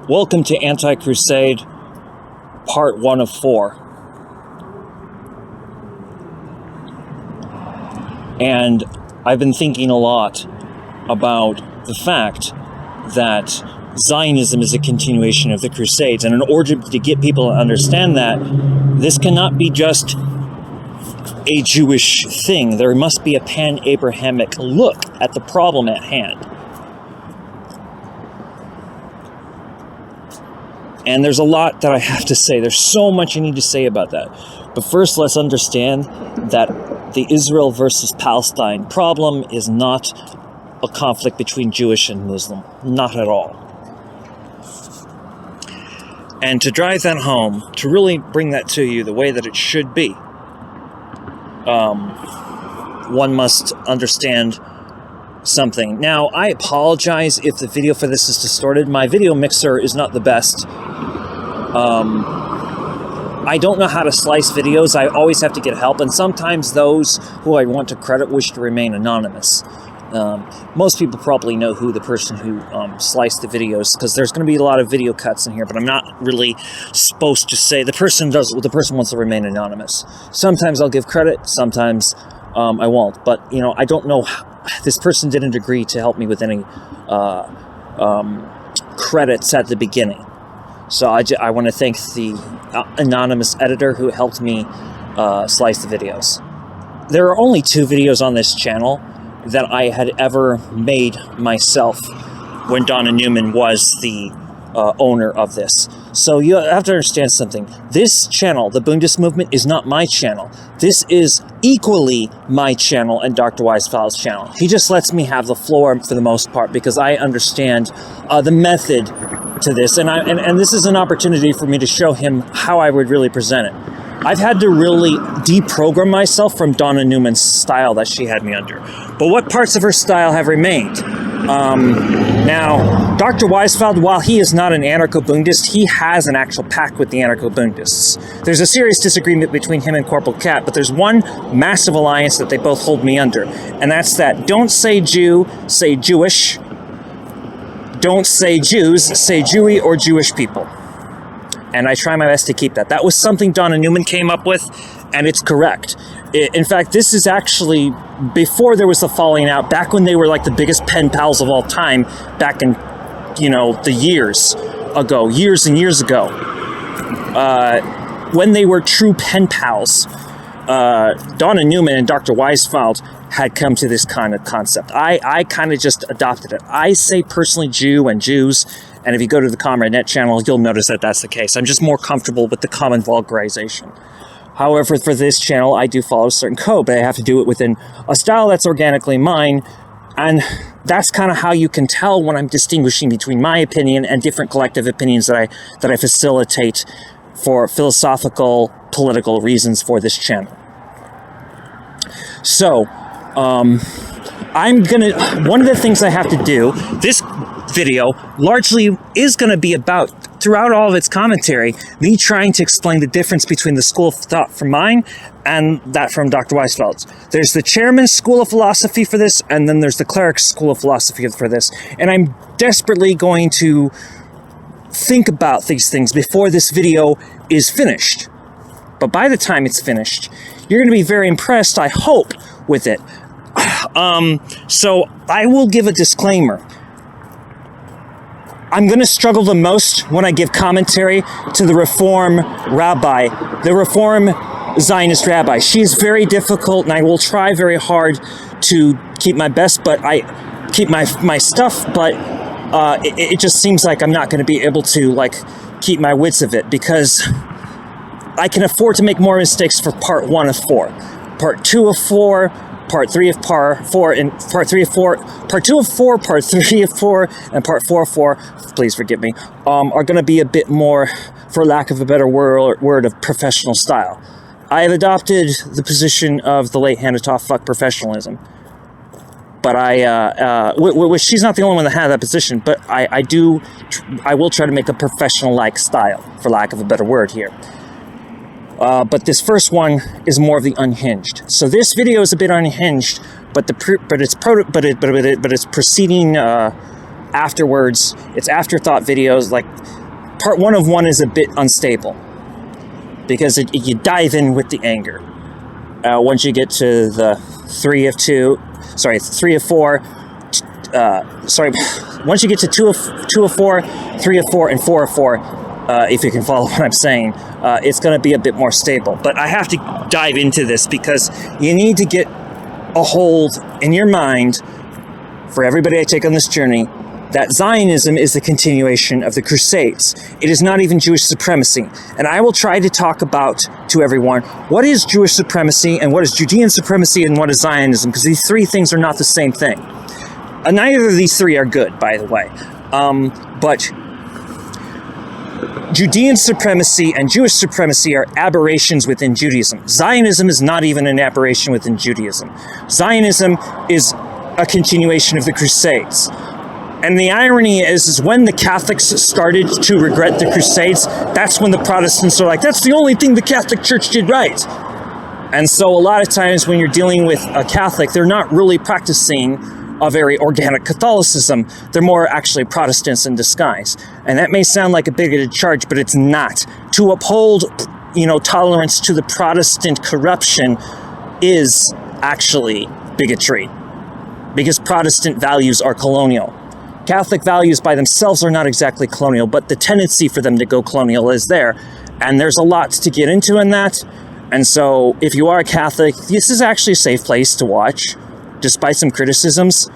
Welcome to Anti-Crusade, part 1 of 4. And I've been thinking a lot about the fact that Zionism is a continuation of the Crusades. And in order to get people to understand that, this cannot be just a Jewish thing. There must be a pan-Abrahamic look at the problem at hand. And there's a lot that I have to say. There's so much I need to say about that. But first, let's understand that the Israel versus Palestine problem is not a conflict between Jewish and Muslim. Not at all. And to drive that home, to really bring that to you the way that it should be, one must understand something. Now, I apologize if the video for this is distorted. My video mixer is not the best. I don't know how to slice videos. I always have to get help, and sometimes those who I want to credit wish to remain anonymous. Most people probably know who the person who sliced the videos, because there's going to be a lot of video cuts in here, but I'm not really supposed to say. The person wants to remain anonymous. Sometimes I'll give credit, sometimes I won't. But, you know, I don't know. This person didn't agree to help me with any credits at the beginning. So I want to thank the anonymous editor who helped me slice the videos. There are only 2 videos on this channel that I had ever made myself when Donna Newman was the owner of this. So you have to understand something. This channel, the Bundist Movement, is not my channel. This is equally my channel and Dr. Weizfeld's channel. He just lets me have the floor for the most part because I understand the method to this, and this is an opportunity for me to show him how I would really present it. I've had to really deprogram myself from Donna Newman's style that she had me under. But what parts of her style have remained? Now, Dr. Weizfeld, while he is not an anarcho-Bundist, he has an actual pact with the anarcho-Bundists. There's a serious disagreement between him and Corporal Cat, but there's one massive alliance that they both hold me under, and that's that don't say Jew, say Jewish. Don't say Jews, say Jewy or Jewish people. And I try my best to keep that. That was something Donna Newman came up with, and it's correct. In fact, this is actually before there was the falling out, back when they were like the biggest pen pals of all time, back in, you know, the years and years ago. When they were true pen pals, Donna Newman and Dr. Weizfeld had come to this kind of concept. I kind of just adopted it. I say personally Jew and Jews, and if you go to the Comrade Net channel, you'll notice that that's the case. I'm just more comfortable with the common vulgarization. However, for this channel, I do follow a certain code, but I have to do it within a style that's organically mine, and that's kind of how you can tell when I'm distinguishing between my opinion and different collective opinions that I facilitate for philosophical, political reasons for this channel. So, one of the things I have to do, this video largely is going to be about, throughout all of its commentary, me trying to explain the difference between the school of thought from mine and that from Dr. Weizfeld's. There's the chairman's school of philosophy for this, and then there's the cleric's school of philosophy for this. And I'm desperately going to think about these things before this video is finished. But by the time it's finished, you're going to be very impressed, I hope, with it. So I will give a disclaimer. I'm going to struggle the most when I give commentary to the Reform rabbi, the Reform Zionist rabbi. She's very difficult, and I will try very hard to keep my best, but I keep my stuff, but it just seems like I'm not going to be able to, like, keep my wits of it, because I can afford to make more mistakes for part 1 of 4. Part 2 of 4, part 3 of part 4, and part 3 of 4, part 2 of 4, part 3 of 4, and part 4 of 4, please forgive me, are going to be a bit more, for lack of a better word, of professional style. I have adopted the position of the late Hannah Toff, fuck professionalism. But she's not the only one that had that position, but I will try to make a professional-like style, for lack of a better word here. But this first one is more of the unhinged. So this video is a bit unhinged, but it's proceeding afterwards. It's afterthought videos. Like, part one of one is a bit unstable because you dive in with the anger. Once you get to the 3 of 4, once you get to 2 of 4, 3 of 4, and 4 of 4, if you can follow what I'm saying, it's going to be a bit more stable. But I have to dive into this because you need to get a hold in your mind, for everybody I take on this journey, that Zionism is the continuation of the Crusades. It is not even Jewish supremacy. And I will try to talk about to everyone what is Jewish supremacy and what is Judean supremacy and what is Zionism, because these three things are not the same thing. Neither of these three are good, by the way. But Judean supremacy and Jewish supremacy are aberrations within Judaism. Zionism is not even an aberration within Judaism. Zionism is a continuation of the Crusades. And the irony is when the Catholics started to regret the Crusades, that's when the Protestants are like, that's the only thing the Catholic Church did right. And so a lot of times when you're dealing with a Catholic, they're not really practicing a very organic Catholicism. They're more actually Protestants in disguise. And that may sound like a bigoted charge, but it's not. To uphold, tolerance to the Protestant corruption is actually bigotry, because Protestant values are colonial. Catholic values by themselves are not exactly colonial, but the tendency for them to go colonial is there. And there's a lot to get into in that. And so if you are a Catholic, this is actually a safe place to watch, despite some criticisms.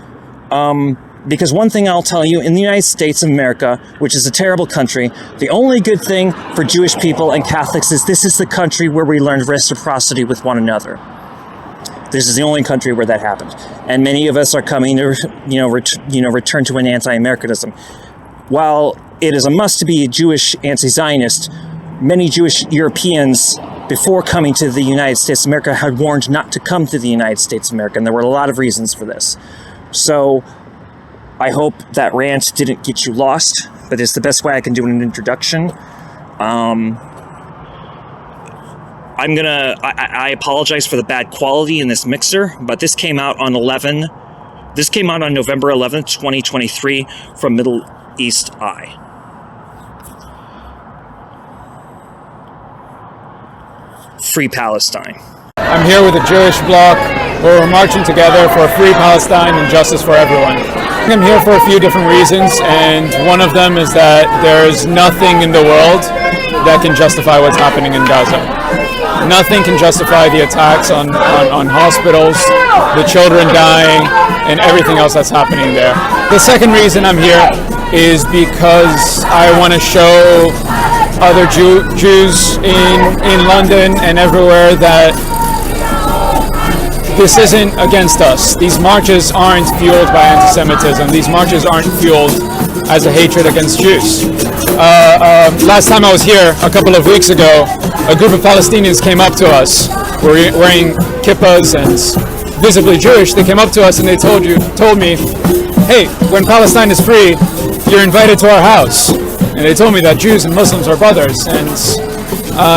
Because one thing I'll tell you, in the United States of America, which is a terrible country, the only good thing for Jewish people and Catholics is this is the country where we learned reciprocity with one another. This is the only country where that happened. And many of us are coming to, return to an anti-Americanism. While it is a must to be a Jewish anti-Zionist, many Jewish Europeans before coming to the United States of America had warned not to come to the United States of America, and there were a lot of reasons for this. So I hope that rant didn't get you lost, but it's the best way I can do an introduction. I apologize for the bad quality in this mixer, but this came out on November 11th, 2023 from Middle East Eye. Free Palestine. I'm here with the Jewish bloc where we're marching together for free Palestine and justice for everyone. I'm here for a few different reasons, and one of them is that there is nothing in the world that can justify what's happening in Gaza. Nothing can justify the attacks on hospitals, the children dying, and everything else that's happening there. The second reason I'm here is because I want to show other Jews in London and everywhere that this isn't against us. These marches aren't fueled by anti-Semitism. These marches aren't fueled as a hatred against Jews. Last time I was here, a couple of weeks ago, a group of Palestinians came up to us, wearing kippahs and visibly Jewish. They came up to us and they told me, hey, when Palestine is free, you're invited to our house. And they told me that Jews and Muslims are brothers. And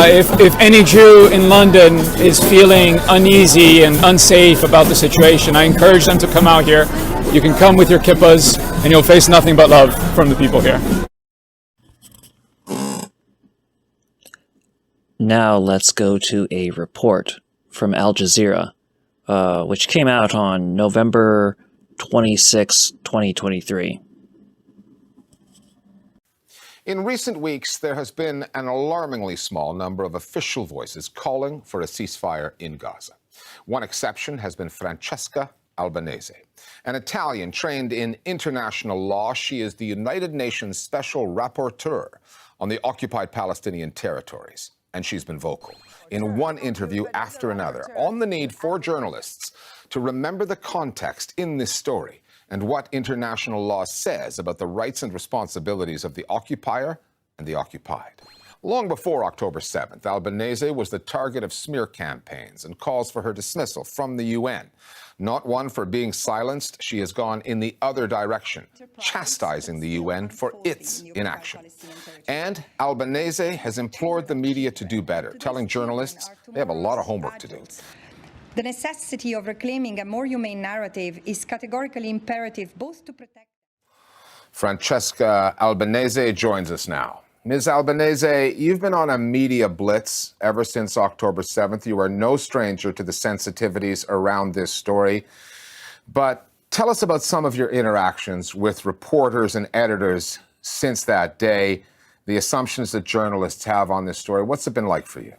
if any Jew in London is feeling uneasy and unsafe about the situation, I encourage them to come out here. You can come with your kippahs and you'll face nothing but love from the people here. Now let's go to a report from Al Jazeera, which came out on November 26, 2023. In recent weeks, there has been an alarmingly small number of official voices calling for a ceasefire in Gaza. One exception has been Francesca Albanese, an Italian trained in international law. She is the United Nations Special Rapporteur on the occupied Palestinian territories, and she's been vocal in one interview after another on the need for journalists to remember the context in this story and what international law says about the rights and responsibilities of the occupier and the occupied. Long before October 7th, Albanese was the target of smear campaigns and calls for her dismissal from the UN. Not one for being silenced, she has gone in the other direction, chastising the UN for its inaction. And Albanese has implored the media to do better, telling journalists they have a lot of homework to do. The necessity of reclaiming a more humane narrative is categorically imperative both to protect... Francesca Albanese joins us now. Ms. Albanese, you've been on a media blitz ever since October 7th. You are no stranger to the sensitivities around this story. But tell us about some of your interactions with reporters and editors since that day, the assumptions that journalists have on this story. What's it been like for you?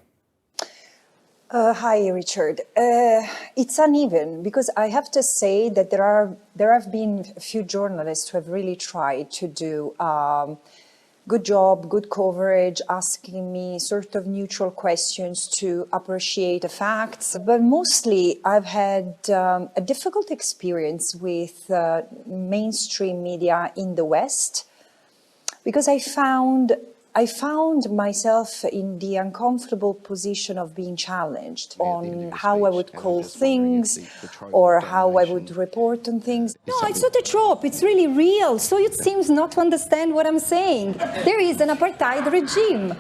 Hi, Richard. It's uneven because I have to say that there have been a few journalists who have really tried to do good job, good coverage, asking me sort of neutral questions to appreciate the facts. But mostly I've had a difficult experience with mainstream media in the West because I found myself in the uncomfortable position of being challenged on how I would call things or how I would report on things. No, it's not a trope, it's really real. So it seems not to understand what I'm saying. There is an apartheid regime.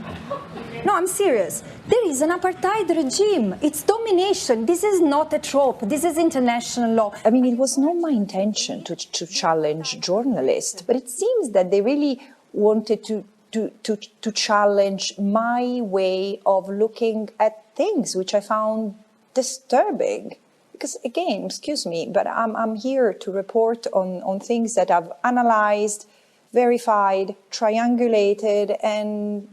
No, I'm serious. There is an apartheid regime. It's domination. This is not a trope. This is international law. I mean, it was not my intention to challenge journalists, but it seems that they really wanted to challenge my way of looking at things, which I found disturbing. Because again, excuse me, but I'm here to report on things that I've analyzed, verified, triangulated, and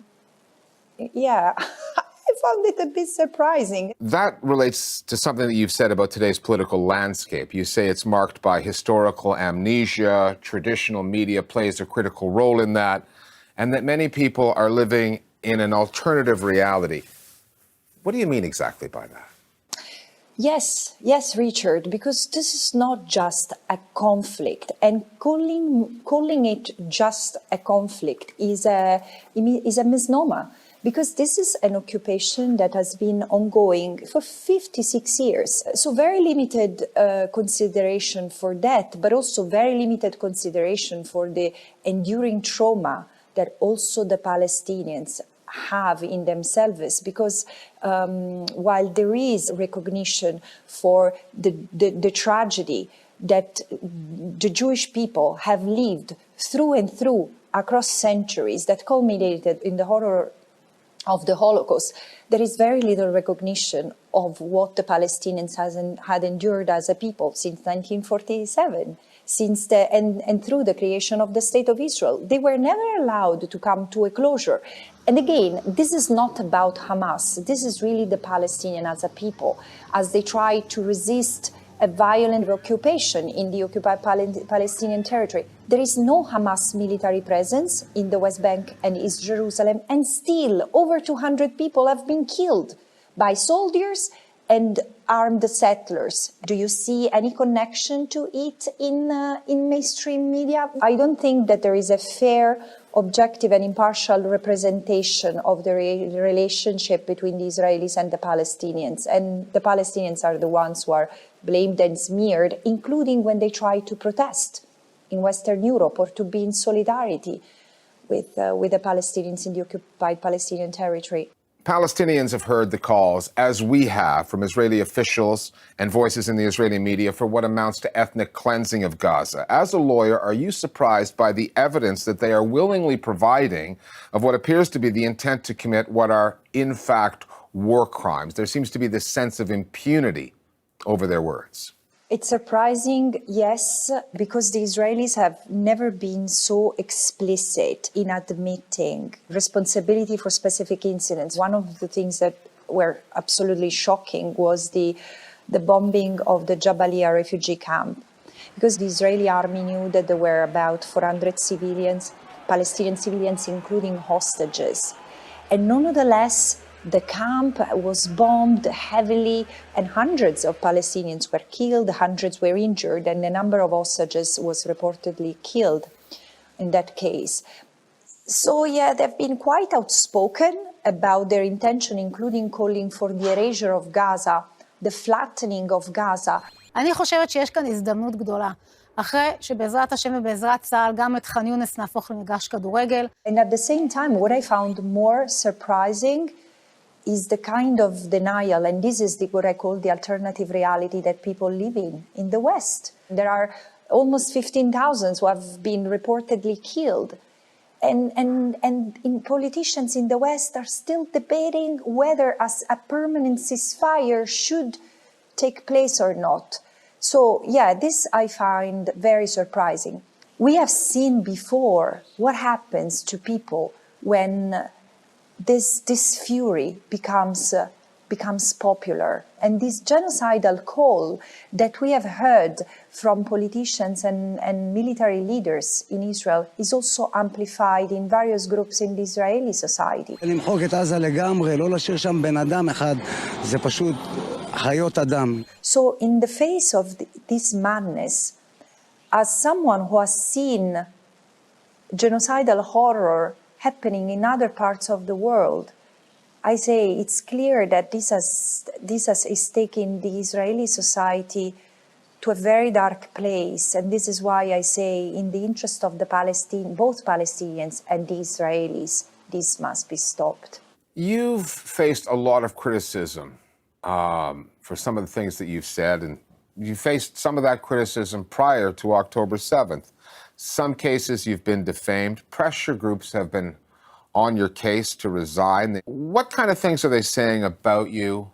yeah, I found it a bit surprising. That relates to something that you've said about today's political landscape. You say it's marked by historical amnesia, traditional media plays a critical role in that, and that many people are living in an alternative reality. What do you mean exactly by that? Yes, Richard, because this is not just a conflict, and calling it just a conflict is a misnomer, because this is an occupation that has been ongoing for 56 years. So very limited consideration for that, but also very limited consideration for the enduring trauma that also the Palestinians have in themselves, because while there is recognition for the tragedy that the Jewish people have lived through and through across centuries that culminated in the horror of the Holocaust, there is very little recognition of what the Palestinians had endured as a people since 1947. And through the creation of the State of Israel. They were never allowed to come to a closure. And again, this is not about Hamas. This is really the Palestinian as a people, as they try to resist a violent occupation in the occupied Palestinian territory. There is no Hamas military presence in the West Bank and East Jerusalem, and still over 200 people have been killed by soldiers and armed settlers. Do you see any connection to it in mainstream media? I don't think that there is a fair, objective and impartial representation of the relationship between the Israelis and the Palestinians. And the Palestinians are the ones who are blamed and smeared, including when they try to protest in Western Europe or to be in solidarity with the Palestinians in the occupied Palestinian territory. Palestinians have heard the calls, as we have, from Israeli officials and voices in the Israeli media for what amounts to ethnic cleansing of Gaza. As a lawyer, are you surprised by the evidence that they are willingly providing of what appears to be the intent to commit what are, in fact, war crimes? There seems to be this sense of impunity over their words. It's surprising, yes, because the Israelis have never been so explicit in admitting responsibility for specific incidents. One of the things that were absolutely shocking was the bombing of the Jabalia refugee camp, because the Israeli army knew that there were about 400 civilians, Palestinian civilians, including hostages. And nonetheless, the camp was bombed heavily and hundreds of Palestinians were killed, hundreds were injured, and a number of hostages was reportedly killed in that case. So yeah, they've been quite outspoken about their intention, including calling for the erasure of Gaza, the flattening of Gaza. אני חושבת שיש כאן הזדמנות גדולה. אחרי שבעזרת השם ובעזרת צה"ל גם את ח'אן יונס נהפוך למגרש כדורגל. And at the same time, what I found more surprising is the kind of denial, and this is what I call the alternative reality that people live in the West. There are almost 15,000 who have been reportedly killed. and in politicians in the West are still debating whether a permanent ceasefire should take place or not. So yeah, this I find very surprising. We have seen before what happens to people when this fury becomes popular. And this genocidal call that we have heard from politicians and military leaders in Israel is also amplified in various groups in the Israeli society. למחוק את עזה לגמרי, לא להשאיר שם בן אדם אחד, זה פשוט חיות אדם. So in the face of this madness, as someone who has seen genocidal horror happening in other parts of the world, I say it's clear that this is taking the Israeli society to a very dark place, and this is why I say, in the interest of the both Palestinians and the Israelis, this must be stopped. You've faced a lot of criticism for some of the things that you've said, and you faced some of that criticism prior to October 7th. Some cases you've been defamed. Pressure groups have been on your case to resign. What kind of things are they saying about you?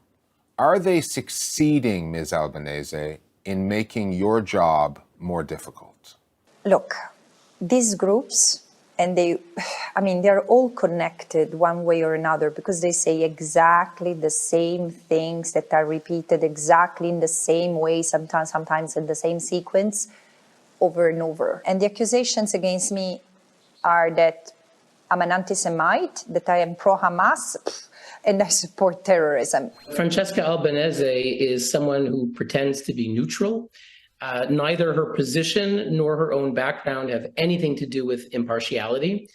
Are they succeeding, Ms. Albanese, in making your job more difficult? Look, these groups, and they're all connected one way or another because they say exactly the same things that are repeated exactly in the same way, sometimes in the same sequence, over and over. And the accusations against me are that I'm an anti-Semite, that I am pro-Hamas, and I support terrorism. Francesca Albanese is someone who pretends to be neutral. Neither her position nor her own background have anything to do with impartiality.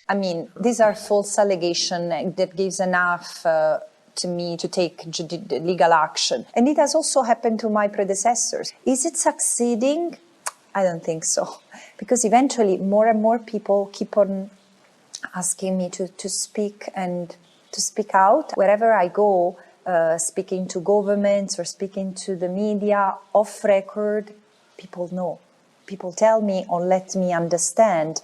These are false allegations that gives enough to me to take legal action. And it has also happened to my predecessors. Is it succeeding? I don't think so. Because eventually more and more people keep on asking me to speak and to speak out. Wherever I go, speaking to governments or speaking to the media, off record, people know. People tell me or let me understand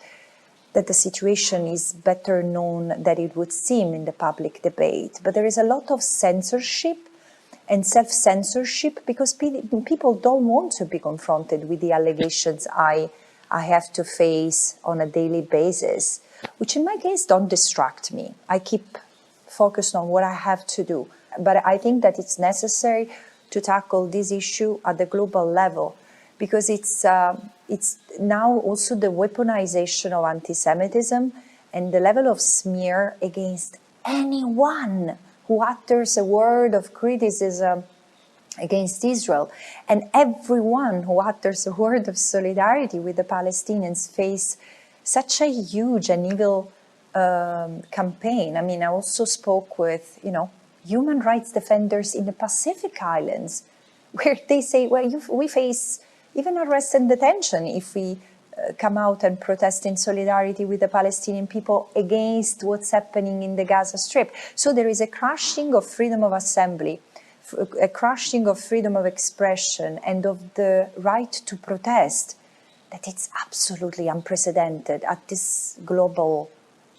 that the situation is better known than it would seem in the public debate. But there is a lot of censorship and self-censorship because people don't want to be confronted with the allegations I have to face on a daily basis, which in my case don't distract me. I keep focused on what I have to do. But I think that it's necessary to tackle this issue at the global level because it's now also the weaponization of anti-Semitism and the level of smear against anyone who utters a word of criticism against Israel. And everyone who utters a word of solidarity with the Palestinians face such a huge and evil campaign. I also spoke with, human rights defenders in the Pacific Islands, where they say, we face even arrest and detention if we come out and protest in solidarity with the Palestinian people against what's happening in the Gaza Strip. So there is a crushing of freedom of assembly, a crushing of freedom of expression and of the right to protest, that it's absolutely unprecedented at this global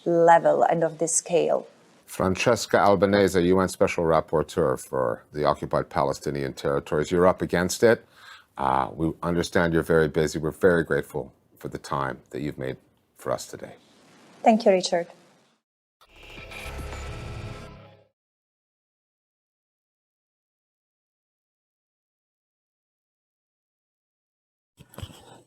level and of this scale. Francesca Albanese, UN Special Rapporteur for the occupied Palestinian territories. You're up against it. We understand you're very busy. We're very grateful for the time that you've made for us today. Thank you, Richard.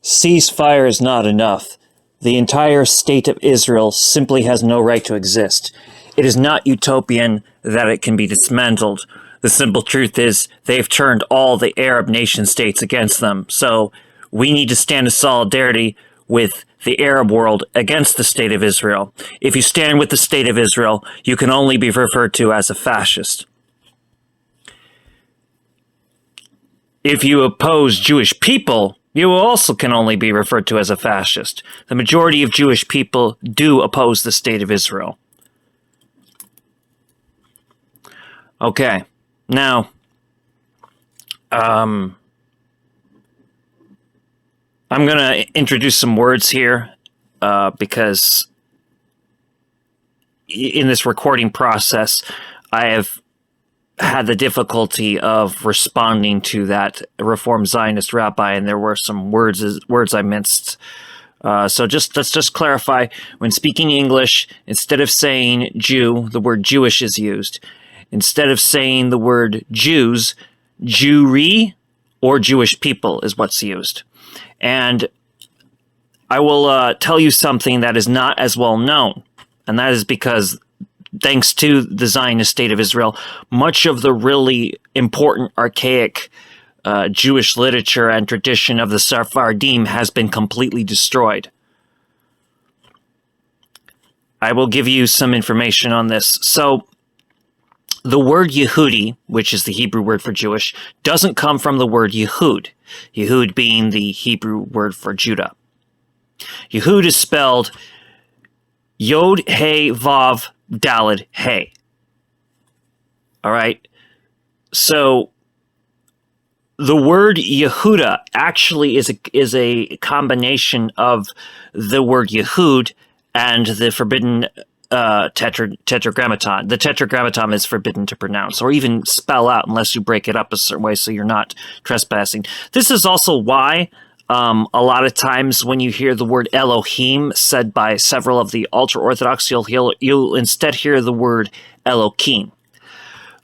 Ceasefire is not enough. The entire state of Israel simply has no right to exist. It is not utopian that it can be dismantled. The simple truth is they've turned all the Arab nation states against them. So we need to stand in solidarity with the Arab world against the state of Israel. If you stand with the state of Israel, you can only be referred to as a fascist. If you oppose Jewish people, you also can only be referred to as a fascist. The majority of Jewish people do oppose the state of Israel. Okay, now, I'm going to introduce some words here because in this recording process, I have had the difficulty of responding to that Reformed Zionist rabbi, and there were some words I missed. So let's just clarify. When speaking English, instead of saying Jew, the word Jewish is used. Instead of saying the word Jews, Jewry or Jewish people is what's used. And I will tell you something that is not as well known, and that is because thanks to the Zionist State of Israel, much of the really important, archaic Jewish literature and tradition of the Sephardim has been completely destroyed. I will give you some information on this. So, the word Yehudi, which is the Hebrew word for Jewish, doesn't come from the word Yehud, Yehud being the Hebrew word for Judah. Yehud is spelled Yod, He, Vav, Daled, He. All right? So, the word Yehuda actually is a combination of the word Yehud and the forbidden tetragrammaton. The tetragrammaton is forbidden to pronounce or even spell out unless you break it up a certain way so you're not trespassing. This is also why a lot of times when you hear the word Elohim said by several of the ultra-Orthodox, you'll instead hear the word Elohim.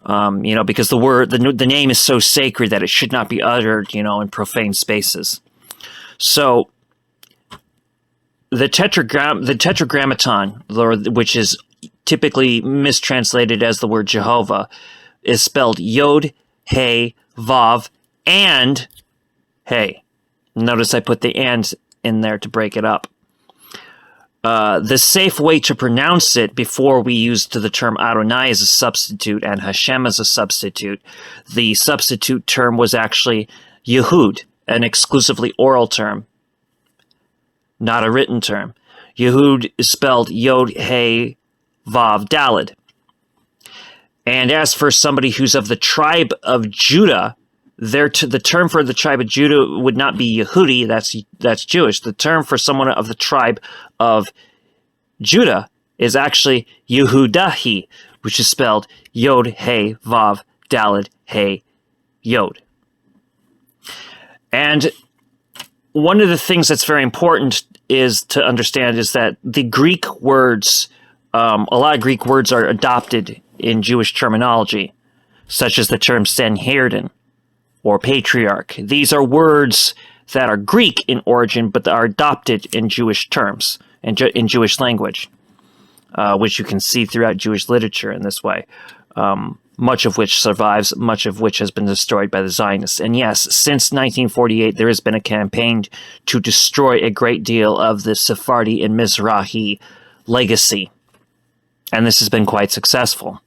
Because the name is so sacred that it should not be uttered, in profane spaces. So the tetragrammaton, which is typically mistranslated as the word Jehovah, is spelled Yod, He, Vav, and He. Notice I put the and in there to break it up. The safe way to pronounce it before we used the term Adonai as a substitute and Hashem as a substitute, the substitute term was actually Yehud, an exclusively oral term, not a written term. Yehud is spelled Yod, He, Vav, Daled. And as for somebody who's of the tribe of Judah, the term for the tribe of Judah would not be Yehudi, that's Jewish. The term for someone of the tribe of Judah is actually Yehudahi, which is spelled Yod, He, Vav, Daled, He, Yod. And one of the things that's very important is to understand is that the Greek words, a lot of Greek words are adopted in Jewish terminology, such as the term Sanhedrin or patriarch. These are words that are Greek in origin, but that are adopted in Jewish terms, in Jewish language, which you can see throughout Jewish literature in this way, much of which survives, much of which has been destroyed by the Zionists. And yes, since 1948, there has been a campaign to destroy a great deal of the Sephardi and Mizrahi legacy, and this has been quite successful.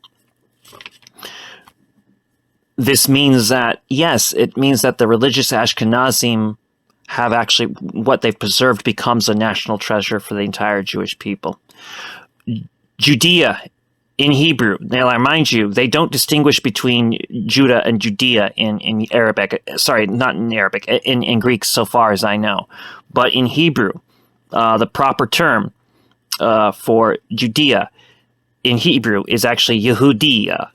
This means that, yes, it means that the religious Ashkenazim have actually, what they've preserved becomes a national treasure for the entire Jewish people. Judea in Hebrew, now I remind you, they don't distinguish between Judah and Judea in Arabic. Sorry, not in Arabic, in Greek so far as I know. But in Hebrew, the proper term for Judea in Hebrew is actually Yehudiya.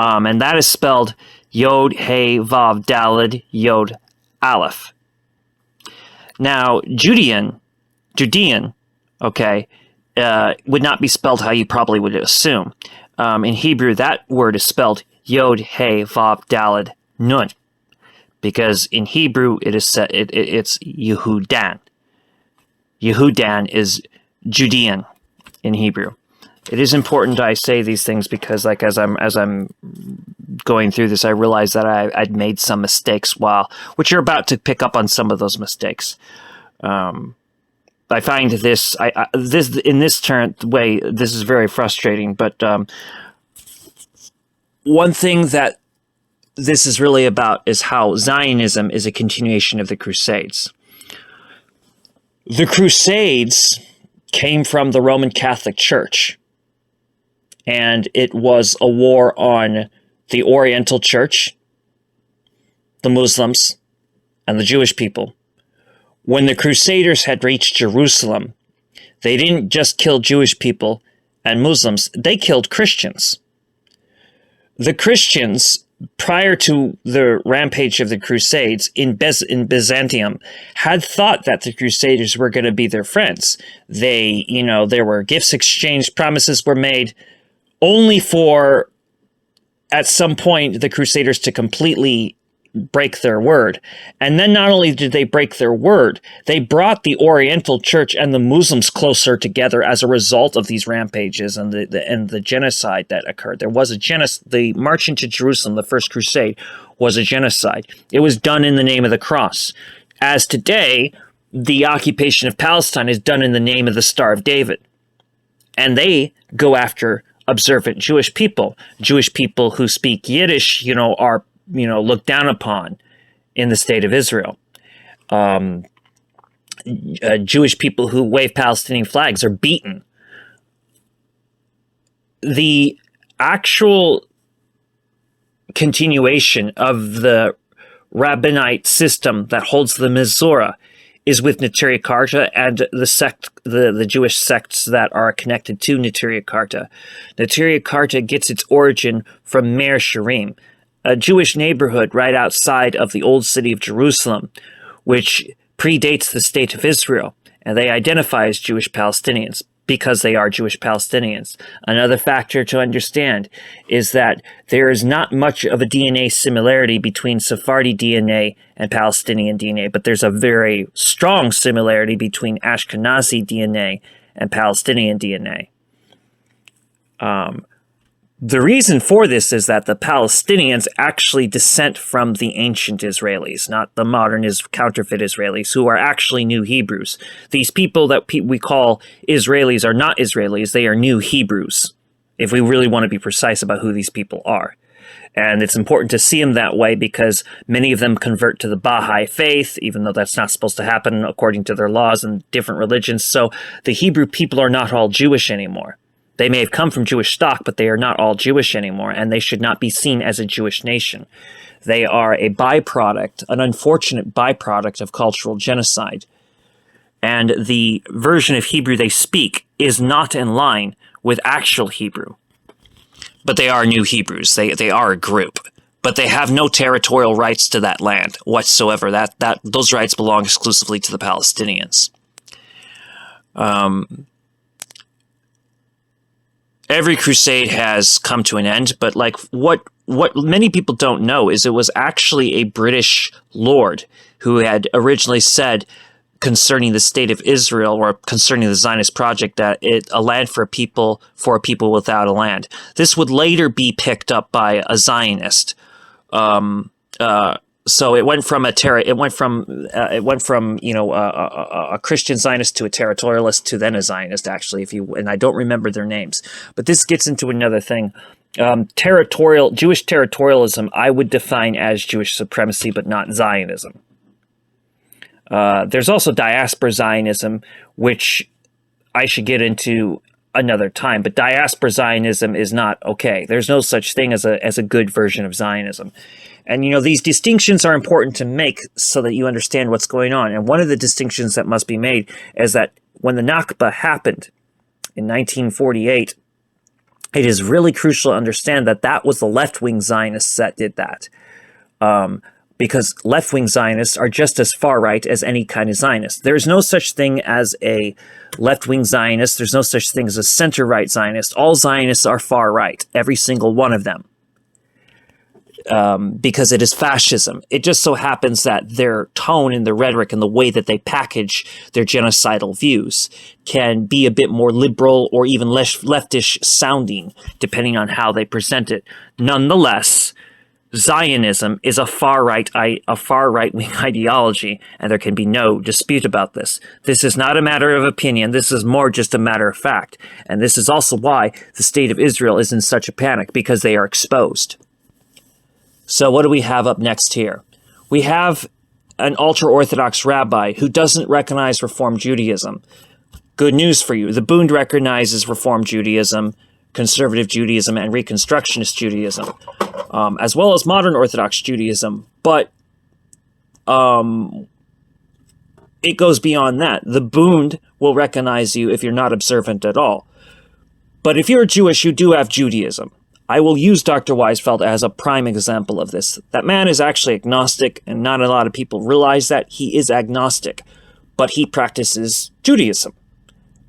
And that is spelled Yod, He, Vav, Daled, Yod, Aleph. Now, Judean, okay, would not be spelled how you probably would assume. In Hebrew, that word is spelled Yod, He, Vav, Daled, Nun, because in Hebrew it's Yehudan. Yehudan is Judean in Hebrew. It is important I say these things because, like, as I'm going through this, I realized that I'd made some mistakes which you're about to pick up on some of those mistakes. I find this in this way, this is very frustrating. But one thing that this is really about is how Zionism is a continuation of the Crusades. The Crusades came from the Roman Catholic Church. And it was a war on the Oriental Church, the Muslims, and the Jewish people. When the Crusaders had reached Jerusalem, they didn't just kill Jewish people and Muslims, they killed Christians. The Christians, prior to the rampage of the Crusades in Byzantium, had thought that the Crusaders were going to be their friends. They, there were gifts exchanged, promises were made, only for, at some point, the Crusaders to completely break their word. And then not only did they break their word, they brought the Oriental Church and the Muslims closer together as a result of these rampages and the genocide that occurred. There was a genocide. The march into Jerusalem, the First Crusade, was a genocide. It was done in the name of the cross. As today, the occupation of Palestine is done in the name of the Star of David. And they go after observant Jewish people who speak Yiddish, are looked down upon in the state of Israel. Jewish people who wave Palestinian flags are beaten. The actual continuation of the rabbinite system that holds the Mizora is with Neturei Karta and the Jewish sects that are connected to Neturei Karta. Neturei Karta gets its origin from Meir Sharim, a Jewish neighborhood right outside of the old city of Jerusalem, which predates the state of Israel, and they identify as Jewish Palestinians because they are Jewish Palestinians. Another factor to understand is that there is not much of a DNA similarity between Sephardi DNA and Palestinian DNA, but there's a very strong similarity between Ashkenazi DNA and Palestinian DNA. The reason for this is that the Palestinians actually dissent from the ancient Israelis, not the modern counterfeit Israelis, who are actually new Hebrews. These people that we call Israelis are not Israelis, they are new Hebrews, if we really want to be precise about who these people are. And it's important to see them that way because many of them convert to the Baha'i faith, even though that's not supposed to happen according to their laws and different religions. So the Hebrew people are not all Jewish anymore. They may have come from Jewish stock, but they are not all Jewish anymore, and they should not be seen as a Jewish nation. They are a byproduct, an unfortunate byproduct of cultural genocide. And the version of Hebrew they speak is not in line with actual Hebrew. But they are new Hebrews. They are a group. But they have no territorial rights to that land whatsoever. Those rights belong exclusively to the Palestinians. Every crusade has come to an end, but what many people don't know is it was actually a British lord who had originally said concerning the state of Israel or concerning the Zionist project that a land for a people without a land. This would later be picked up by a Zionist. So it went from a Christian Zionist to a territorialist to then a Zionist, actually, and I don't remember their names. But this gets into another thing. Jewish territorialism I would define as Jewish supremacy, but not Zionism. There's also diaspora Zionism, which I should get into another time, but diaspora Zionism is not okay. There's no such thing as a good version of Zionism. And, these distinctions are important to make so that you understand what's going on. And one of the distinctions that must be made is that when the Nakba happened in 1948, it is really crucial to understand that that was the left-wing Zionists that did that. Because left-wing Zionists are just as far-right as any kind of Zionist. There's no such thing as a left-wing Zionist. There's no such thing as a center-right Zionist. All Zionists are far-right, every single one of them. Because it is fascism. It just so happens that their tone and their rhetoric and the way that they package their genocidal views can be a bit more liberal or even less leftish sounding, depending on how they present it. Nonetheless, Zionism is a far right-wing ideology, and there can be no dispute about this. This is not a matter of opinion. This is more just a matter of fact. And this is also why the state of Israel is in such a panic, because they are exposed. So what do we have up next here? We have an ultra-Orthodox rabbi who doesn't recognize Reform Judaism. Good news for you. The Bund recognizes Reform Judaism, Conservative Judaism, and Reconstructionist Judaism, as well as modern Orthodox Judaism. But it goes beyond that. The Bund will recognize you if you're not observant at all. But if you're Jewish, you do have Judaism. I will use Dr. Weizfeld as a prime example of this. That man is actually agnostic, and not a lot of people realize that he is agnostic, but he practices Judaism.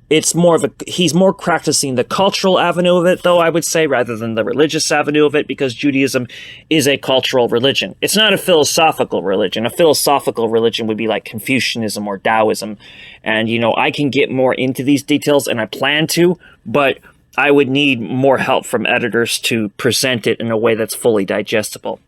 It's more of he's more practicing the cultural avenue of it, though, I would say, rather than the religious avenue of it, because Judaism is a cultural religion. It's not a philosophical religion. A philosophical religion would be like Confucianism or Taoism. And, I can get more into these details, and I plan to, but I would need more help from editors to present it in a way that's fully digestible.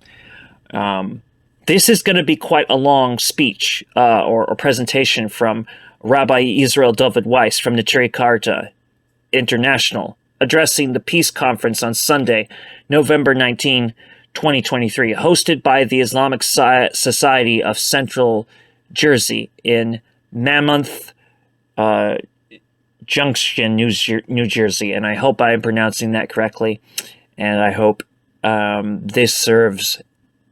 This is going to be quite a long speech or presentation from Rabbi Israel David Weiss from the Chariot International, addressing the Peace Conference on Sunday, November 19, 2023, hosted by the Islamic Society of Central Jersey in Mammoth Junction, New Jersey. And I hope I am pronouncing that correctly. And I hope this serves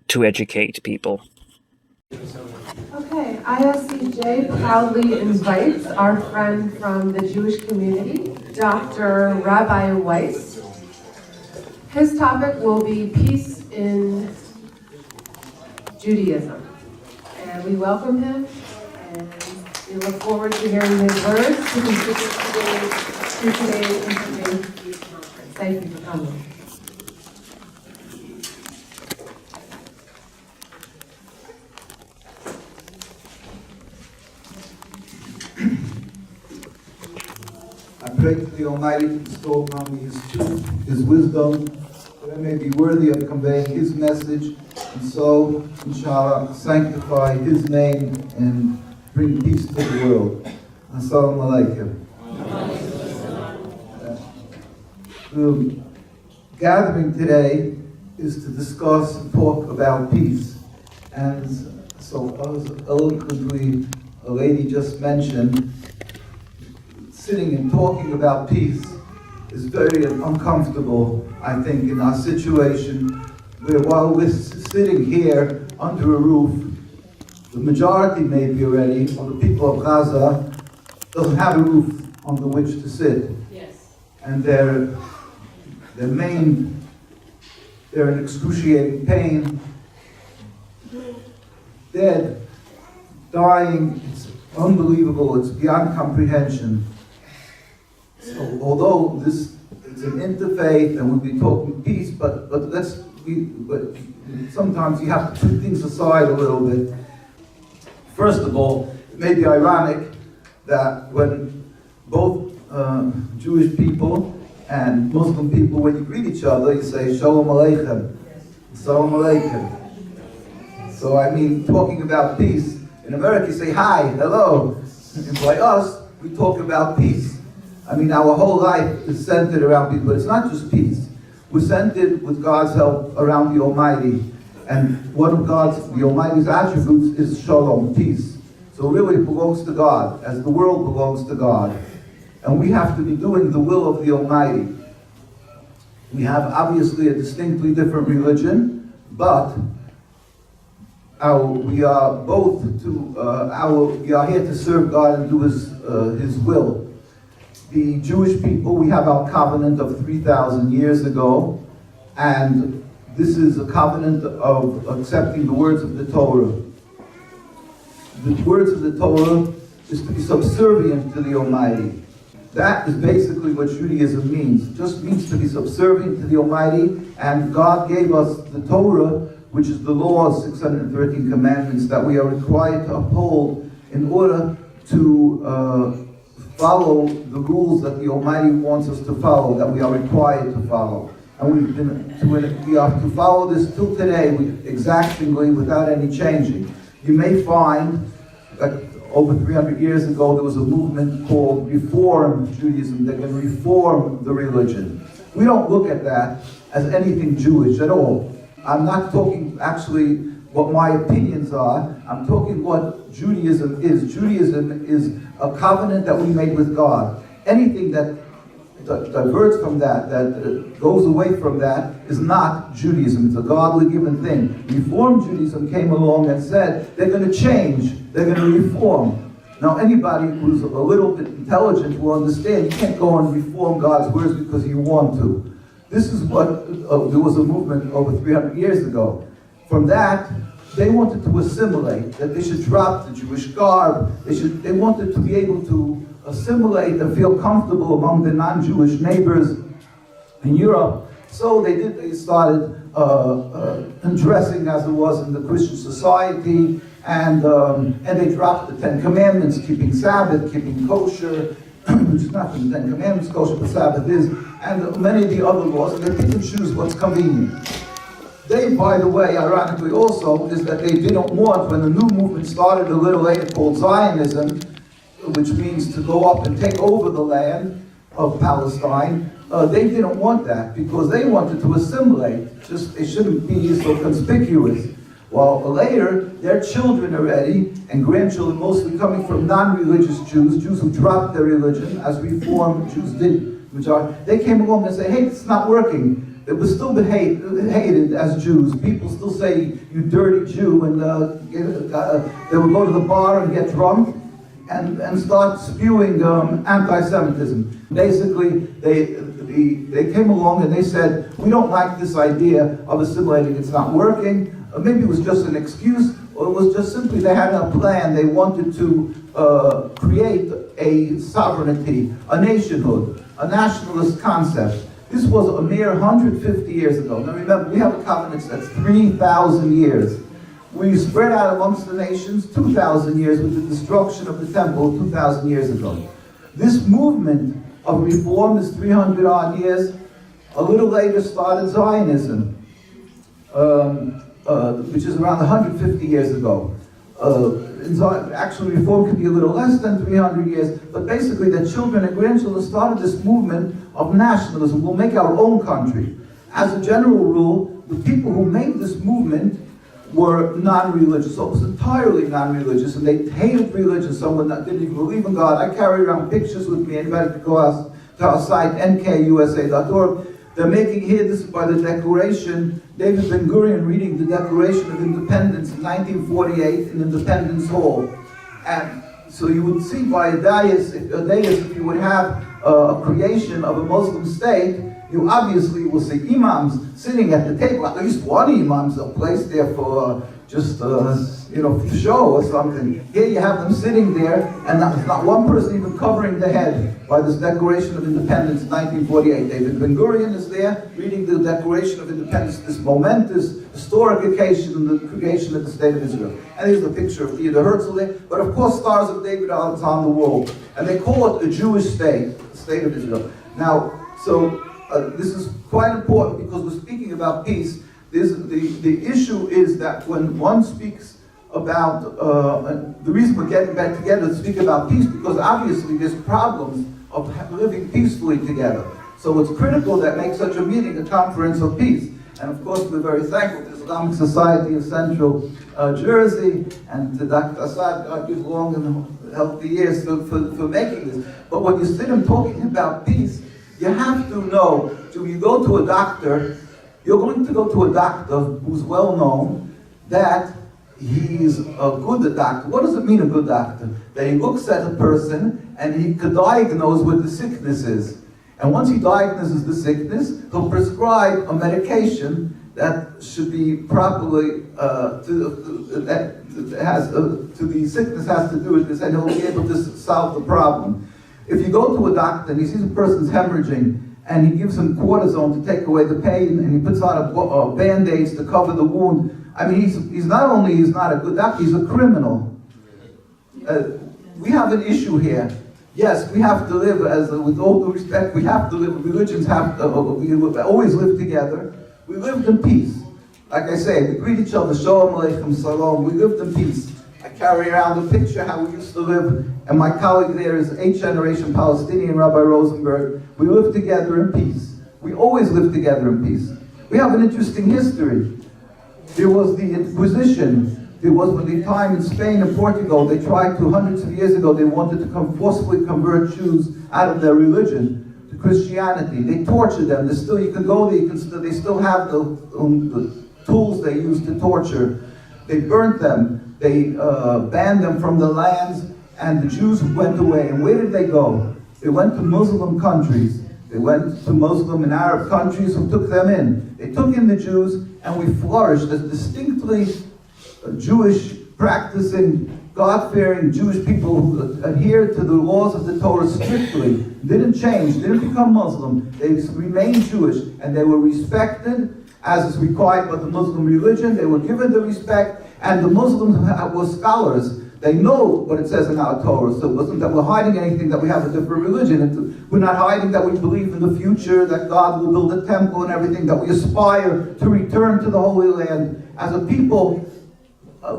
to educate people. Okay, IOCJ proudly invites our friend from the Jewish community, Dr. Rabbi Weiss. His topic will be peace in Judaism. And we welcome him, and we look forward to hearing his words to contribute to today's Interfaith Peace Conference. Thank you for coming. I pray to the Almighty to bestow upon me His truth, His wisdom, that I may be worthy of conveying His message, and so, inshallah, sanctify His name and bring peace to the world. Assalamu alaikum. The gathering today is to discuss and talk about peace. And so, as eloquently a lady just mentioned, sitting and talking about peace is very uncomfortable, I think, in our situation, where while we're sitting here under a roof, the majority maybe already of the people of Gaza doesn't have a roof under which to sit. Yes. And they're in excruciating pain, dead, dying. It's unbelievable, it's beyond comprehension. So, although this is an interfaith and we'll be talking peace, but sometimes you have to put things aside a little bit. First of all, it may be ironic that when both Jewish people and Muslim people, when you greet each other, you say Shalom Aleichem, Shalom Aleichem. So I mean, talking about peace, in America you say hi, hello, and by us, we talk about peace. I mean, our whole life is centered around peace, but it's not just peace. We're centered with God's help around the Almighty. And one of the Almighty's attributes is shalom, peace. So really it belongs to God, as the world belongs to God. And we have to be doing the will of the Almighty. We have obviously a distinctly different religion, but we are here to serve God and do His will. The Jewish people, we have our covenant of 3,000 years ago, and this is a covenant of accepting the words of the Torah. The words of the Torah is to be subservient to the Almighty. That is basically what Judaism means. It just means to be subservient to the Almighty, and God gave us the Torah, which is the law, 613 commandments that we are required to uphold in order to follow the rules that the Almighty wants us to follow, that we are required to follow. And we are to follow this till today, exactingly, without any changing. You may find that over 300 years ago, there was a movement called Reform Judaism. They're going to reform the religion. We don't look at that as anything Jewish at all. I'm not talking actually what my opinions are. I'm talking what Judaism is. Judaism is a covenant that we made with God. Anything that diverts from that, that goes away from that, is not Judaism. It's a godly given thing. Reform Judaism came along and said they're going to change, they're going to reform. Now, anybody who's a little bit intelligent will understand you can't go and reform God's words because you want to. This is what, there was a movement over 300 years ago. From that, they wanted to assimilate, that they should drop the Jewish garb, they wanted to be able to assimilate and feel comfortable among the non-Jewish neighbors in Europe. So they started dressing as it was in the Christian society, and they dropped the 10 Commandments, keeping Sabbath, keeping kosher, which is not the 10 Commandments, kosher, but Sabbath is, and many of the other laws, and they pick and choose what's convenient. They, by the way, ironically also, is that they didn't want, when the new movement started a little later called Zionism, which means to go up and take over the land of Palestine, they didn't want that because they wanted to assimilate. Just they shouldn't be so conspicuous. Well, later, their children already, and grandchildren mostly coming from non-religious Jews, Jews who dropped their religion, as Reformed Jews did, they came along and said, hey, it's not working. They were still hated as Jews. People still say, you dirty Jew, and they would go to the bar and get drunk and start spewing anti-Semitism. Basically, they came along and they said, we don't like this idea of assimilating, it's not working. Maybe it was just an excuse, or it was just simply they had a plan. They wanted to create a sovereignty, a nationhood, a nationalist concept. This was a mere 150 years ago. Now remember, we have a covenant that's 3,000 years. We spread out amongst the nations 2,000 years with the destruction of the temple 2,000 years ago. This movement of reform is 300 odd years. A little later started Zionism, which is around 150 years ago. Actually, reform could be a little less than 300 years, but basically the children and grandchildren started this movement of nationalism. We'll make our own country. As a general rule, the people who made this movement were non-religious, so it was entirely non-religious, and they hated religion. Someone that didn't even believe in God. I carry around pictures with me. Anybody can go out to our site, nkusa.org. They're making here, this is by the Declaration, David Ben-Gurion reading the Declaration of Independence in 1948 in Independence Hall. And so you would see by Adiah, if you would have a creation of a Muslim state, you obviously will see imams sitting at the table. At least one imam's placed there for just for show or something. Here you have them sitting there, and not one person even covering the head by this Declaration of Independence in 1948. David Ben-Gurion is there reading the Declaration of Independence, this momentous historic occasion in the creation of the State of Israel. And here's the picture of Theodor Herzl there. But of course, Stars of David are on the wall. And they call it a Jewish state, the State of Israel. Now, so this is quite important because we're speaking about peace. The issue is that when one speaks about, the reason we're getting back together to speak about peace, because obviously there's problems of living peacefully together. So it's critical that make such a meeting a conference of peace. And of course, we're very thankful to the Islamic Society of Central Jersey and to Dr. Assad, God give long and healthy years for making this. But when you sit and talking about peace, you have to know, when you go to a doctor, you're going to go to a doctor who's well known, that he's a good doctor. What does it mean, a good doctor? That he looks at a person and he could diagnose what the sickness is. And once he diagnoses the sickness, he'll prescribe a medication that should be properly, to the sickness has to do with this, and he'll be able to solve the problem. If you go to a doctor and he sees a person's hemorrhaging, and he gives him cortisone to take away the pain, and he puts on band-aids to cover the wound, I mean, he's not a good doctor, he's a criminal. We have an issue here. Yes, we have to live, with all due respect, we have to live, religions have to, we always live together. We lived in peace. Like I say, we greet each other, Shalom Aleichem, Salam, we lived in peace. I carry around a picture how we used to live, and my colleague there is 8th generation Palestinian, Rabbi Rosenberg. We live together in peace. We always live together in peace. We have an interesting history. There was the Inquisition. There was the time in Spain and Portugal, they tried to, hundreds of years ago, they wanted to forcefully convert Jews out of their religion to Christianity. They tortured them. You can go there, they still have the tools they used to torture. They burnt them. They banned them from the lands, and the Jews went away. And where did they go? They went to Muslim countries. They went to Muslim and Arab countries who took them in. They took in the Jews, and we flourished as distinctly Jewish, practicing, God-fearing Jewish people who adhered to the laws of the Torah strictly, didn't change, didn't become Muslim. They remained Jewish, and they were respected as is required by the Muslim religion. They were given the respect, and the Muslims were scholars. They know what it says in our Torah, so it wasn't that we're hiding anything, that we have a different religion. We're not hiding that we believe in the future, that God will build a temple and everything, that we aspire to return to the Holy Land as a people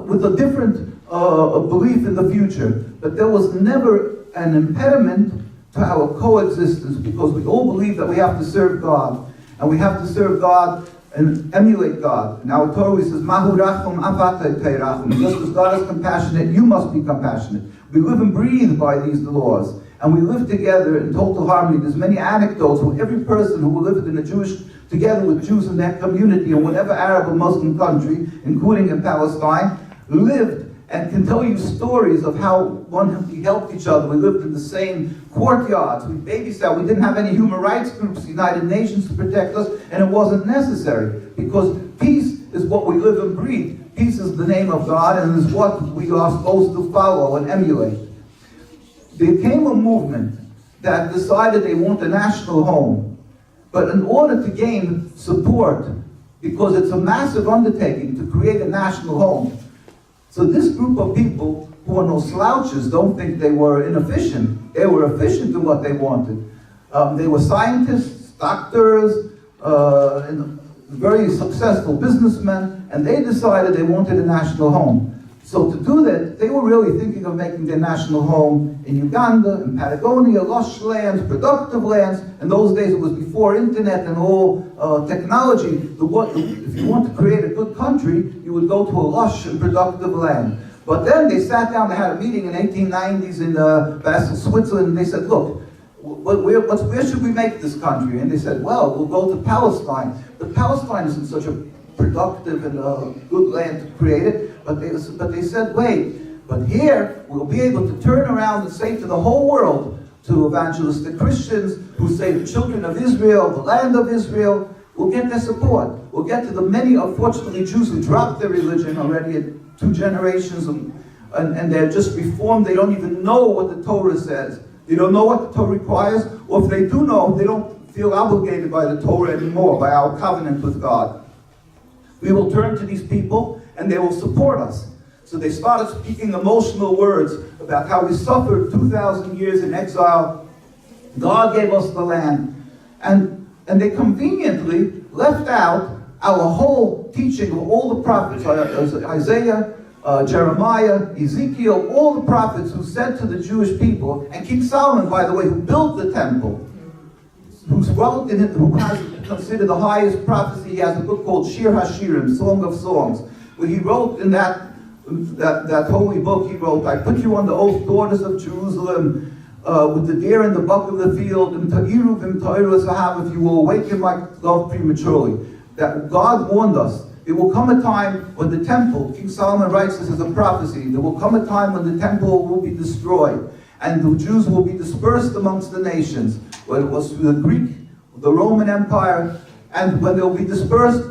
with a different belief in the future. But there was never an impediment to our coexistence, because we all believe that we have to serve God, and we have to serve God and emulate God. In our Torah it says, Mahu rachum avatei teirachum. Just as God is compassionate, you must be compassionate. We live and breathe by these laws, and we live together in total harmony. There's many anecdotes where every person who lived in a Jewish, together with Jews in that community, in whatever Arab or Muslim country, including in Palestine, lived and can tell you stories of how we helped each other. We lived in the same courtyards. We babysat. We didn't have any human rights groups, United Nations, to protect us, and it wasn't necessary, because peace is what we live and breathe. Peace is the name of God, and is what we are supposed to follow and emulate. There came a movement that decided they want a national home, but in order to gain support, because it's a massive undertaking to create a national home, so this group of people, who are no slouches, don't think they were inefficient. They were efficient in what they wanted. They were scientists, doctors, and very successful businessmen, and they decided they wanted a national home. So to do that, they were really thinking of making their national home in Uganda, in Patagonia, lush lands, productive lands. In those days, it was before internet and all technology. If you want to create a good country, you would go to a lush and productive land. But then they sat down, they had a meeting in 1890s in Basel, Switzerland, and they said, look, where should we make this country? And they said, well, we'll go to Palestine. But Palestine isn't such a productive and good land to create it. But they said, wait, but here we'll be able to turn around and say to the whole world, to evangelistic Christians who say the children of Israel, the land of Israel, we'll get their support. We'll get to the many, unfortunately, Jews who dropped their religion already at 2 generations, and they're just reformed. They don't even know what the Torah says. They don't know what the Torah requires, or if they do know, they don't feel obligated by the Torah anymore, by our covenant with God. We will turn to these people, and they will support us. So they started speaking emotional words about how we suffered 2,000 years in exile. God gave us the land. And they conveniently left out our whole teaching of all the prophets, Isaiah, Jeremiah, Ezekiel, all the prophets who said to the Jewish people, and King Solomon, by the way, who built the temple, who has considered the highest prophecy. He has a book called Shir HaShirim, Song of Songs, where he wrote in that holy book, he wrote, I put you on the oath, daughters of Jerusalem, with the deer in the buck of the field, and ta'iru v'im ta'iru sahav, if you will awaken my love prematurely. That God warned us. There will come a time when the temple, King Solomon writes this as a prophecy, there will come a time when the temple will be destroyed, and the Jews will be dispersed amongst the nations. Whether it was through the Greek, the Roman Empire, and when they'll be dispersed,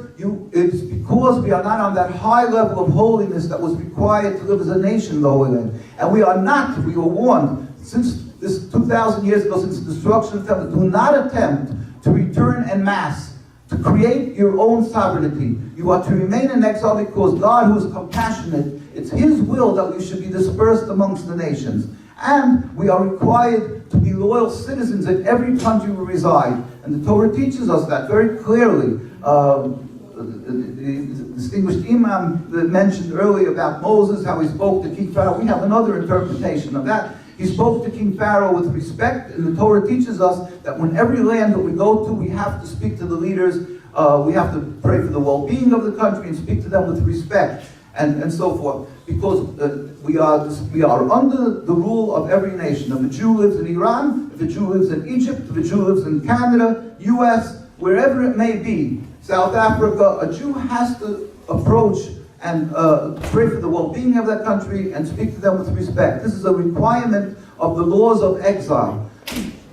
it's because we are not on that high level of holiness that was required to live as a nation in the Holy Land. And we are not, we were warned, since this 2,000 years ago, since the destruction of the temple, do not attempt to return en masse, to create your own sovereignty. You are to remain in exile because God, who is compassionate, it's His will that we should be dispersed amongst the nations. And we are required to be loyal citizens in every country we reside. And the Torah teaches us that very clearly. The distinguished Imam that mentioned earlier about Moses, how he spoke to King Pharaoh. We have another interpretation of that. He spoke to King Pharaoh with respect, and the Torah teaches us that when every land that we go to, we have to speak to the leaders, we have to pray for the well-being of the country and speak to them with respect, and so forth. Because we are under the rule of every nation. If a Jew lives in Iran, if a Jew lives in Egypt, if a Jew lives in Canada, US, wherever it may be, South Africa, a Jew has to approach and pray for the well-being of that country and speak to them with respect. This is a requirement of the laws of exile.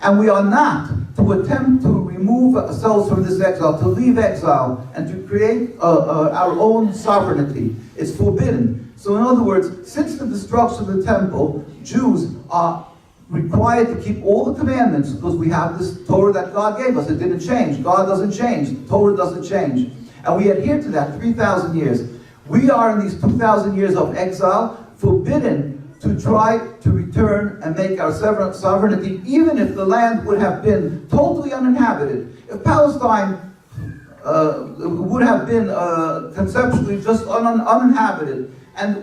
And we are not to attempt to remove ourselves from this exile, to leave exile, and to create our own sovereignty. It's forbidden. So in other words, since the destruction of the temple, Jews are required to keep all the commandments, because we have this Torah that God gave us. It didn't change. God doesn't change. The Torah doesn't change. And we adhere to that 3,000 years. We are in these 2,000 years of exile, forbidden to try to return and make our sovereignty, even if the land would have been totally uninhabited. If Palestine would have been conceptually just uninhabited,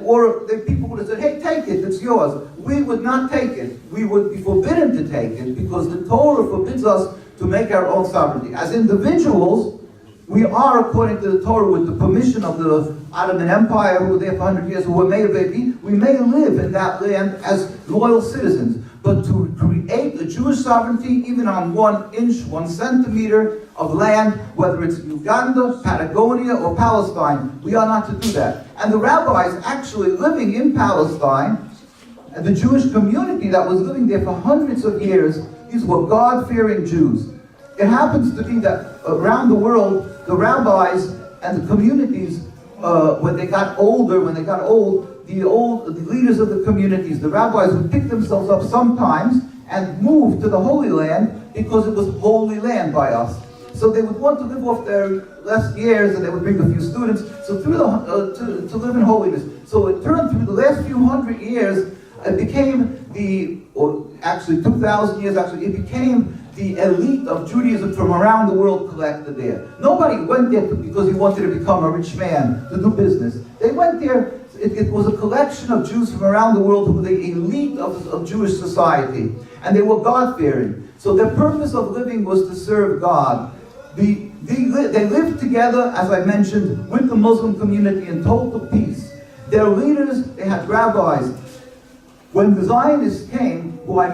or the people would have said, hey, take it, it's yours. We would not take it. We would be forbidden to take it, because the Torah forbids us to make our own sovereignty. As individuals, we are, according to the Torah, with the permission of the Ottoman Empire, who were there for 100 years, who were made we may live in that land as loyal citizens. But to create a Jewish sovereignty, even on 1 inch, 1 centimeter of land, whether it's Uganda, Patagonia, or Palestine, we are not to do that. And the rabbis actually living in Palestine, and the Jewish community that was living there for hundreds of years, these were God-fearing Jews. It happens to be that around the world, the rabbis and the communities, when they got old, the leaders of the communities, the rabbis would pick themselves up sometimes and move to the Holy Land, because it was holy land by us. So they would want to live off their last years, and they would bring a few students, so through to live in holiness. So it turned through the last few hundred years, it became actually 2,000 years, it became the elite of Judaism from around the world collected there. Nobody went there because he wanted to become a rich man, to do business. They went there, it was a collection of Jews from around the world who were the elite of Jewish society. And they were God-fearing. So their purpose of living was to serve God. They lived together, as I mentioned, with the Muslim community in total peace. Their leaders, they had rabbis. When the Zionists came, who I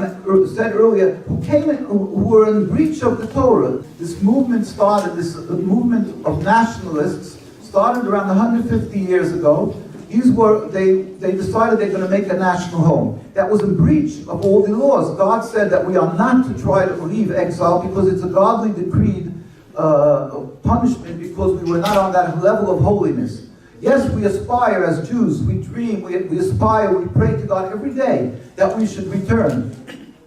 said earlier, who were in breach of the Torah, this movement started, this movement of nationalists started around 150 years ago. They decided they're going to make a national home. That was in breach of all the laws. God said that we are not to try to leave exile, because it's a godly decreed punishment, because we were not on that level of holiness. Yes, we aspire as Jews, we dream, we aspire, we pray to God every day that we should return.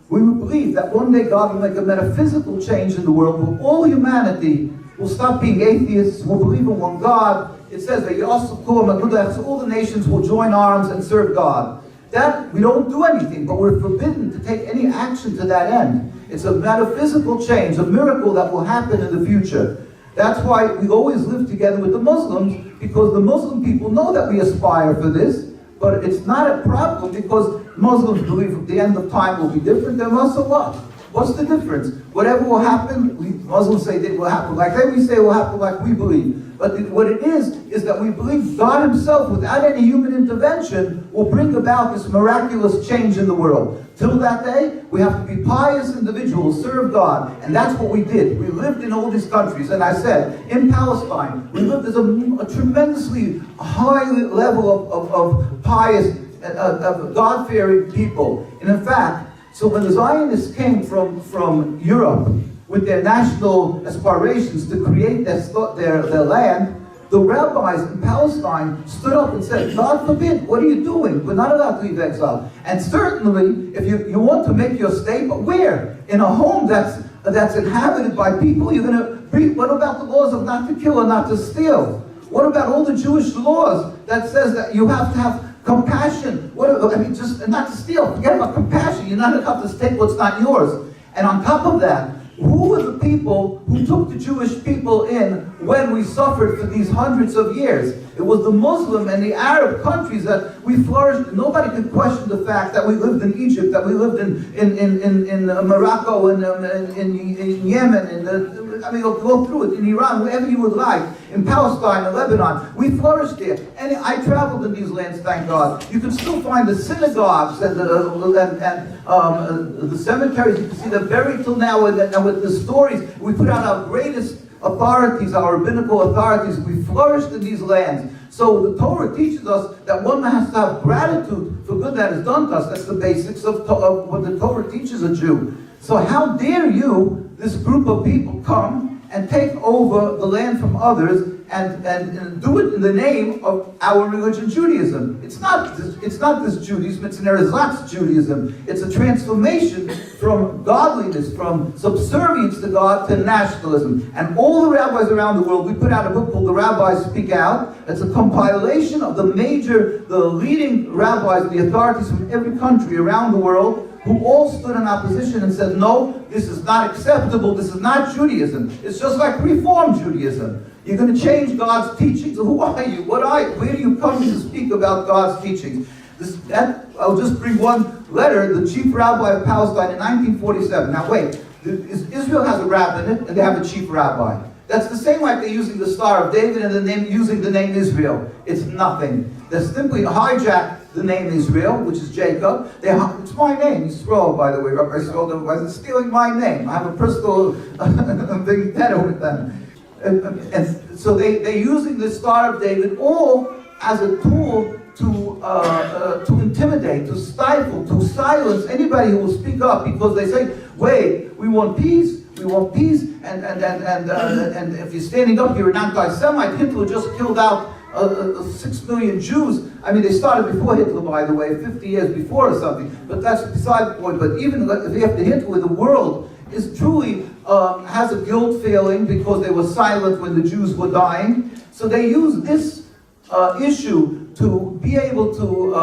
We believe that one day God will make a metaphysical change in the world, where all humanity will stop being atheists, will believe in one God. It says that all the nations will join arms and serve God. That we don't do anything, but we're forbidden to take any action to that end. It's a metaphysical change, a miracle that will happen in the future. That's why we always live together with the Muslims, because the Muslim people know that we aspire for this, but it's not a problem, because Muslims believe the end of time will be different than us, so what? What's the difference? Whatever will happen, Muslims say it will happen like they, we say it will happen like we believe. But what it is that we believe God Himself, without any human intervention, will bring about this miraculous change in the world. Till that day, we have to be pious individuals, serve God, and that's what we did. We lived in all these countries, and I said, in Palestine, we lived as a tremendously high level of pious, of God-fearing people. And in fact, so when the Zionists came from Europe with their national aspirations to create their land, the rabbis in Palestine stood up and said, God forbid, what are you doing? We're not allowed to leave exile. And certainly, if you want to make your state, but where? In a home that's inhabited by people, you're going to breathe. What about the laws of not to kill and not to steal? What about all the Jewish laws that says that you have to have compassion? Just not to steal. Forget about compassion. You're not allowed to take what's not yours. And on top of that, who were the people who took the Jewish people in when we suffered for these hundreds of years? It was the Muslim and the Arab countries that we flourished. Nobody could question the fact that we lived in Egypt, that we lived in Morocco, and in Yemen, and go through it, in Iran, wherever you would like, in Palestine and Lebanon. We flourished there. And I traveled in these lands, thank God. You can still find the synagogues and the cemeteries. You can see them buried till now, and with the stories, we put out our greatest authorities, our rabbinical authorities. We flourished in these lands. So the Torah teaches us that one has to have gratitude for good that is done to us. That's the basics of what the Torah teaches a Jew. So how dare you, this group of people, come and take over the land from others and do it in the name of our religion, Judaism. It's not this Judaism, it's an ersatz Judaism. It's a transformation from godliness, from subservience to God, to nationalism. And all the rabbis around the world, we put out a book called The Rabbis Speak Out. It's a compilation of the leading rabbis, the authorities from every country around the world, who all stood in opposition and said, no, this is not acceptable, this is not Judaism. It's just like Reform Judaism. You're going to change God's teachings? Who are you? What are you? Where do you come to speak about God's teachings? I'll just bring one letter, the chief rabbi of Palestine in 1947. Now wait, Israel has a rabbinate and they have a chief rabbi. That's the same like they're using the Star of David and using the name Israel. It's nothing. They simply hijacked the name Israel, which is Jacob. It's my name, Yisrael, by the way. Rabbi Yisrael is stealing my name. I have a personal big better with them. And so they're using the Star of David all as a tool to intimidate, to stifle, to silence anybody who will speak up, because they say, wait, we want peace. We want peace, and if you're standing up, you're an anti-Semite. Hitler just killed out 6 million Jews. I mean, they started before Hitler, by the way, 50 years before or something. But that's beside the point. But even after Hitler, the world is truly has a guilt feeling because they were silent when the Jews were dying. So they use this issue to be able to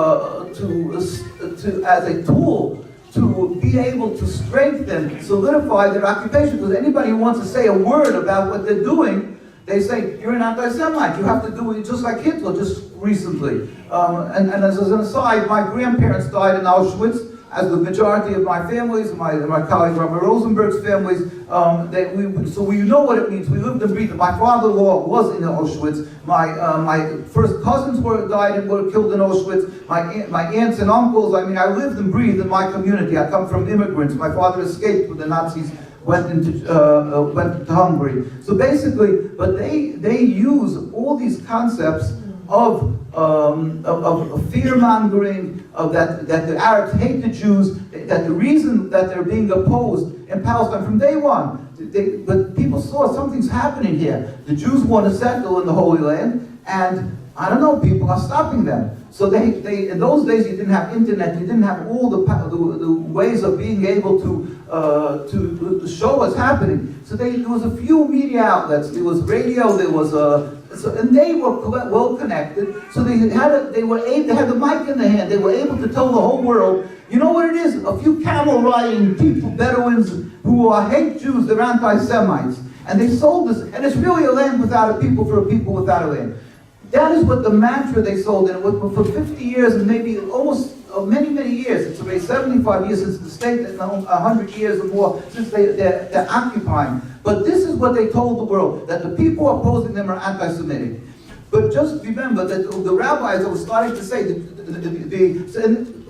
as a tool to be able to strengthen, solidify their occupation. Because anybody who wants to say a word about what they're doing, they say, you're an anti-Semite, you have to do it just like Hitler just recently. And as an aside, my grandparents died in Auschwitz, as the majority of my families, my colleague Robert Rosenberg's families, so we know what it means. We lived and breathed. My father-in-law was in Auschwitz. My first cousins were killed in Auschwitz. My aunts and uncles. I mean, I lived and breathed in my community. I come from immigrants. My father escaped when the Nazis went to Hungary. So basically, but they use all these concepts of fear-mongering, of that the Arabs hate the Jews, that the reason that they're being opposed in Palestine from day one. But people saw something's happening here. The Jews want to settle in the Holy Land, and I don't know, people are stopping them. So they in those days you didn't have internet, you didn't have all the ways of being able to show what's happening. So there was a few media outlets. There was radio. There was and they were well connected. So they had the mic in their hand. They were able to tell the whole world, you know what it is? A few camel riding people, Bedouins who hate Jews. They're anti-Semites, and they sold this. And it's really a land without a people for a people without a land. That is what the mantra they sold, and it was for 50 years and maybe almost many years. It's already 75 years since the state, and 100 years or more since they're occupying. But this is what they told the world, that the people opposing them are anti-Semitic. But just remember that the rabbis were starting to say,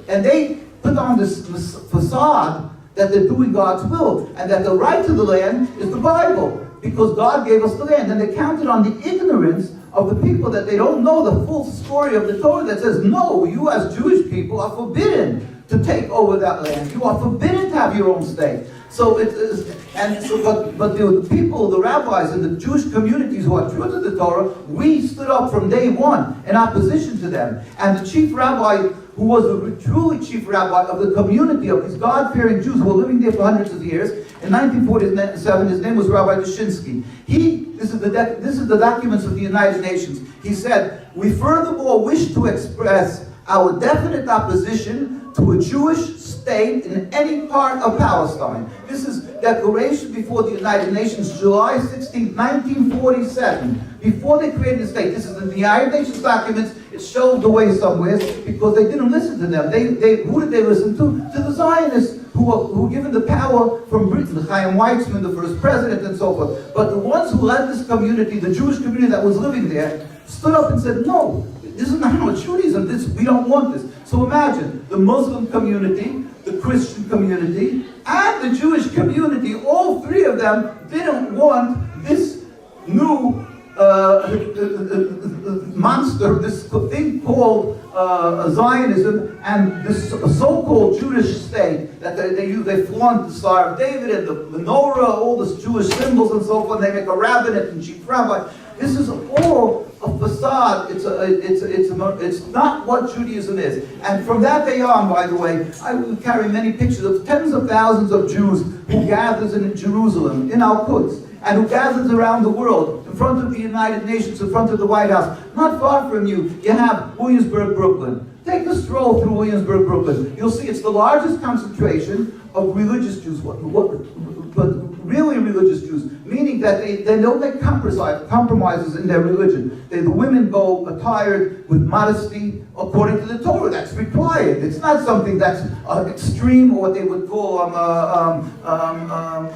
and they put on this facade that they're doing God's will, and that the right to the land is the Bible, because God gave us the land. And they counted on the ignorance of the people, that they don't know the full story of the Torah that says, no, you as Jewish people are forbidden to take over that land. You are forbidden to have your own state. So but the people, the rabbis and the Jewish communities who are true to the Torah, we stood up from day one in opposition to them. And the chief rabbi, who was the truly chief rabbi of the community of these God-fearing Jews who were living there for hundreds of years, in 1947, his name was Rabbi Dushinsky. This is the documents of the United Nations. He said, we furthermore wish to express our definite opposition to a Jewish state in any part of Palestine. This is declaration before the United Nations, July 16, 1947, before they created the state. This is in the United Nations documents. It's shelved away somewhere because they didn't listen to them. Who did they listen to? To the Zionists, who were given the power from Britain, the Chaim Weizfeld, the first president, and so forth. But the ones who led this community, the Jewish community that was living there, stood up and said, no, this is not what Judaism, we don't want this. So imagine, the Muslim community, the Christian community, and the Jewish community, all three of them didn't want this new monster, this thing called Zionism, and this so-called Jewish state that they flaunt the Star of David and the menorah, all this Jewish symbols and so forth. They make a rabbinate and chief rabbi. This is all a facade. It's not what Judaism is. And from that day on, by the way, I will carry many pictures of tens of thousands of Jews who gathers in Jerusalem, in Al-Quds, and who gathers around the world, in front of the United Nations, in front of the White House. Not far from you, you have Williamsburg, Brooklyn. Take a stroll through Williamsburg, Brooklyn. You'll see it's the largest concentration of religious Jews, but really religious Jews, meaning that they don't make compromises in their religion. The women go attired with modesty according to the Torah. That's required. It's not something that's extreme or what they would call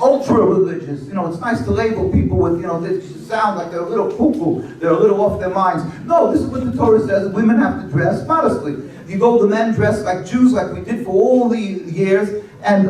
ultra-religious. You know, it's nice to label people with, you know, they sound like they're a little cuckoo, they're a little off their minds. No, this is what the Torah says. Women have to dress modestly. You go, the men dress like Jews, like we did for all the years, and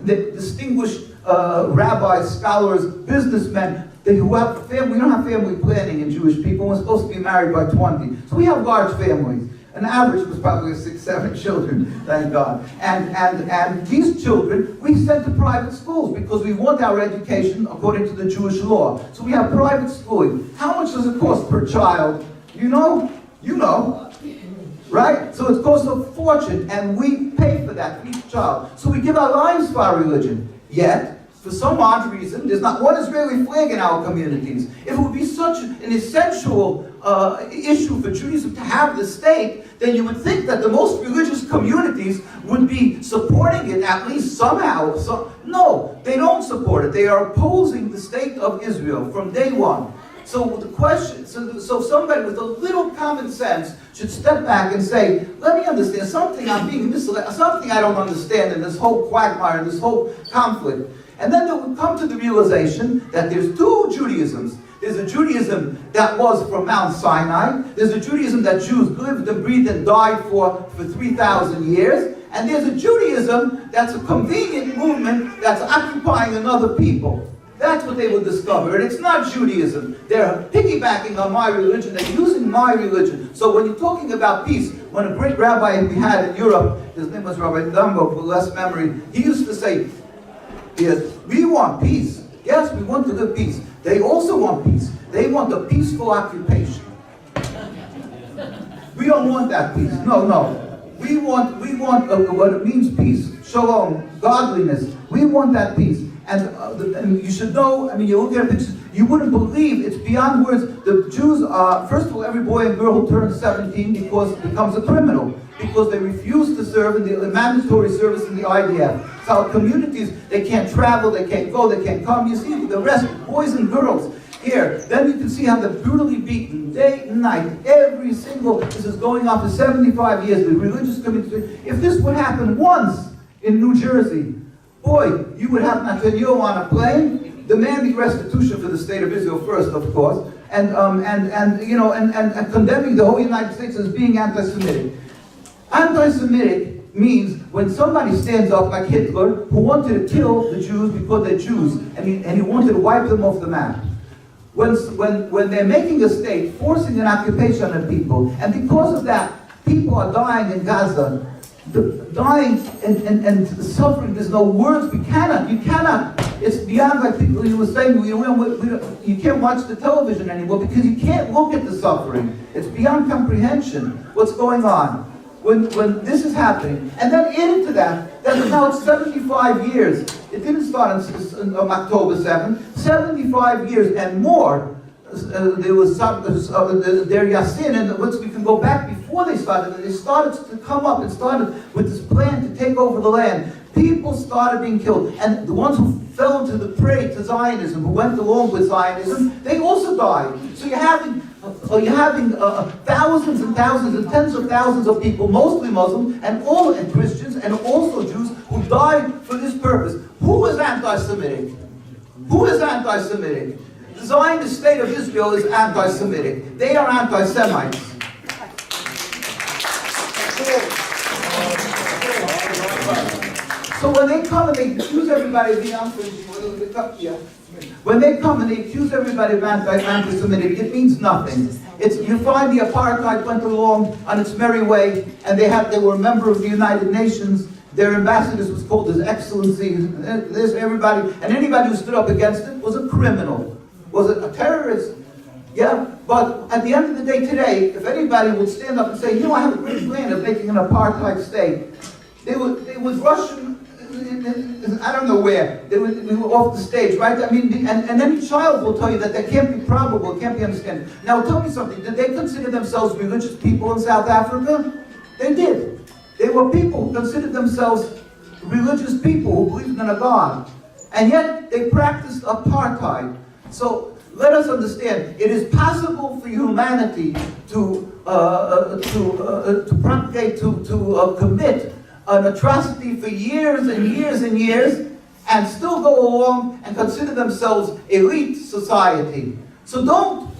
the distinguished rabbis, scholars, businessmen, who have family. We don't have family planning in Jewish people. We're supposed to be married by 20. So we have large families. An average was probably 6, 7 children, thank God. And these children, we send to private schools because we want our education according to the Jewish law. So we have private schooling. How much does it cost per child? You know? You know. Right? So it costs a fortune, and we pay for that for each child. So we give our lives for our religion. Yet, for some odd reason, there's not one Israeli flag in our communities. If it would be such an essential issue for Judaism to have the state, then you would think that the most religious communities would be supporting it at least somehow. So, no, they don't support it. They are opposing the state of Israel from day one. So the question, so somebody with a little common sense should step back and say, let me understand, something I'm being misled, something I don't understand in this whole quagmire, in this whole conflict. And then they would come to the realization that there's two Judaisms. There's a Judaism that was from Mount Sinai. There's a Judaism that Jews lived and breathed and died for 3,000 years. And there's a Judaism that's a convenient movement that's occupying another people. That's what they will discover. And it's not Judaism. They're piggybacking on my religion. They're using my religion. So when you're talking about peace, when a great rabbi we had in Europe, his name was Rabbi Dumbo, for less memory, he used to say, yes, we want peace. Yes, we want to live peace. They also want peace. They want a peaceful occupation. We don't want that peace. No, no. We want what it means, peace, shalom, godliness. We want that peace. And you should know, I mean, you look at pictures, you wouldn't believe, it's beyond words. The Jews are, first of all, every boy and girl who turns 17 becomes a criminal, because they refuse to serve in the mandatory service in the IDF. So our communities, they can't travel, they can't go, they can't come. You see the rest, boys and girls here. Then you can see how they're brutally beaten day and night. Every single, this is going on for 75 years, the religious community. If this would happen once in New Jersey, boy, you would have Netanyahu on a plane, demanding restitution for the state of Israel first, of course, and condemning the whole United States as being anti-Semitic. Anti-Semitic means when somebody stands up like Hitler, who wanted to kill the Jews because they're Jews, and he wanted to wipe them off the map. When they're making a state, forcing an occupation on people, and because of that, people are dying in Gaza, dying and suffering. There's no words. You cannot. It's beyond, like people you were saying, you can't watch the television anymore because you can't look at the suffering. It's beyond comprehension what's going on when this is happening. And then into that's now 75 years. It didn't start on October 7th. 75 years and more. There was their Yassin, and we can go back before they started. They started to come up and started with this plan to take over the land. People started being killed, and the ones who fell into the prey to Zionism, who went along with Zionism, they also died. So you're having thousands and thousands and tens of thousands of people, mostly Muslims and Christians, and also Jews, who died for this purpose. Who is anti-Semitic? Who is anti-Semitic? The Zionist State of Israel is anti-Semitic. They are anti-Semites. So when they come and they accuse everybody of being when they come and they accuse everybody of anti-Semitic, it means nothing. You find the apartheid went along on its merry way, and they were a member of the United Nations. Their ambassadors was called His Excellency. There's everybody, and anybody who stood up against it was a criminal, was a terrorist. Yeah, but at the end of the day today, if anybody would stand up and say, I have a great plan of making an apartheid state, they would rush I don't know where. We were off the stage, right? I mean, and any child will tell you that that can't be probable, it can't be understood. Now tell me something, did they consider themselves religious people in South Africa? They did. They were people who considered themselves religious people who believed in a God. And yet they practiced apartheid. So let us understand, it is possible for humanity to propagate, to commit an atrocity for years and years and years, and still go along and consider themselves elite society. So don't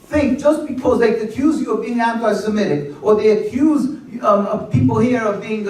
think just because they accuse you of being anti-Semitic, or they accuse people here of being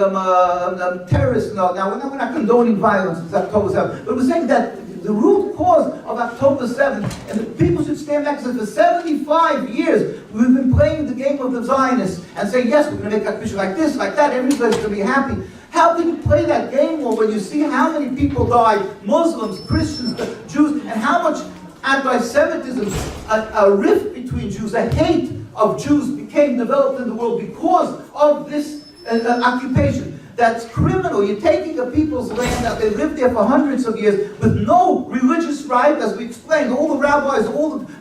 terrorists. Now we're not condoning violence, it's October 7th, but we're saying that the root cause of October 7th, and the people should stand back and say, for 75 years, we've been playing the game of the Zionists and say, yes, we're going to make a picture like this, like that, everybody's going to be happy. How can you play that game when you see how many people died, Muslims, Christians, Jews, and how much anti-Semitism, a rift between Jews, a hate of Jews became developed in the world because of this occupation? That's criminal. You're taking a people's land that they lived there for hundreds of years with no religious right, as we explained. All the rabbis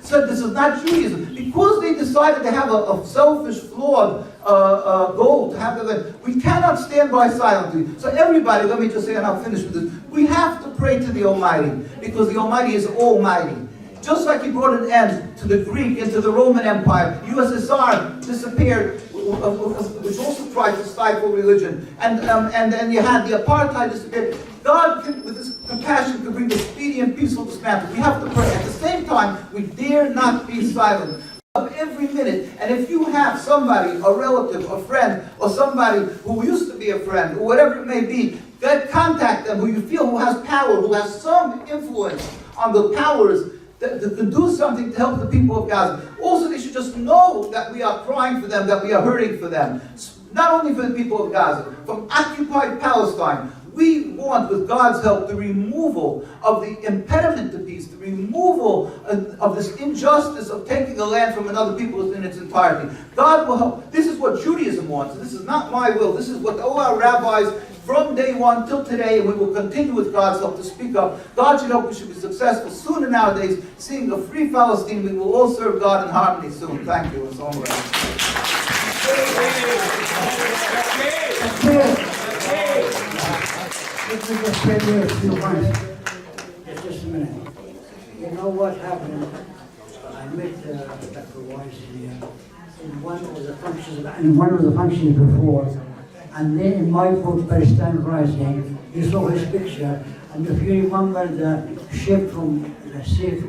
said this is not Judaism. Because they decided to have a selfish, flawed goal to have the land. We cannot stand by silently. So everybody, let me just say, and I'll finish with this. We have to pray to the Almighty, because the Almighty is almighty. Just like He brought an end to the Greek and to the Roman Empire, USSR disappeared, which also tried to stifle religion, and then you had the apartheid disappeared. God, with His compassion, could bring the speedy and peaceful dismantle. We have to pray. At the same time, we dare not be silent. Of every minute, and if you have somebody, a relative, a friend, or somebody who used to be a friend, or whatever it may be, contact them, who you feel who has power, who has some influence on the powers that can do something to help the people of Gaza. Also, they should just know that we are crying for them, that we are hurting for them. Not only for the people of Gaza, from occupied Palestine. We want, with God's help, the removal of the impediment to peace, the removal of this injustice of taking the land from another people in its entirety. God will help. This is what Judaism wants. This is not my will. This is what all our rabbis from day one till today, and we will continue with God's help to speak up. God should help. We should be successful sooner nowadays. Seeing a free Palestine, we will all serve God in harmony soon. Thank you. It's all right. Let me just say here a few words. Just a minute. You know what happened? I met Dr. Weiss here in one of the functions before, and then in my book, Palestine Rising, you saw his picture, and if you remember the ship from the ship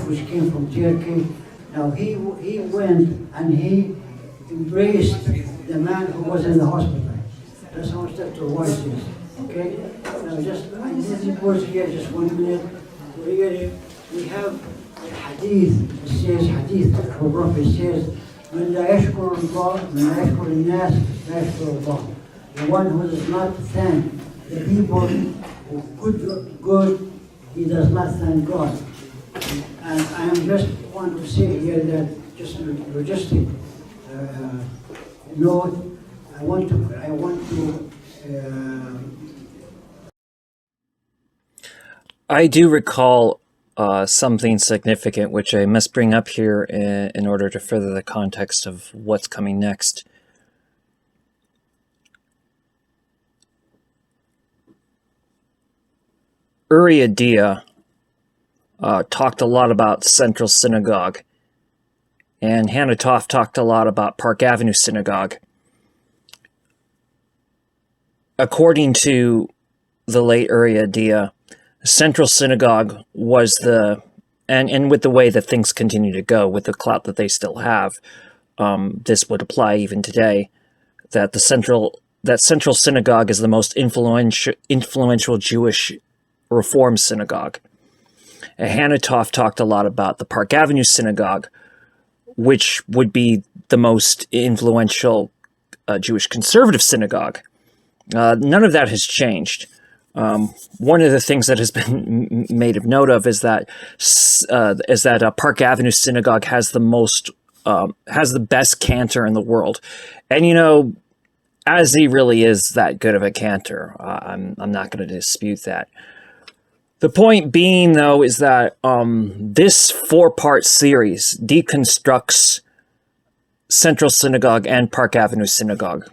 which came from Turkey, now he went and he embraced the man who was in the hospital. That's how much Dr. Weiss is. Okay? Now I didn't pause here just 1 minute. Really, we have a hadith. It says, hadith, the Prophet says, من لا يشكر الله من لا يشكر الناس لا يشكر الله. The one who does not thank the people who good, he does not thank God. And I am just want to say here that just a logistic note. I want to. I do recall something significant, which I must bring up here in order to further the context of what's coming next. Adiah talked a lot about Central Synagogue, and Hannah Toff talked a lot about Park Avenue Synagogue. According to the late Adiah, Central Synagogue was and with the way that things continue to go, with the clout that they still have, this would apply even today, that the Central that Central Synagogue is the most influential Jewish Reform synagogue. And Hannah Toff talked a lot about the Park Avenue Synagogue, which would be the most influential Jewish conservative synagogue. None of that has changed. One of the things that has been made of note of is that Park Avenue Synagogue has the best cantor in the world, and you know, as he really is that good of a cantor, I'm not going to dispute that. The point being, though, is that this 4-part series deconstructs Central Synagogue and Park Avenue Synagogue.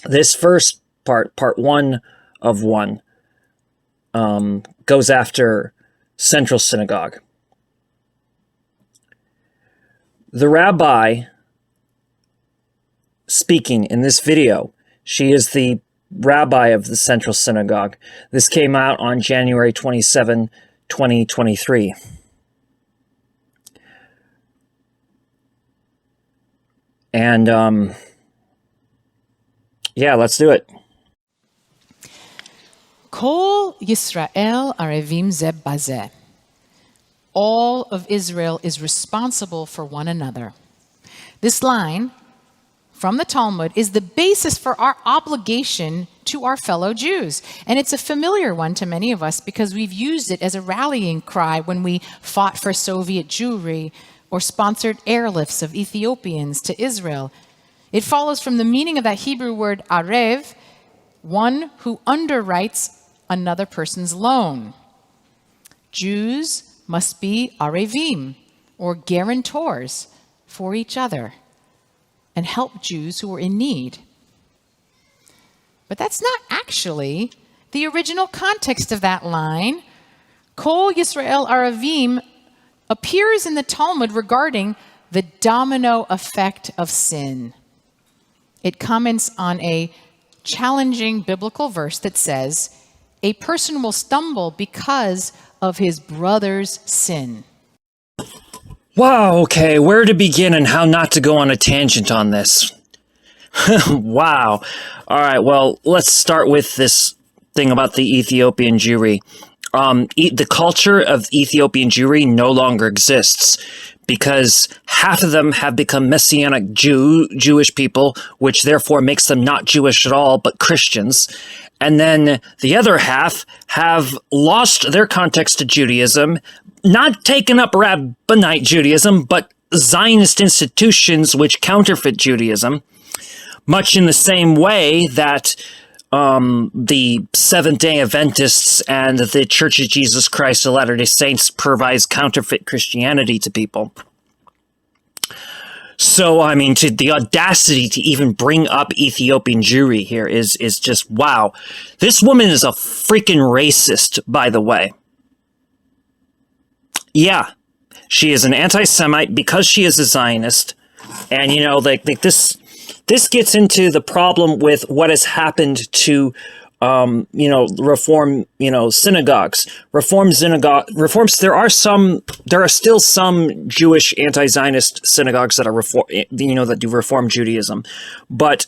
This first part 1 of 1, goes after Central Synagogue. The rabbi speaking in this video, she is the rabbi of the Central Synagogue. This came out on January 27, 2023. And, yeah, let's do it. Kol Yisrael arevim ze bazeh. All of Israel is responsible for one another. This line from the Talmud is the basis for our obligation to our fellow Jews. And it's a familiar one to many of us because we've used it as a rallying cry when we fought for Soviet Jewry or sponsored airlifts of Ethiopians to Israel. It follows from the meaning of that Hebrew word arev, one who underwrites another person's loan. Jews must be arevim, or guarantors, for each other, and help Jews who are in need. But that's not actually the original context of that line. Kol Yisrael arevim appears in the Talmud regarding the domino effect of sin. It comments on a challenging biblical verse that says, a person will stumble because of his brother's sin. Wow, okay, where to begin and how not to go on a tangent on this? Wow. All right, well, let's start with this thing about the Ethiopian Jewry. The culture of Ethiopian Jewry no longer exists because half of them have become Messianic Jewish people, which therefore makes them not Jewish at all, but Christians. And then the other half have lost their context to Judaism, not taken up Rabbinite Judaism, but Zionist institutions which counterfeit Judaism, much in the same way that the Seventh-day Adventists and the Church of Jesus Christ of Latter-day Saints provides counterfeit Christianity to people. So, I mean, the audacity to even bring up Ethiopian Jewry here is just, wow. This woman is a freaking racist, by the way. Yeah, she is an anti-Semite because she is a Zionist. And, you know, like this gets into the problem with what has happened to, Reform, synagogues. There are still some Jewish anti-Zionist synagogues that are that do Reform Judaism. But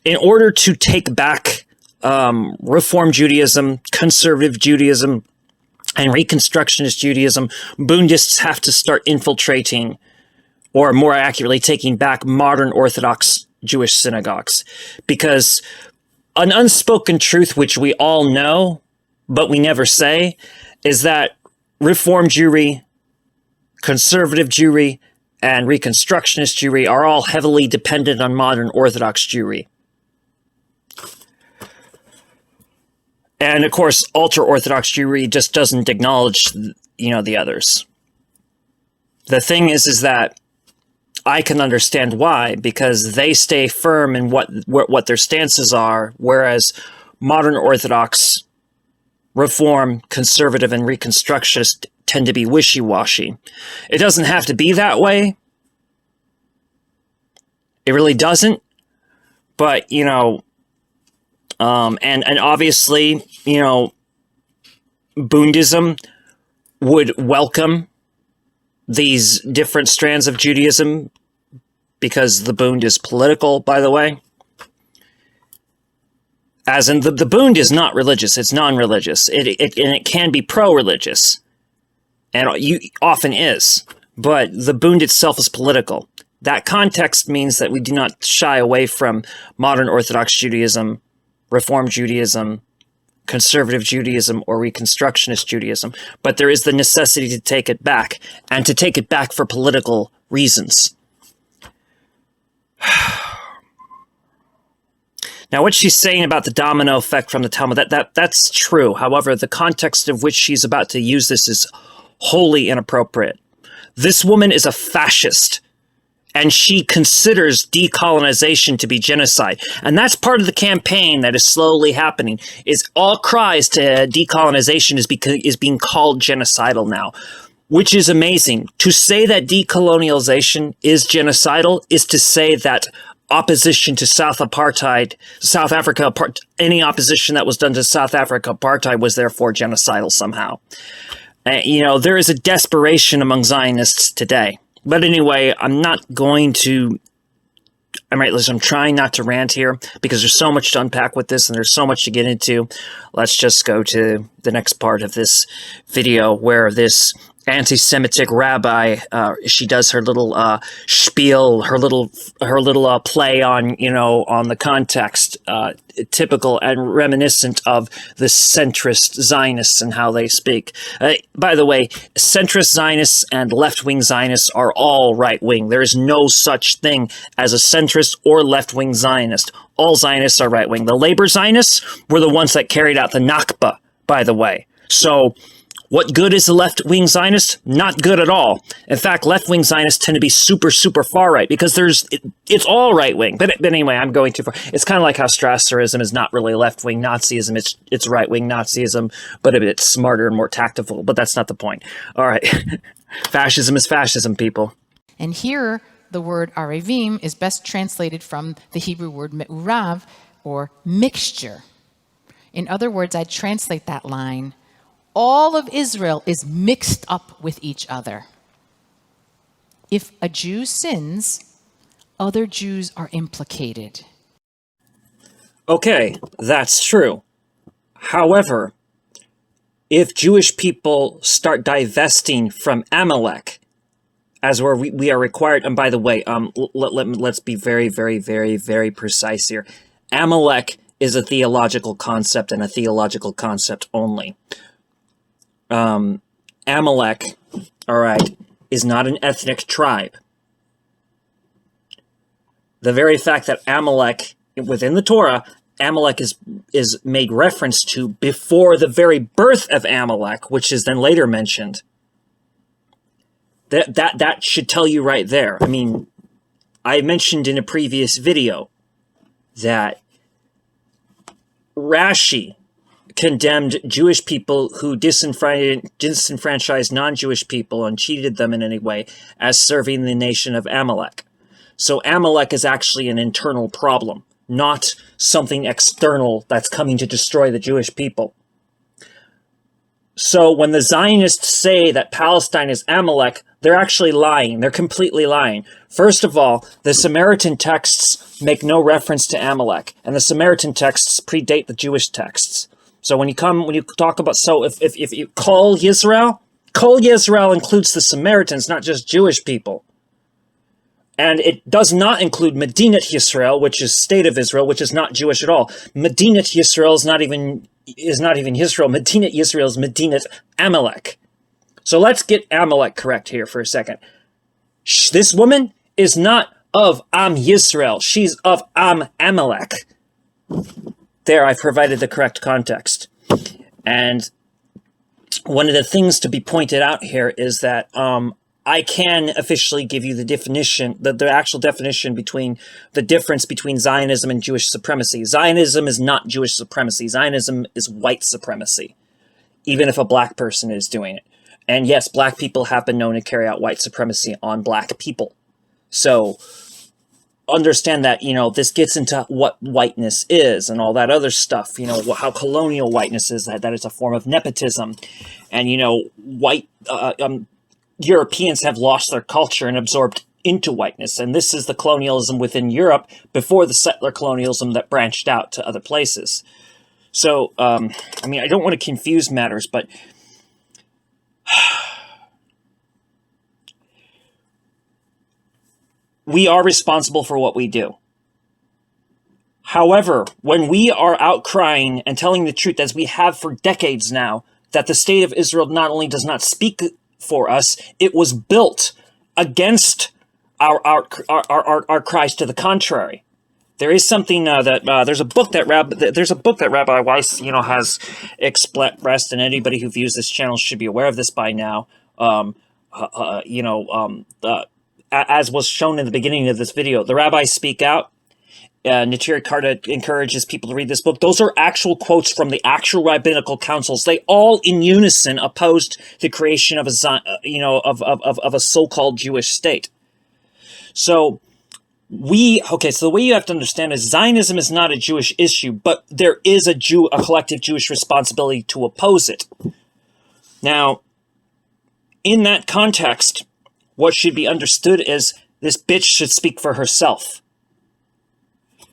in order to take back Reform Judaism, conservative Judaism, and Reconstructionist Judaism, Bundists have to start infiltrating, or more accurately, taking back modern Orthodox Jewish synagogues. Because an unspoken truth, which we all know, but we never say, is that Reform Jewry, conservative Jewry, and Reconstructionist Jewry are all heavily dependent on modern Orthodox Jewry. And of course, ultra-Orthodox Jewry just doesn't acknowledge, the others. The thing is that I can understand why, because they stay firm in what their stances are, whereas modern Orthodox, Reform, Conservative, and Reconstructionist tend to be wishy-washy. It doesn't have to be that way. It really doesn't. But, and obviously, Bundism would welcome these different strands of Judaism, because the Bund is political, by the way. As in, the Bund is not religious, it's non-religious. And it can be pro-religious, and often is. But the Bund itself is political. That context means that we do not shy away from modern Orthodox Judaism, Reform Judaism, Conservative Judaism, or Reconstructionist Judaism. But there is the necessity to take it back, and to take it back for political reasons. Now, what she's saying about the domino effect from the Talmud, that's true. However, the context of which she's about to use this is wholly inappropriate. This woman is a fascist, and she considers decolonization to be genocide. And that's part of the campaign that is slowly happening, is all cries to decolonization is being called genocidal now, which is amazing. To say that decolonialization is genocidal is to say that opposition to South Africa, any opposition that was done to South Africa apartheid was therefore genocidal somehow. There is a desperation among Zionists today. But anyway, I'm trying not to rant here because there's so much to unpack with this and there's so much to get into. Let's just go to the next part of this video where this anti-Semitic rabbi, she does her little spiel, her little play on, on the context, typical and reminiscent of the centrist Zionists and how they speak. By the way, centrist Zionists and left-wing Zionists are all right-wing. There is no such thing as a centrist or left-wing Zionist. All Zionists are right-wing. The labor Zionists were the ones that carried out the Nakba, by the way. So, what good is a left-wing Zionist? Not good at all. In fact, left-wing Zionists tend to be super, super far-right because it's all right-wing. But anyway, I'm going too far. It's kind of like how Strasserism is not really left-wing Nazism. It's right-wing Nazism, but a bit smarter and more tactful. But that's not the point. All right. Fascism is fascism, people. And here, the word arevim is best translated from the Hebrew word me'urav, or mixture. In other words, I'd translate that line, all of Israel is mixed up with each other. If a Jew sins, other Jews are implicated. Okay, that's true. However, if Jewish people start divesting from Amalek, as where we are required, and by the way, let's be very, very, very, very precise here. Amalek is a theological concept and a theological concept only. Amalek, all right, is not an ethnic tribe. The very fact that Amalek, within the Torah, Amalek is made reference to before the very birth of Amalek, which is then later mentioned. That should tell you right there. I mean, I mentioned in a previous video that Rashi condemned Jewish people who disenfranchised non-Jewish people and cheated them in any way as serving the nation of Amalek. So Amalek is actually an internal problem, not something external that's coming to destroy the Jewish people. So when the Zionists say that Palestine is Amalek, they're actually lying. They're completely lying. First of all, the Samaritan texts make no reference to Amalek, and the Samaritan texts predate the Jewish texts. So when you talk about, if you call Yisrael includes the Samaritans, not just Jewish people. And it does not include Medinat Yisrael, which is state of Israel, which is not Jewish at all. Medinat Yisrael is not even Yisrael. Medinat Yisrael is Medinat Amalek. So let's get Amalek correct here for a second. This woman is not of Am Yisrael. She's of Am Amalek. There, I've provided the correct context. And one of the things to be pointed out here is that I can officially give you the definition, the actual definition between the difference between Zionism and Jewish supremacy. Zionism is not Jewish supremacy. Zionism is white supremacy, even if a black person is doing it. And yes, black people have been known to carry out white supremacy on black people. So understand that, this gets into what whiteness is and all that other stuff, how colonial whiteness is, that it's a form of nepotism. And, white Europeans have lost their culture and absorbed into whiteness. And this is the colonialism within Europe before the settler colonialism that branched out to other places. So, I mean, I don't want to confuse matters, but we are responsible for what we do. However, when we are outcrying and telling the truth, as we have for decades now, that the state of Israel not only does not speak for us, it was built against our cries to the contrary. There is something there's a book that Rabbi Weiss, has expressed, and anybody who views this channel should be aware of this by now. As was shown in the beginning of this video, the rabbis speak out. Natiri Karta encourages people to read this book. Those are actual quotes from the actual rabbinical councils. They all, in unison, opposed the creation of a so-called Jewish state. So the way you have to understand is Zionism is not a Jewish issue, but there is a collective Jewish responsibility to oppose it. Now, in that context, what should be understood is this bitch should speak for herself.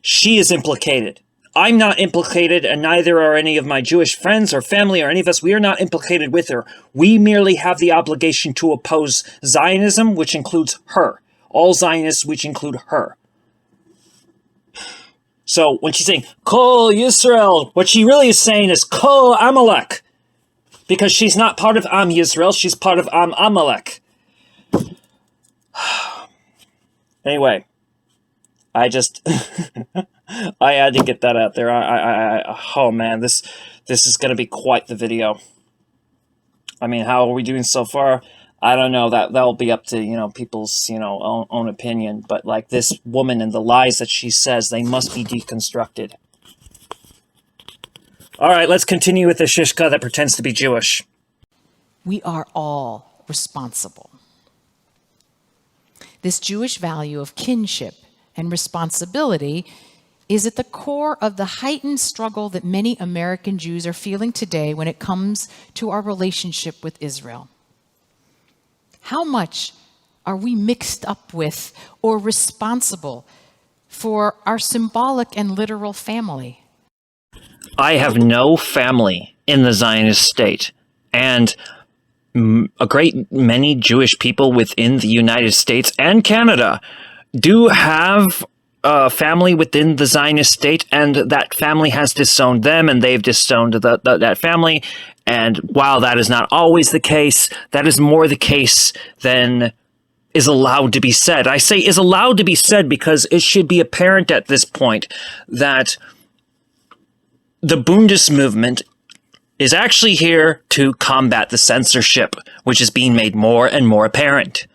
She is implicated. I'm not implicated, and neither are any of my Jewish friends or family or any of us. We are not implicated with her. We merely have the obligation to oppose Zionism, which includes her. All Zionists, which include her. So when she's saying, Kol Yisrael, what she really is saying is Kol Amalek. Because she's not part of Am Yisrael, she's part of Am Amalek. Anyway, I just I had to get that out there. Oh man, this is going to be quite the video. I mean, how are we doing so far? I don't know. That'll be up to people's own opinion. But like this woman and the lies that she says, they must be deconstructed. All right, let's continue with the Shishka that pretends to be Jewish. We are all responsible. This Jewish value of kinship and responsibility is at the core of the heightened struggle that many American Jews are feeling today when it comes to our relationship with Israel. How much are we mixed up with or responsible for our symbolic and literal family? I have no family in the Zionist state, and a great many Jewish people within the United States and Canada do have a family within the Zionist state, and that family has disowned them, and they've disowned that family. And while that is not always the case, that is more the case than is allowed to be said. I say is allowed to be said because it should be apparent at this point that the Bundes movement is actually here to combat the censorship, which is being made more and more apparent.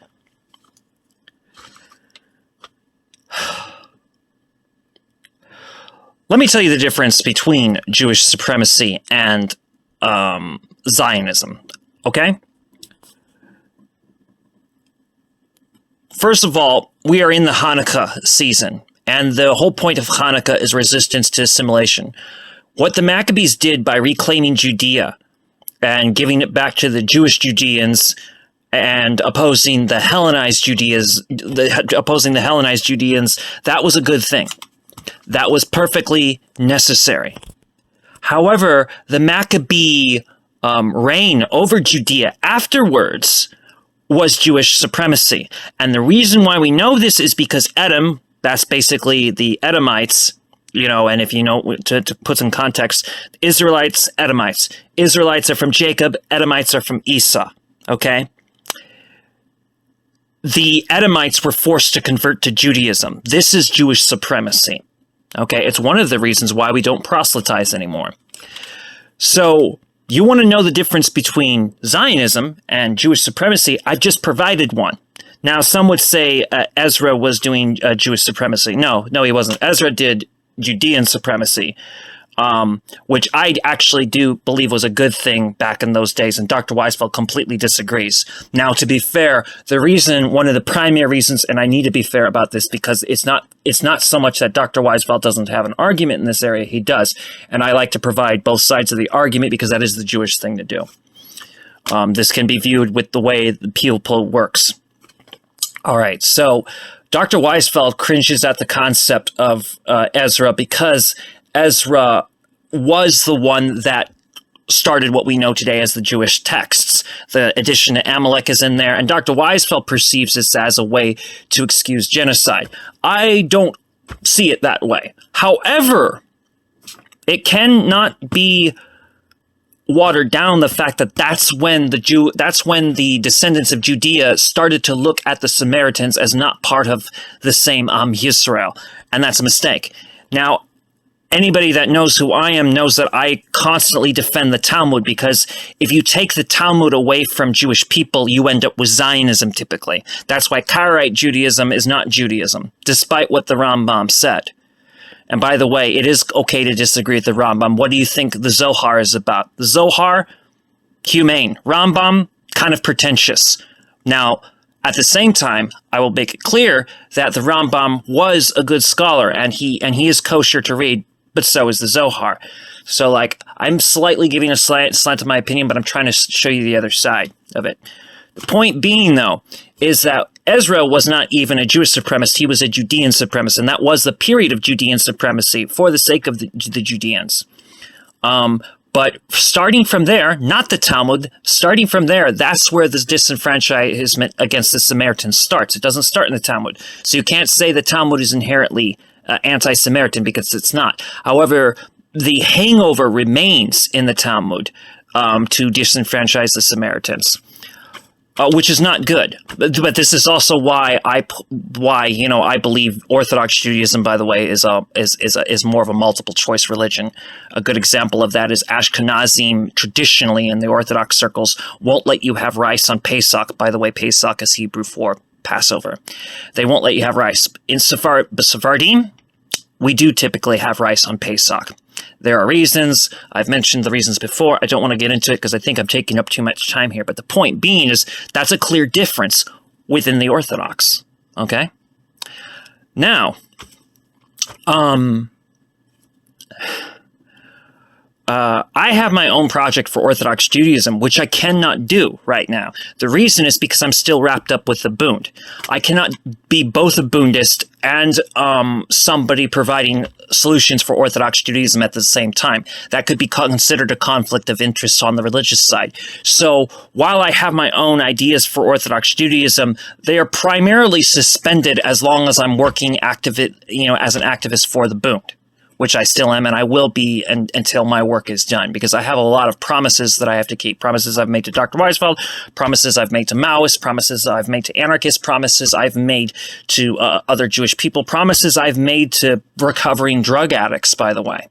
Let me tell you the difference between Jewish supremacy and Zionism, okay? First of all, we are in the Hanukkah season, and the whole point of Hanukkah is resistance to assimilation. What the Maccabees did by reclaiming Judea and giving it back to the Jewish Judeans and opposing the Hellenized Judeans, that was a good thing. That was perfectly necessary. However, the Maccabee reign over Judea afterwards was Jewish supremacy. And the reason why we know this is because Edom, that's basically the Edomites, and if you know, to put some context, Israelites, Edomites. Israelites are from Jacob, Edomites are from Esau, okay? The Edomites were forced to convert to Judaism. This is Jewish supremacy, okay? It's one of the reasons why we don't proselytize anymore. So, you want to know the difference between Zionism and Jewish supremacy? I just provided one. Now, some would say Ezra was doing Jewish supremacy. No, he wasn't. Ezra did Judean supremacy, which I actually do believe was a good thing back in those days, and Dr. Weizfeld completely disagrees. Now, to be fair, one of the primary reasons, and I need to be fair about this because it's not so much that Dr. Weizfeld doesn't have an argument in this area, he does, and I like to provide both sides of the argument because that is the Jewish thing to do. This can be viewed with the way the people works. All right, so Dr. Weizfeld cringes at the concept of Ezra because Ezra was the one that started what we know today as the Jewish texts. The addition to Amalek is in there, and Dr. Weizfeld perceives this as a way to excuse genocide. I don't see it that way. However, it cannot be watered down the fact that that's when the descendants of Judea started to look at the Samaritans as not part of the same Am Yisrael, and that's a mistake. Now, anybody that knows who I am knows that I constantly defend the Talmud, because if you take the Talmud away from Jewish people, you end up with Zionism typically. That's why Chariot Judaism is not Judaism, despite what the Rambam said. And by the way, it is okay to disagree with the Rambam. What do you think the Zohar is about? The Zohar, humane. Rambam, kind of pretentious. Now, at the same time, I will make it clear that the Rambam was a good scholar, and he is kosher to read, but so is the Zohar. So, like, I'm slightly giving a slant to my opinion, but I'm trying to show you the other side of it. The point being, though, is that Ezra was not even a Jewish supremacist. He was a Judean supremacist, and that was the period of Judean supremacy for the sake of the Judeans. But starting from there, not the Talmud, starting from there, that's where this disenfranchisement against the Samaritans starts. It doesn't start in the Talmud. So you can't say the Talmud is inherently anti-Samaritan, because it's not. However, the hangover remains in the Talmud to disenfranchise the Samaritans. Which is not good, but this is also why I believe Orthodox Judaism, by the way, is more of a multiple choice religion. A good example of that is Ashkenazim traditionally in the Orthodox circles won't let you have rice on Pesach. By the way, Pesach is Hebrew for Passover. They won't let you have rice. In Sephardim, we do typically have rice on Pesach. There are reasons. I've mentioned the reasons before. I don't want to get into it because I think I'm taking up too much time here. But the point being is that's a clear difference within the Orthodox. Okay? Now, I have my own project for Orthodox Judaism, which I cannot do right now. The reason is because I'm still wrapped up with the Bund. I cannot be both a Bundist and somebody providing solutions for Orthodox Judaism at the same time. That could be considered a conflict of interest on the religious side. So while I have my own ideas for Orthodox Judaism, they are primarily suspended as long as I'm working as an activist for the Bund, which I still am, and I will be until my work is done, because I have a lot of promises that I have to keep. Promises I've made to Dr. Weizfeld, promises I've made to Maoists, promises I've made to anarchists, promises I've made to other Jewish people, promises I've made to recovering drug addicts, by the way.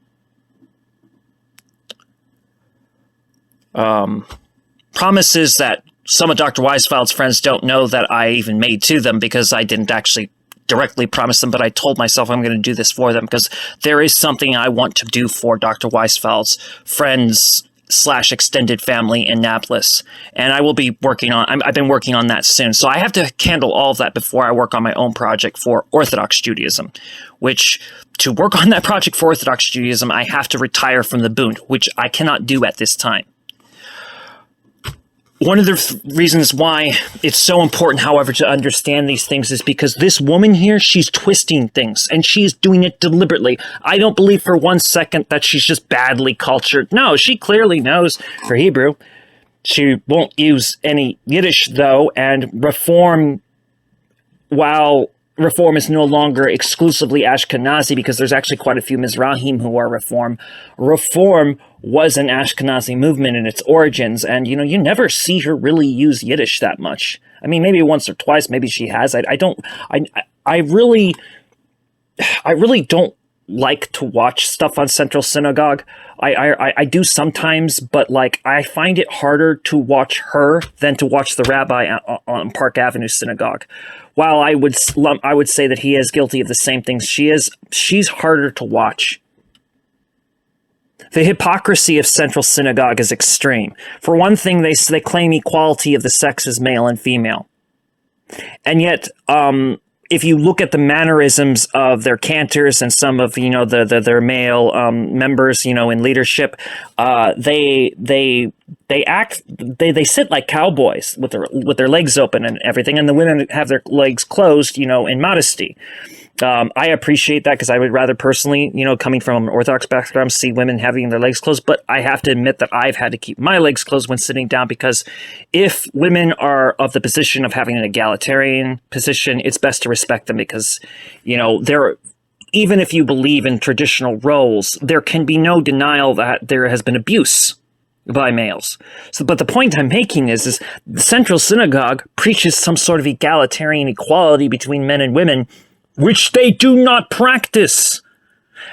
Promises that some of Dr. Weizfeld's friends don't know that I even made to them, because I didn't actually directly promise them, but I told myself I'm going to do this for them, because there is something I want to do for Dr. Weizfeld's friends / extended family in Nablus, and I will be working on. I've been working on that soon, so I have to handle all of that before I work on my own project for Orthodox Judaism. Which, to work on that project for Orthodox Judaism, I have to retire from the Bund, which I cannot do at this time. One of the reasons why it's so important, however, to understand these things is because this woman here, she's twisting things, and she's doing it deliberately. I don't believe for 1 second that she's just badly cultured. No, she clearly knows her Hebrew. She won't use any Yiddish, though, and Reform, while Reform is no longer exclusively Ashkenazi, because there's actually quite a few Mizrahim who are Reform. Reform was an Ashkenazi movement in its origins, and you never see her really use Yiddish that much. I mean, maybe once or twice, maybe she has. I really don't like to watch stuff on Central Synagogue. I do sometimes, but I find it harder to watch her than to watch the rabbi on Park Avenue Synagogue. While I would say that he is guilty of the same things she is, she's harder to watch. The hypocrisy of Central Synagogue is extreme. For one thing, they claim equality of the sexes, male and female. And yet, if you look at the mannerisms of their cantors and some of their male members, in leadership, they sit like cowboys with their legs open and everything, and the women have their legs closed, in modesty. I appreciate that because I would rather personally, coming from an Orthodox background, see women having their legs closed. But I have to admit that I've had to keep my legs closed when sitting down, because if women are of the position of having an egalitarian position, it's best to respect them, because, even if you believe in traditional roles, there can be no denial that there has been abuse by males. But the point I'm making is the Central Synagogue preaches some sort of egalitarian equality between men and women, which they do not practice.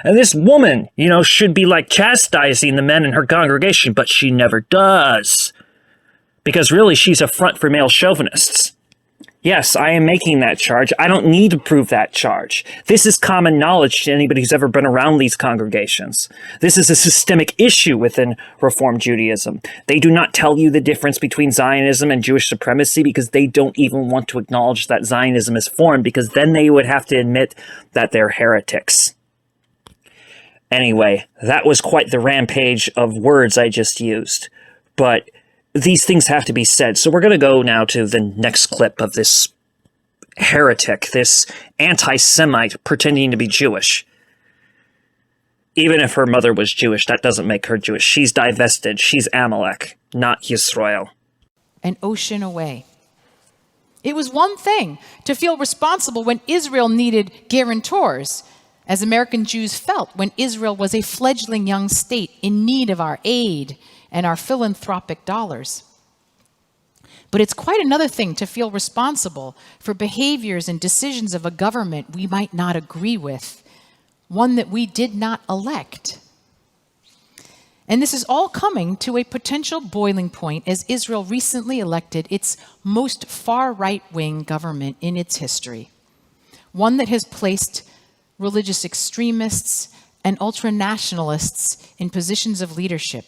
And this woman, should be like chastising the men in her congregation, but she never does. Because really, she's a front for male chauvinists. Yes, I am making that charge. I don't need to prove that charge. This is common knowledge to anybody who's ever been around these congregations. This is a systemic issue within Reform Judaism. They do not tell you the difference between Zionism and Jewish supremacy because they don't even want to acknowledge that Zionism is formed, because then they would have to admit that they're heretics. Anyway, that was quite the rampage of words I just used. But these things have to be said. So we're going to go now to the next clip of this heretic, this anti-Semite pretending to be Jewish. Even if her mother was Jewish, that doesn't make her Jewish. She's divested. She's Amalek, not Yisrael. An ocean away. It was one thing to feel responsible when Israel needed guarantors, as American Jews felt when Israel was a fledgling young state in need of our aid and our philanthropic dollars. But it's quite another thing to feel responsible for behaviors and decisions of a government we might not agree with, one that we did not elect. And this is all coming to a potential boiling point as Israel recently elected its most far right-wing government in its history, one that has placed religious extremists and ultranationalists in positions of leadership,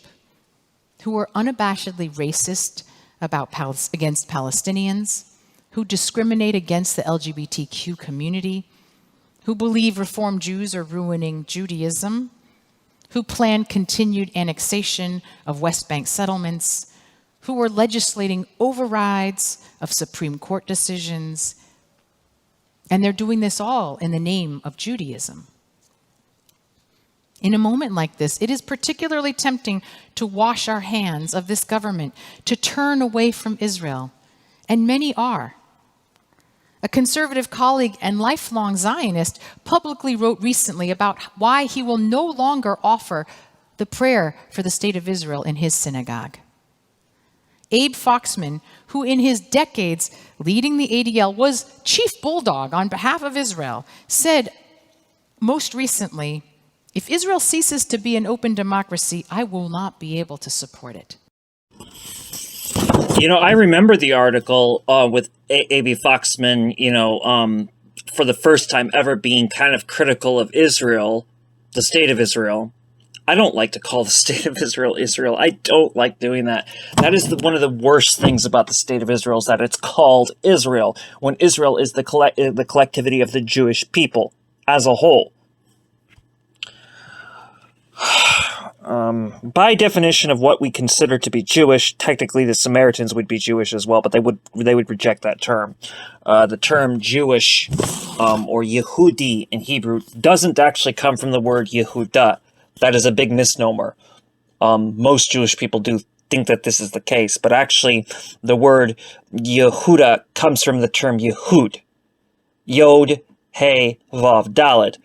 who are unabashedly racist against Palestinians, who discriminate against the LGBTQ community, who believe Reform Jews are ruining Judaism, who plan continued annexation of West Bank settlements, who are legislating overrides of Supreme Court decisions, and they're doing this all in the name of Judaism. In a moment like this, it is particularly tempting to wash our hands of this government, to turn away from Israel, and many are. A conservative colleague and lifelong Zionist publicly wrote recently about why he will no longer offer the prayer for the state of Israel in his synagogue. Abe Foxman, who in his decades leading the ADL was chief bulldog on behalf of Israel, said most recently, "If Israel ceases to be an open democracy, I will not be able to support it." I remember the article with A.B. Foxman, for the first time ever being kind of critical of Israel, the state of Israel. I don't like to call the state of Israel Israel. I don't like doing that. That is one of the worst things about the state of Israel, is that it's called Israel, when Israel is the collectivity of the Jewish people as a whole. By definition of what we consider to be Jewish, technically the Samaritans would be Jewish as well, but they would reject that term. The term Jewish or Yehudi in Hebrew doesn't actually come from the word Yehuda. That is a big misnomer. Most Jewish people do think that this is the case, but actually the word Yehuda comes from the term Yehud. Yod, He, Vav, Dalet,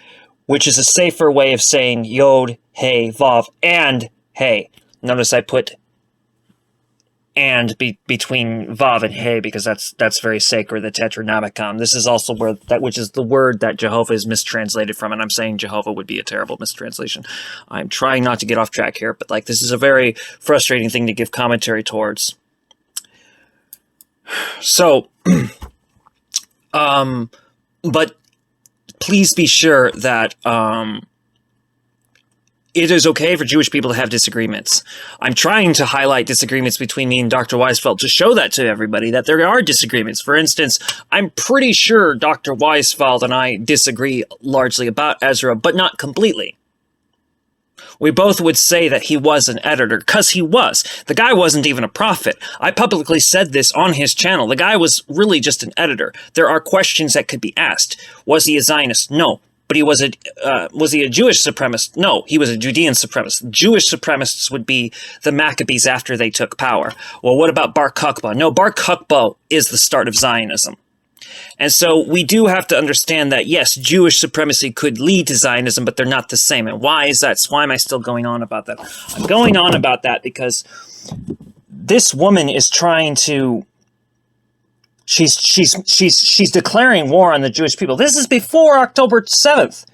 which is a safer way of saying Yod, He, Vav, and He. Notice I put and between Vav and He because that's very sacred, the Tetragrammaton. This is also which is the word that Jehovah is mistranslated from, and I'm saying Jehovah would be a terrible mistranslation. I'm trying not to get off track here, but this is a very frustrating thing to give commentary towards. So, but please be sure that it is okay for Jewish people to have disagreements. I'm trying to highlight disagreements between me and Dr. Weizfeld to show that to everybody, that there are disagreements. For instance, I'm pretty sure Dr. Weizfeld and I disagree largely about Ezra, but not completely. We both would say that he was an editor, because he was. The guy wasn't even a prophet. I publicly said this on his channel. The guy was really just an editor. There are questions that could be asked. Was he a Zionist? No. But he was he a Jewish supremacist? No, he was a Judean supremacist. Jewish supremacists would be the Maccabees after they took power. Well, what about Bar Kokhba? No, Bar Kokhba is the start of Zionism. And so we do have to understand that, yes, Jewish supremacy could lead to Zionism, but they're not the same. And why is that? Why am I still going on about that? I'm going on about that because this woman is trying to... She's declaring war on the Jewish people. This is before October 7th.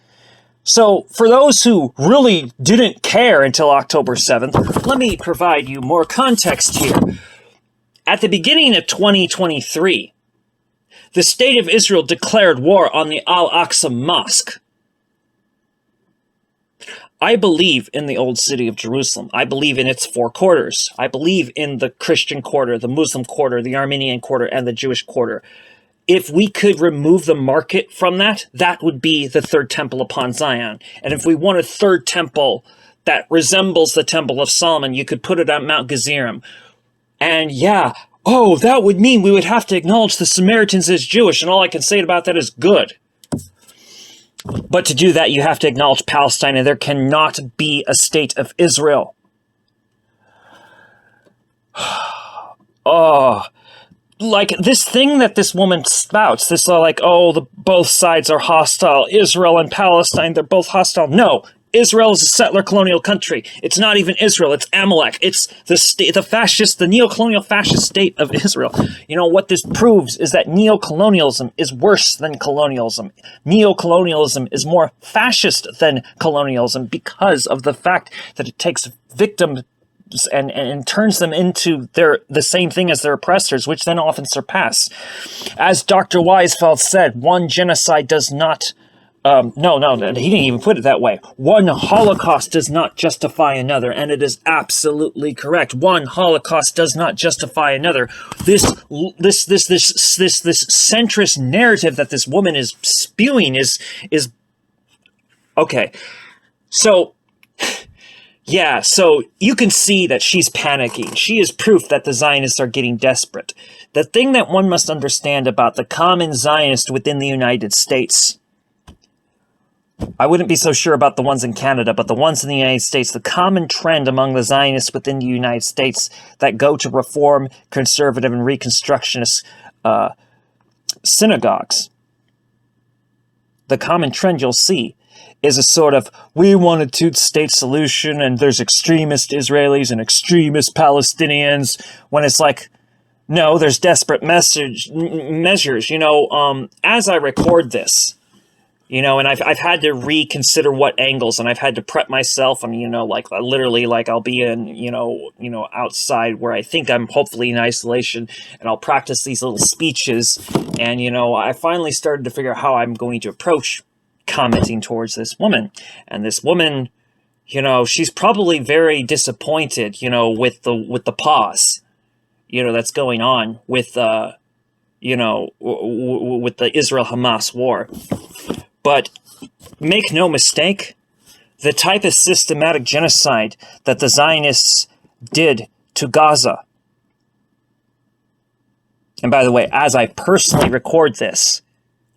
So for those who really didn't care until October 7th, let me provide you more context here. At the beginning of 2023, the State of Israel declared war on the Al-Aqsa Mosque. I believe in the old city of Jerusalem. I believe in its four quarters. I believe in the Christian quarter, the Muslim quarter, the Armenian quarter, and the Jewish quarter. If we could remove the market from that, that would be the third temple upon Zion. And if we want a third temple that resembles the Temple of Solomon, you could put it on Mount Gerizim. And yeah, oh, that would mean we would have to acknowledge the Samaritans as Jewish, and all I can say about that is good. But to do that, you have to acknowledge Palestine, and there cannot be a state of Israel. Oh, like this thing that this woman spouts, this like, oh, both sides are hostile. Israel and Palestine, they're both hostile. No, Israel is a settler colonial country. It's not even Israel. It's Amalek. It's the state, the fascist, the neo-colonial fascist state of Israel. You know, what this proves is that neo-colonialism is worse than colonialism. Neo-colonialism is more fascist than colonialism because of the fact that it takes victims and turns them into the same thing as their oppressors, which then often surpass. As Dr. Weizfeld said, one genocide does not... No, he didn't even put it that way. One Holocaust does not justify another, and it is absolutely correct. One Holocaust does not justify another. This centrist narrative that this woman is spewing is okay. So, yeah, so you can see that she's panicking. She is proof that the Zionists are getting desperate. The thing that one must understand about the common Zionist within the United States, I wouldn't be so sure about the ones in Canada, but the ones in the United States, the common trend among the Zionists within the United States that go to Reform, Conservative, and Reconstructionist synagogues, the common trend you'll see is a sort of, we want a two-state solution, and there's extremist Israelis and extremist Palestinians, when it's like, no, there's desperate measures. You know, as I record this, you know, and I've had to reconsider what angles, and I've had to prep myself. I mean, you know, like literally, like I'll be in, you know, outside where I think I'm hopefully in isolation, and I'll practice these little speeches. And, you know, I finally started to figure out how I'm going to approach commenting towards this woman. And this woman, you know, she's probably very disappointed, you know, with the pause, you know, that's going on with, you know, with the Israel-Hamas war. But make no mistake, the type of systematic genocide that the Zionists did to Gaza. And by the way, as I personally record this,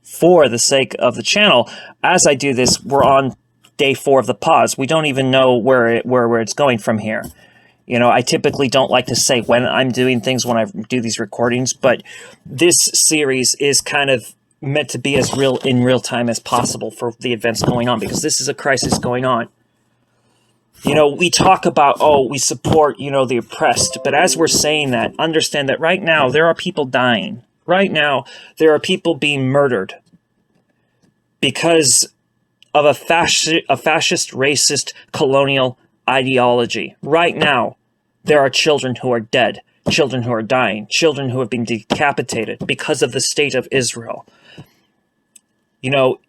for the sake of the channel, as I do this, we're on day 4 of the pause. We don't even know where it's going from here. You know, I typically don't like to say when I'm doing things when I do these recordings, but this series is kind of meant to be as in real time as possible for the events going on, because this is a crisis going on. You know, we talk about, oh, we support, you know, the oppressed, but as we're saying that, understand that right now there are people dying. Right now there are people being murdered because of a fascist, racist, colonial ideology. Right now there are children who are dead, children who are dying, children who have been decapitated because of the state of Israel. You know,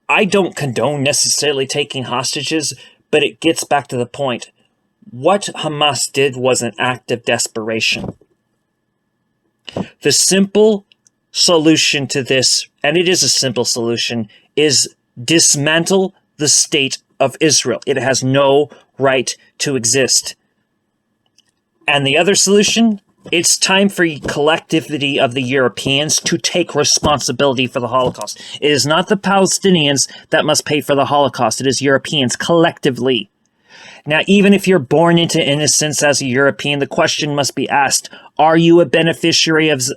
I don't condone necessarily taking hostages, but it gets back to the point. What Hamas did was an act of desperation. The simple solution to this, and it is a simple solution, is dismantle the state of Israel. It has no right to exist. And the other solution, it's time for collectivity of the Europeans to take responsibility for the Holocaust. It is not the Palestinians that must pay for the Holocaust. It is Europeans collectively. Now, even if you're born into innocence as a European, the question must be asked, are you a beneficiary of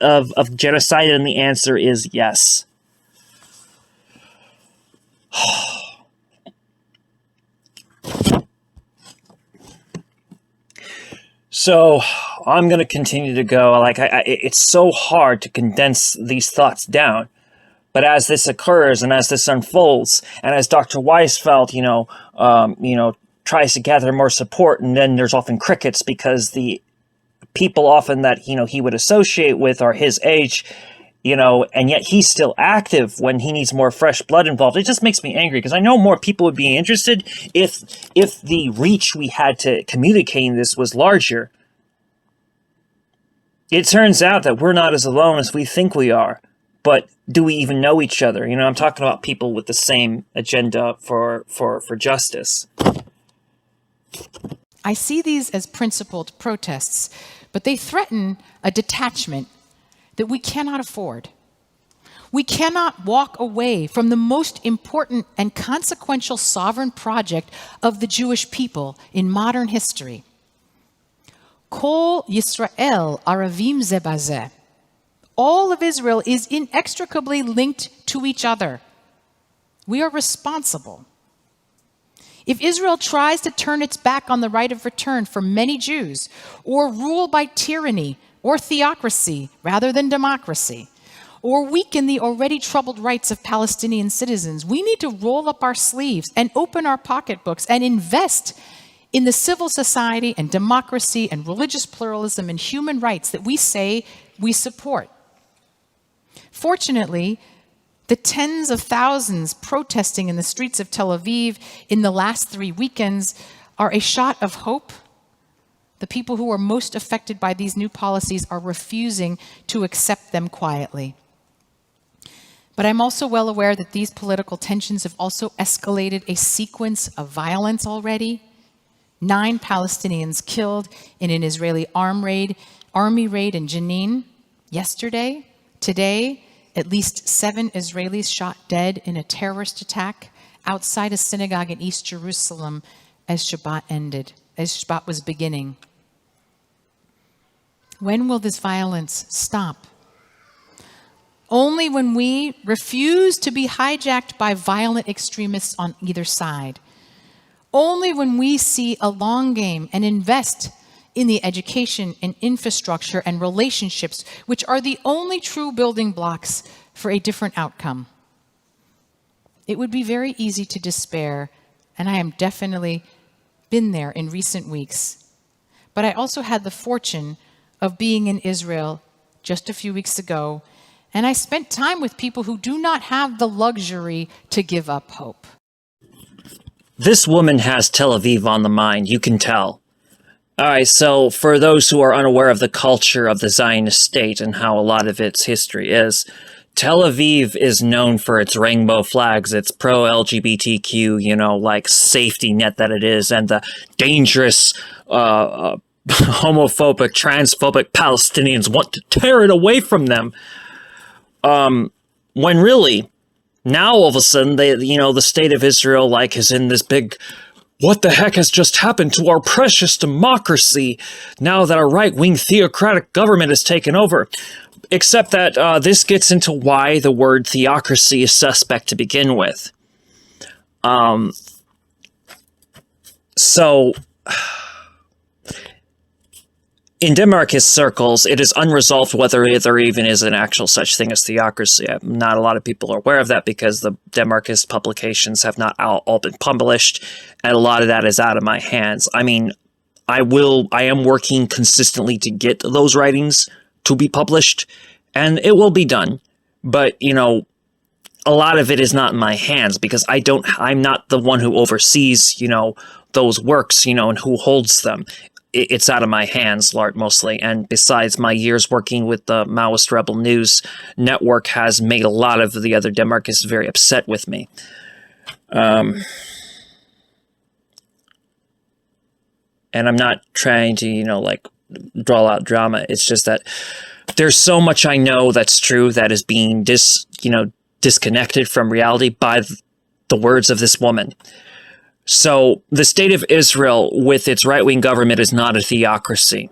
genocide? And the answer is yes. So I'm going to continue to go. It's so hard to condense these thoughts down. But as this occurs and as this unfolds, and as Dr. Weizfeld, tries to gather more support, and then there's often crickets because the people often that he would associate with are his age, and yet he's still active when he needs more fresh blood involved. It just makes me angry because I know more people would be interested if the reach we had to communicating this was larger. It turns out that we're not as alone as we think we are. But do we even know each other? I'm talking about people with the same agenda for justice. I see these as principled protests, but they threaten a detachment that we cannot afford. We cannot walk away from the most important and consequential sovereign project of the Jewish people in modern history. Kol Yisrael Aravim ze bazeh. All of Israel is inextricably linked to each other. We are responsible. If Israel tries to turn its back on the right of return for many Jews, or rule by tyranny or theocracy rather than democracy, or weaken the already troubled rights of Palestinian citizens, we need to roll up our sleeves and open our pocketbooks and invest in the civil society and democracy and religious pluralism and human rights that we say we support. Fortunately, the tens of thousands protesting in the streets of Tel Aviv in the last 3 weekends are a shot of hope. The people who are most affected by these new policies are refusing to accept them quietly. But I'm also well aware that these political tensions have also escalated a sequence of violence already. 9 Palestinians killed in an Israeli army raid in Jenin yesterday. Today, at least 7 Israelis shot dead in a terrorist attack outside a synagogue in East Jerusalem as Shabbat was beginning. When will this violence stop? Only when we refuse to be hijacked by violent extremists on either side. Only when we see a long game and invest in the education and infrastructure and relationships, which are the only true building blocks for a different outcome. It would be very easy to despair, and I am definitely been there in recent weeks. But I also had the fortune of being in Israel just a few weeks ago, and I spent time with people who do not have the luxury to give up hope. This woman has Tel Aviv on the mind, you can tell. All right, so for those who are unaware of the culture of the Zionist State and how a lot of its history is, Tel Aviv is known for its rainbow flags, its pro-LGBTQ, safety net that it is, and the dangerous, homophobic, transphobic Palestinians want to tear it away from them. When really, now all of a sudden, the state of Israel, is in this big, what the heck has just happened to our precious democracy now that a right-wing theocratic government has taken over? Except that this gets into why the word theocracy is suspect to begin with. In Demarchist circles, it is unresolved whether there even is an actual such thing as theocracy. Not a lot of people are aware of that because the Demarchist publications have not all been published, and a lot of that is out of my hands. I mean, I am working consistently to get those writings to be published, and it will be done. But, a lot of it is not in my hands because I'm not the one who oversees, those works, you know, and who holds them. It's out of my hands, mostly. And besides, my years working with the Maoist Rebel News Network has made a lot of the other demarchists very upset with me. And I'm not trying to, you know, like, draw out drama. It's just that there's so much I know that's true that is being disconnected from reality by the words of this woman. So the state of Israel with its right-wing government is not a theocracy.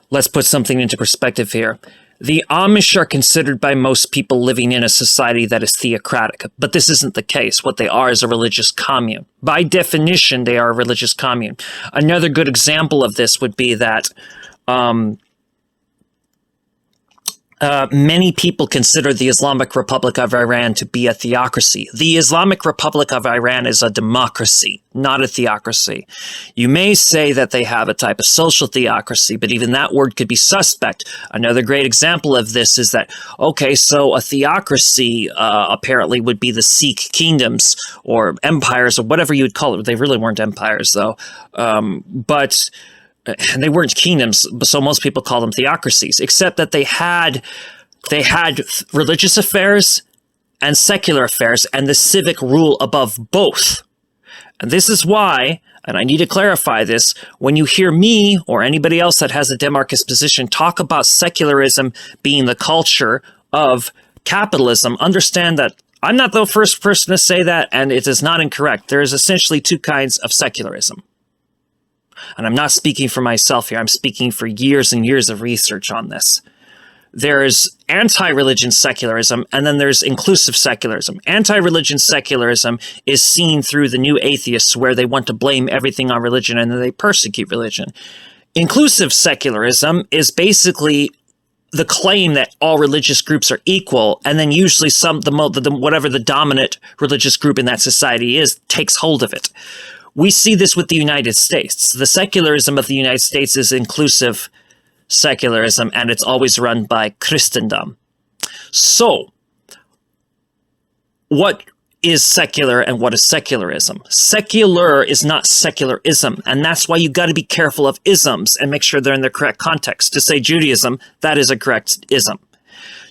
Let's put something into perspective here. The Amish are considered by most people living in a society that is theocratic, but this isn't the case. What they are is a religious commune. By definition, they are a religious commune. Another good example of this would be that many people consider the Islamic Republic of Iran to be a theocracy. The Islamic Republic of Iran is a democracy, not a theocracy. You may say that they have a type of social theocracy, but even that word could be suspect. Another great example of this is that, okay, so a theocracy apparently would be the Sikh kingdoms or empires or whatever you would call it. They really weren't empires, though. But they weren't kingdoms, so most people call them theocracies, except that they had religious affairs and secular affairs and the civic rule above both. And this is why, and I need to clarify this, when you hear me or anybody else that has a demarchist position talk about secularism being the culture of capitalism, understand that I'm not the first person to say that, and it is not incorrect. There is essentially two kinds of secularism. And I'm not speaking for myself here. I'm speaking for years and years of research on this. There's anti-religion secularism, and then there's inclusive secularism. Anti-religion secularism is seen through the new atheists, where they want to blame everything on religion and then they persecute religion. Inclusive secularism is basically the claim that all religious groups are equal, and then usually whatever the dominant religious group in that society is takes hold of it. We see this with the United States. The secularism of the United States is inclusive secularism, and it's always run by Christendom. So, what is secular and what is secularism? Secular is not secularism, and that's why you got to be careful of isms and make sure they're in their correct context. To say Judaism, that is a correct ism.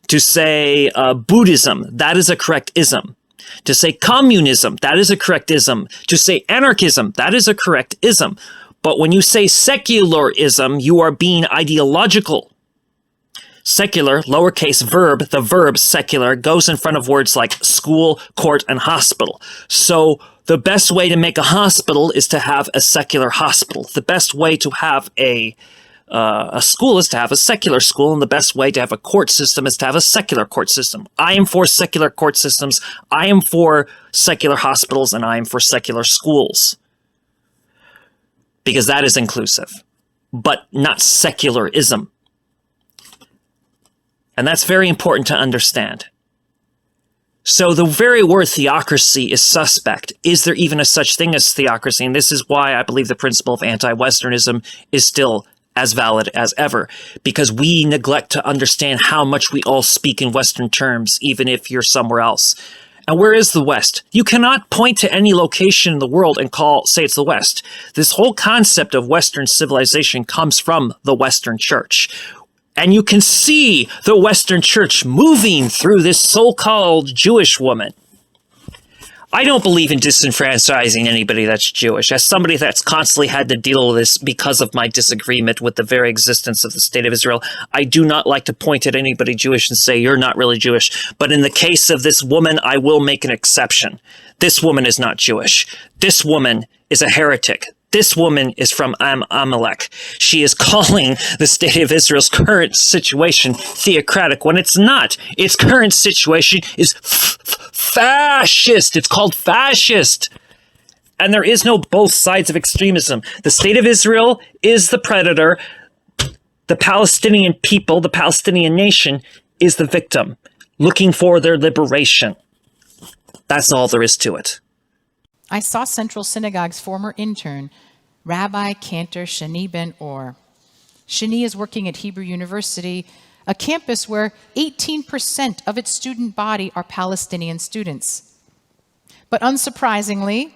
To say Buddhism, that is a correct ism. To say communism, that is a correct ism. To say anarchism, that is a correct ism. But when you say secularism, you are being ideological. Secular, lowercase verb, the verb secular, goes in front of words like school, court, and hospital. So the best way to make a hospital is to have a secular hospital. The best way to have a school is to have a secular school, and the best way to have a court system is to have a secular court system. I am for secular court systems, I am for secular hospitals, and I am for secular schools. Because that is inclusive, but not secularism. And that's very important to understand. So the very word theocracy is suspect. Is there even a such thing as theocracy? And this is why I believe the principle of anti-Westernism is still as valid as ever, because we neglect to understand how much we all speak in Western terms, even if you're somewhere else. And where is the West? You cannot point to any location in the world and say it's the West. This whole concept of Western civilization comes from the Western Church. And you can see the Western Church moving through this so-called Jewish woman. I don't believe in disenfranchising anybody that's Jewish. As somebody that's constantly had to deal with this because of my disagreement with the very existence of the State of Israel, I do not like to point at anybody Jewish and say, you're not really Jewish. But in the case of this woman, I will make an exception. This woman is not Jewish. This woman is a heretic. This woman is from Amalek. She is calling the State of Israel's current situation theocratic when it's not. Its current situation is fascist. It's called fascist. And there is no both sides of extremism. The State of Israel is the predator. The Palestinian people, the Palestinian nation, is the victim, looking for their liberation. That's all there is to it. I saw Central Synagogue's former intern, Rabbi Cantor Shani Ben Or. Shani is working at Hebrew University, a campus where 18% of its student body are Palestinian students. But unsurprisingly,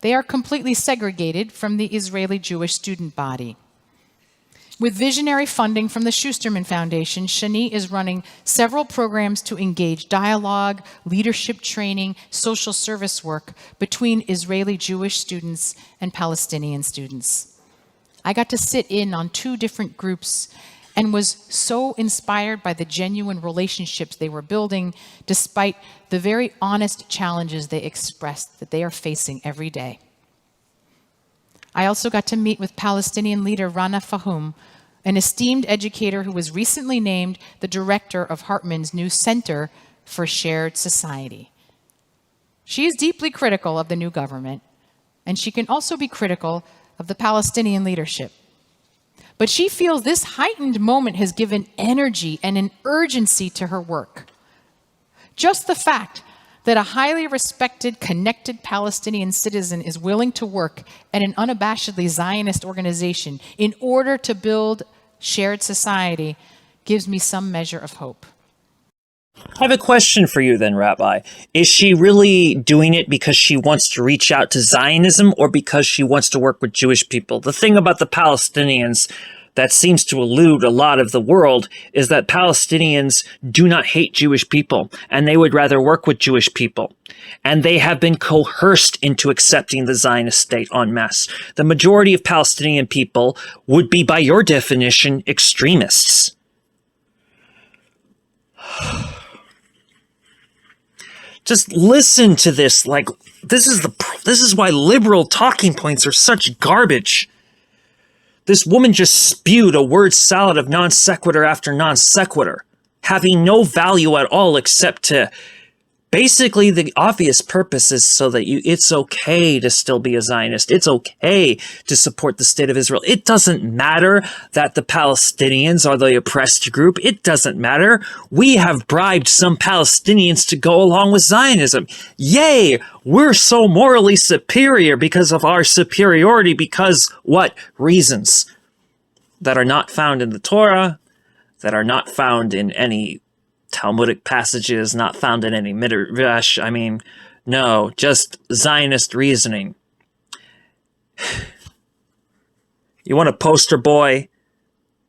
They are completely segregated from the Israeli Jewish student body. With visionary funding from the Schusterman Foundation, Shani is running several programs to engage dialogue, leadership training, social service work between Israeli Jewish students and Palestinian students. I got to sit in on 2 different groups and was so inspired by the genuine relationships they were building, despite the very honest challenges they expressed that they are facing every day. I also got to meet with Palestinian leader Rana Fahum, an esteemed educator who was recently named the director of Hartman's new Center for Shared Society. She is deeply critical of the new government, and she can also be critical of the Palestinian leadership. But she feels this heightened moment has given energy and an urgency to her work. Just the fact that a highly respected, connected Palestinian citizen is willing to work at an unabashedly Zionist organization in order to build shared society gives me some measure of hope. I have a question for you then, Rabbi. Is she really doing it because she wants to reach out to Zionism or because she wants to work with Jewish people? The thing about the Palestinians that seems to elude a lot of the world is that Palestinians do not hate Jewish people, and they would rather work with Jewish people. And they have been coerced into accepting the Zionist state en masse. The majority of Palestinian people would be, by your definition, extremists. Just listen to this. Like, this is why liberal talking points are such garbage. This woman just spewed a word salad of non sequitur after non sequitur, having no value at all except to basically the obvious purpose is so that it's okay to still be a Zionist. It's okay to support the state of Israel. It doesn't matter that the Palestinians are the oppressed group. It doesn't matter. We have bribed some Palestinians to go along with Zionism. Yay! We're so morally superior because of our superiority. Because what? Reasons that are not found in the Torah, that are not found in any Talmudic passages, not found in any midrash. I mean, no, just Zionist reasoning. You want a poster boy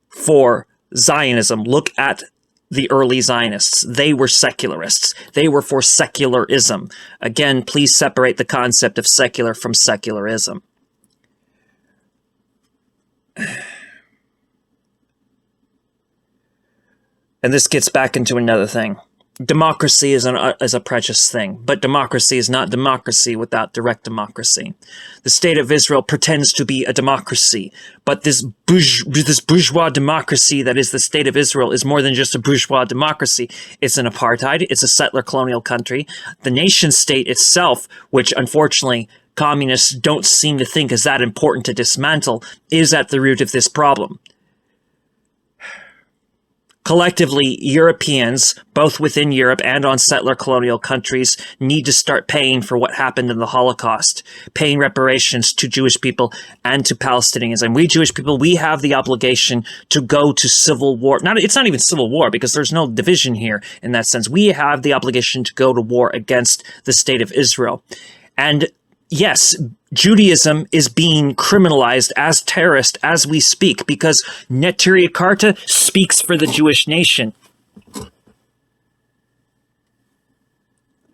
for Zionism? Look at the early Zionists. They were secularists. They were for secularism. Again, please separate the concept of secular from secularism. And this gets back into another thing. Democracy is a precious thing, but democracy is not democracy without direct democracy. The state of Israel pretends to be a democracy, but this bourgeois democracy that is the state of Israel is more than just a bourgeois democracy. It's an apartheid. It's a settler colonial country. The nation state itself, which unfortunately communists don't seem to think is that important to dismantle, is at the root of this problem. Collectively, Europeans, both within Europe and on settler colonial countries, need to start paying for what happened in the Holocaust, paying reparations to Jewish people and to Palestinians. And we Jewish people, we have the obligation to go to civil war. It's not even civil war because there's no division here in that sense. We have the obligation to go to war against the state of Israel. And yes, Judaism is being criminalized as terrorist as we speak because Neturei Karta speaks for the Jewish nation.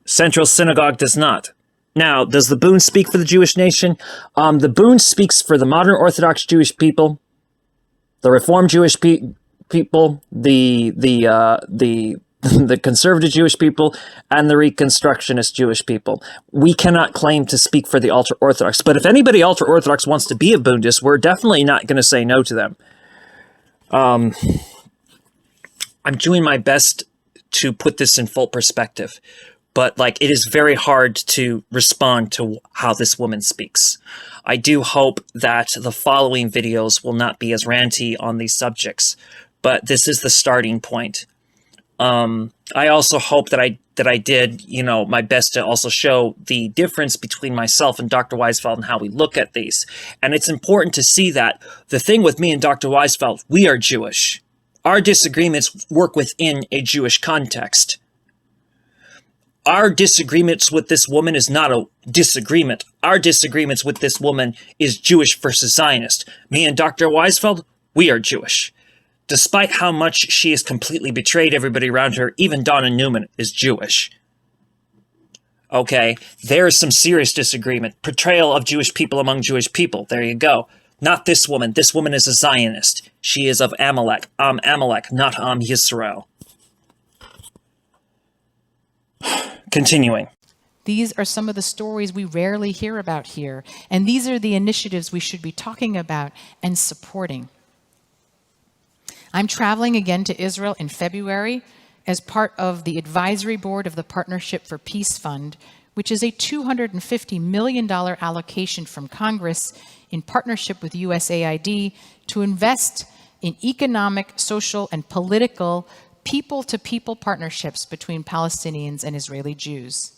Central Synagogue does not. Now, does the Boon speak for the Jewish nation? The Boon speaks for the modern Orthodox Jewish people, the Reformed Jewish people, the conservative Jewish people, and the Reconstructionist Jewish people. We cannot claim to speak for the ultra-Orthodox, but if anybody ultra-Orthodox wants to be a Bundist, we're definitely not going to say no to them. I'm doing my best to put this in full perspective, but it is very hard to respond to how this woman speaks. I do hope that the following videos will not be as ranty on these subjects, but this is the starting point. I also hope that I did, my best to also show the difference between myself and Dr. Weizfeld and how we look at these. And it's important to see that the thing with me and Dr. Weizfeld, we are Jewish. Our disagreements work within a Jewish context. Our disagreements with this woman is not a disagreement. Our disagreements with this woman is Jewish versus Zionist. Me and Dr. Weizfeld, we are Jewish. Despite how much she has completely betrayed everybody around her, even Donna Newman is Jewish. Okay, there is some serious disagreement. Portrayal of Jewish people among Jewish people. There you go. Not this woman. This woman is a Zionist. She is of Amalek. Amalek, not Yisrael. Continuing. These are some of the stories we rarely hear about here, and these are the initiatives we should be talking about and supporting. I'm traveling again to Israel in February as part of the advisory board of the Partnership for Peace Fund, which is a $250 million allocation from Congress in partnership with USAID to invest in economic, social, and political people-to-people partnerships between Palestinians and Israeli Jews.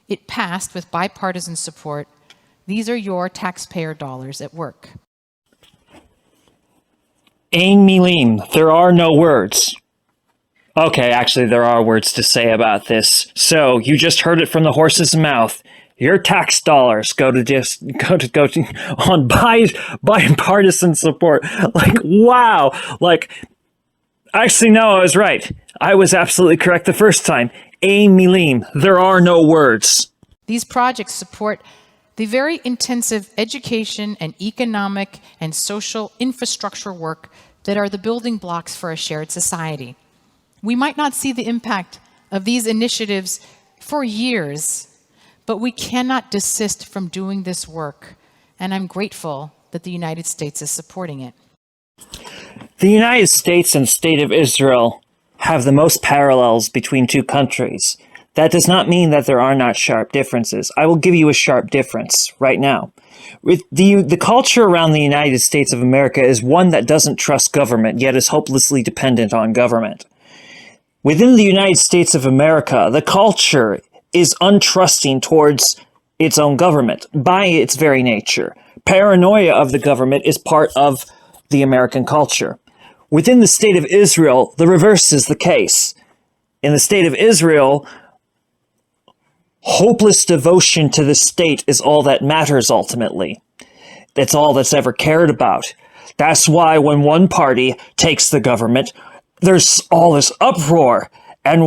It passed with bipartisan support. These are your taxpayer dollars at work. Ein milim, there are no words. Okay, actually there are words to say about this. So, you just heard it from the horse's mouth. Your tax dollars go on bipartisan support. Like, wow. Like, actually, no, I was right. I was absolutely correct the first time. Ein milim, there are no words. These projects support the very intensive education and economic and social infrastructure work that are the building blocks for a shared society. We might not see the impact of these initiatives for years, but we cannot desist from doing this work, and I'm grateful that the United States is supporting it. The United States and State of Israel have the most parallels between two countries. That does not mean that there are not sharp differences. I will give you a sharp difference right now. With the culture around the United States of America is one that doesn't trust government, yet is hopelessly dependent on government. Within the United States of America, the culture is untrusting towards its own government by its very nature. Paranoia of the government is part of the American culture. Within the State of Israel, the reverse is the case. In the State of Israel, hopeless devotion to the state is all that matters ultimately. That's all that's ever cared about. That's why when one party takes the government, there's all this uproar. And,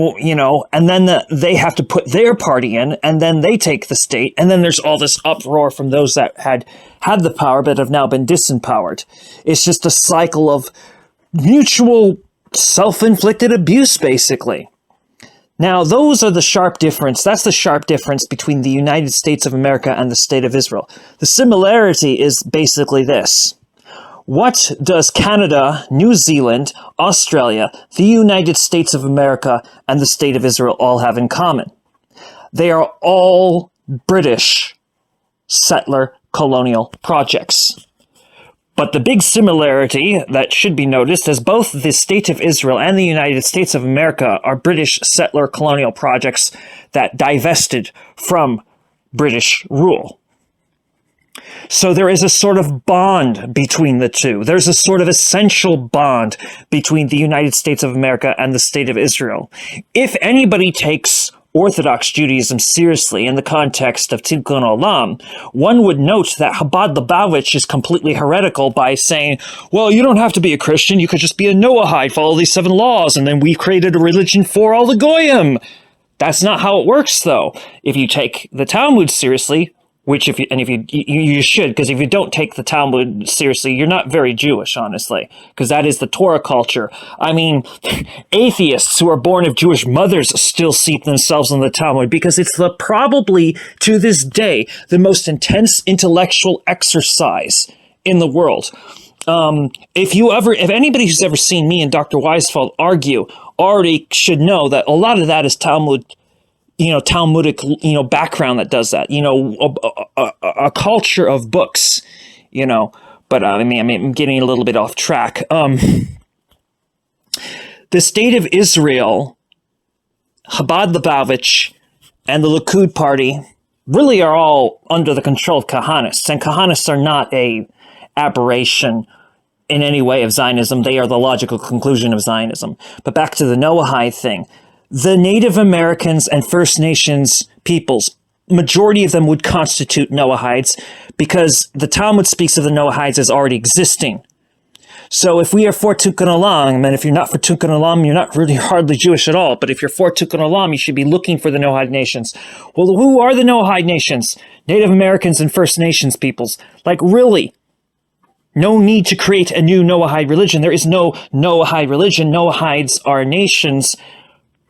and then they have to put their party in, and then they take the state, and then there's all this uproar from those that had the power but have now been disempowered. It's just a cycle of mutual self-inflicted abuse, basically. Now, those are the sharp difference. That's the sharp difference between the United States of America and the State of Israel. The similarity is basically this. What does Canada, New Zealand, Australia, the United States of America, and the State of Israel all have in common? They are all British settler colonial projects. But the big similarity that should be noticed is both the State of Israel and the United States of America are British settler colonial projects that divested from British rule. So there is a sort of bond between the two. There's a sort of essential bond between the United States of America and the State of Israel. If anybody takes Orthodox Judaism seriously in the context of Tikkun Olam, one would note that Chabad Lubavitch is completely heretical by saying, well, you don't have to be a Christian, you could just be a Noahide, follow these 7 laws, and then we created a religion for all the Goyim. That's not how it works, though. If you take the Talmud seriously, which if you should, because if you don't take the Talmud seriously, you're not very Jewish, honestly, because that is the Torah culture. I mean, atheists who are born of Jewish mothers still seat themselves in the Talmud because it's probably, to this day, the most intense intellectual exercise in the world. If anybody who's ever seen me and Dr. Weizfeld argue already should know that a lot of that is Talmudic, background that does that, a culture of books, but I'm getting a little bit off track. The State of Israel, Chabad Lubavitch, and the Likud party really are all under the control of Kahanists, and Kahanists are not a aberration in any way of Zionism. They are the logical conclusion of Zionism. But back to the Noahide thing. the Native Americans and First Nations peoples, majority of them would constitute Noahides because the Talmud speaks of the Noahides as already existing. So if we are for Tikkun Olam, and if you're not for Tikkun Olam, you're not really hardly Jewish at all. But if you're for Tikkun Olam, you should be looking for the Noahide nations. Well, who are the Noahide nations? Native Americans and First Nations peoples. Like, really? No need to create a new Noahide religion. There is no Noahide religion. Noahides are nations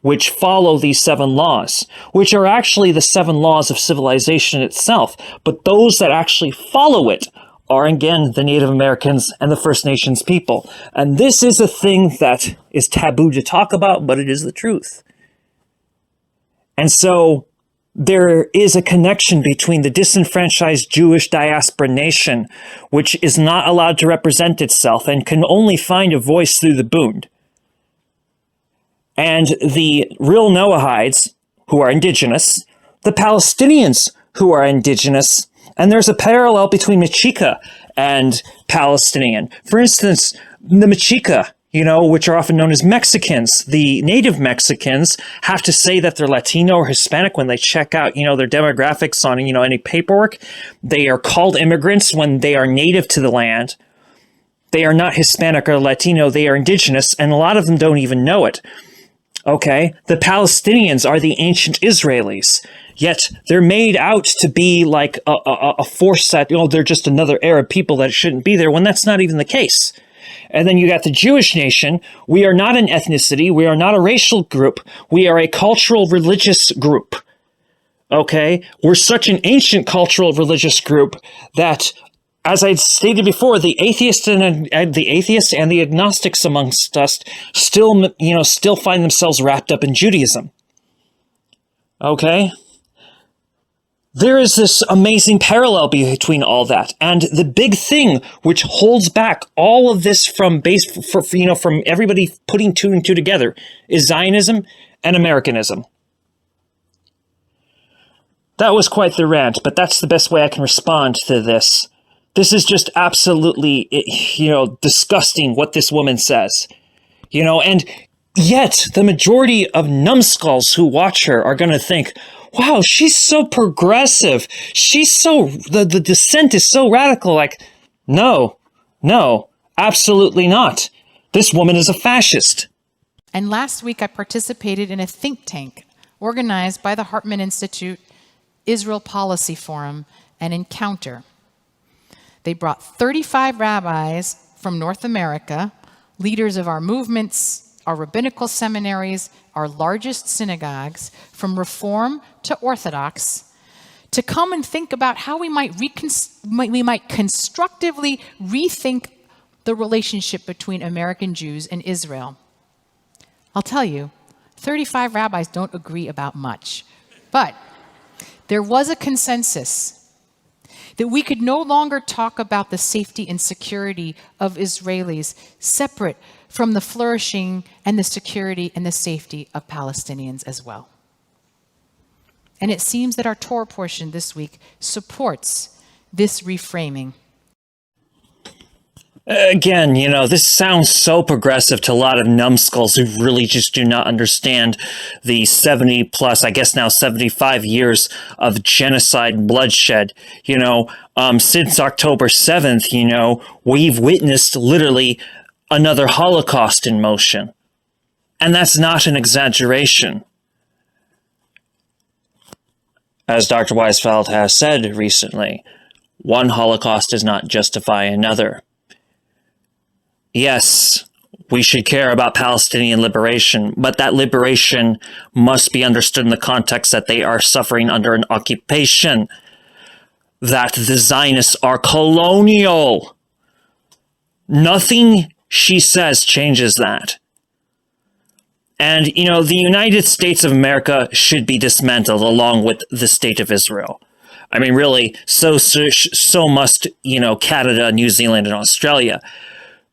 which follow these 7 laws, which are actually the 7 laws of civilization itself. But those that actually follow it are, again, the Native Americans and the First Nations people. And this is a thing that is taboo to talk about, but it is the truth. And so there is a connection between the disenfranchised Jewish diaspora nation, which is not allowed to represent itself and can only find a voice through the Bund, and the real Noahides, who are indigenous, the Palestinians, who are indigenous, and there's a parallel between Mexica and Palestinian. For instance, the Mexica, which are often known as Mexicans, the native Mexicans have to say that they're Latino or Hispanic when they check out, their demographics on, any paperwork. They are called immigrants when they are native to the land. They are not Hispanic or Latino, they are indigenous, and a lot of them don't even know it. Okay, the Palestinians are the ancient Israelis, yet they're made out to be like a force that, they're just another Arab people that shouldn't be there, when that's not even the case. And then you got the Jewish nation. We are not an ethnicity. We are not a racial group. We are a cultural religious group. Okay, we're such an ancient cultural religious group that, as I stated before, the atheists and the agnostics amongst us still find themselves wrapped up in Judaism. Okay? There is this amazing parallel between all that. And the big thing which holds back all of this from everybody putting 2 and 2 together is Zionism and Americanism. That was quite the rant, but that's the best way I can respond to this. This is just absolutely, disgusting what this woman says. And yet the majority of numbskulls who watch her are going to think, wow, she's so progressive. The dissent is so radical. Like, no, absolutely not. This woman is a fascist. And last week I participated in a think tank organized by the Hartman Institute, Israel Policy Forum, and Encounter. They brought 35 rabbis from North America, leaders of our movements, our rabbinical seminaries, our largest synagogues, from Reform to Orthodox, to come and think about how we might constructively rethink the relationship between American Jews and Israel. I'll tell you, 35 rabbis don't agree about much, but there was a consensus that we could no longer talk about the safety and security of Israelis separate from the flourishing and the security and the safety of Palestinians as well. And it seems that our Torah portion this week supports this reframing. Again, this sounds so progressive to a lot of numbskulls who really just do not understand the 70 plus, I guess now 75 years of genocide and bloodshed. Since October 7th, we've witnessed literally another Holocaust in motion. And that's not an exaggeration. As Dr. Weizfeld has said recently, one Holocaust does not justify another. Yes, we should care about Palestinian liberation, but that liberation must be understood in the context that they are suffering under an occupation, that the Zionists are colonial. Nothing she says changes that. And, the United States of America should be dismantled along with the State of Israel. I mean, really, so must, Canada, New Zealand, and Australia.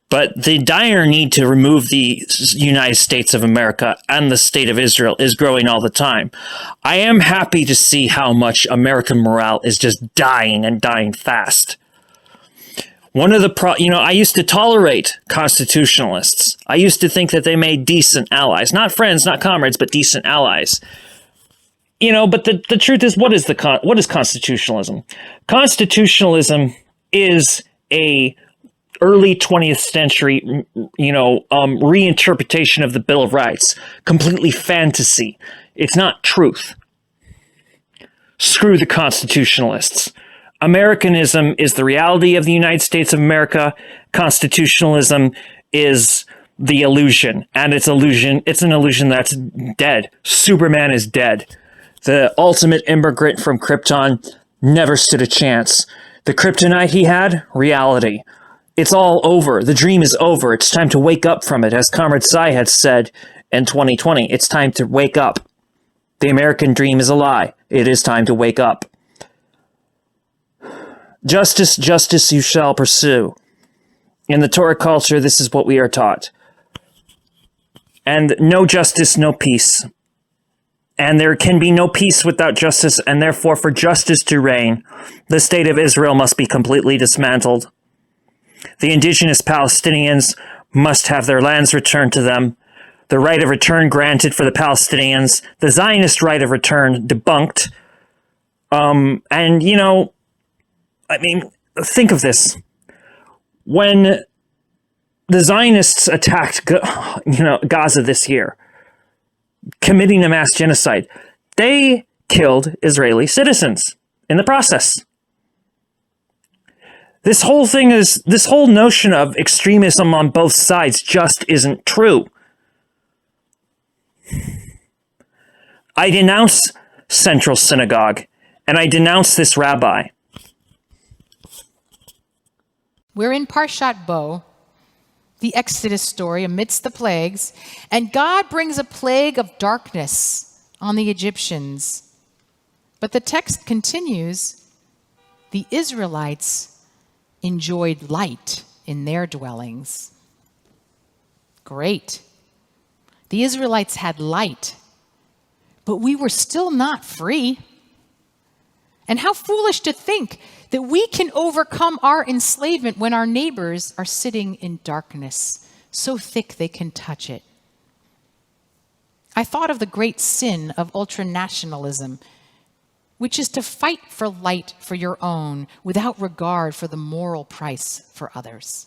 But the dire need to remove the United States of America and the State of Israel is growing all the time. I am happy to see how much American morale is just dying and dying fast. One of the I used to tolerate constitutionalists. I used to think that they made decent allies, not friends, not comrades, but decent allies. But the truth is, what is constitutionalism? Constitutionalism is a early 20th century, reinterpretation of the Bill of Rights. Completely fantasy. It's not truth. Screw the constitutionalists. Americanism is the reality of the United States of America. Constitutionalism is the illusion, and it's an illusion that's dead. Superman is dead. The ultimate immigrant from Krypton never stood a chance. The kryptonite he had, reality. It's all over. The dream is over. It's time to wake up from it. As Comrade Sai had said in 2020, it's time to wake up. The American dream is a lie. It is time to wake up. Justice, justice you shall pursue. In the Torah culture, this is what we are taught. And no justice, no peace. And there can be no peace without justice, and therefore for justice to reign, the state of Israel must be completely dismantled. The indigenous Palestinians must have their lands returned to them. The right of return granted for the Palestinians. The Zionist right of return debunked. Think of this. When the Zionists attacked, Gaza this year, committing a mass genocide, they killed Israeli citizens in the process. This whole notion of extremism on both sides just isn't true. I denounce Central Synagogue, and I denounce this rabbi. We're in Parshat Bo, the Exodus story amidst the plagues, and God brings a plague of darkness on the Egyptians. But the text continues, the Israelites enjoyed light in their dwellings. Great. The Israelites had light, but we were still not free. And how foolish to think that we can overcome our enslavement when our neighbors are sitting in darkness, so thick they can touch it. I thought of the great sin of ultranationalism, which is to fight for light for your own without regard for the moral price for others.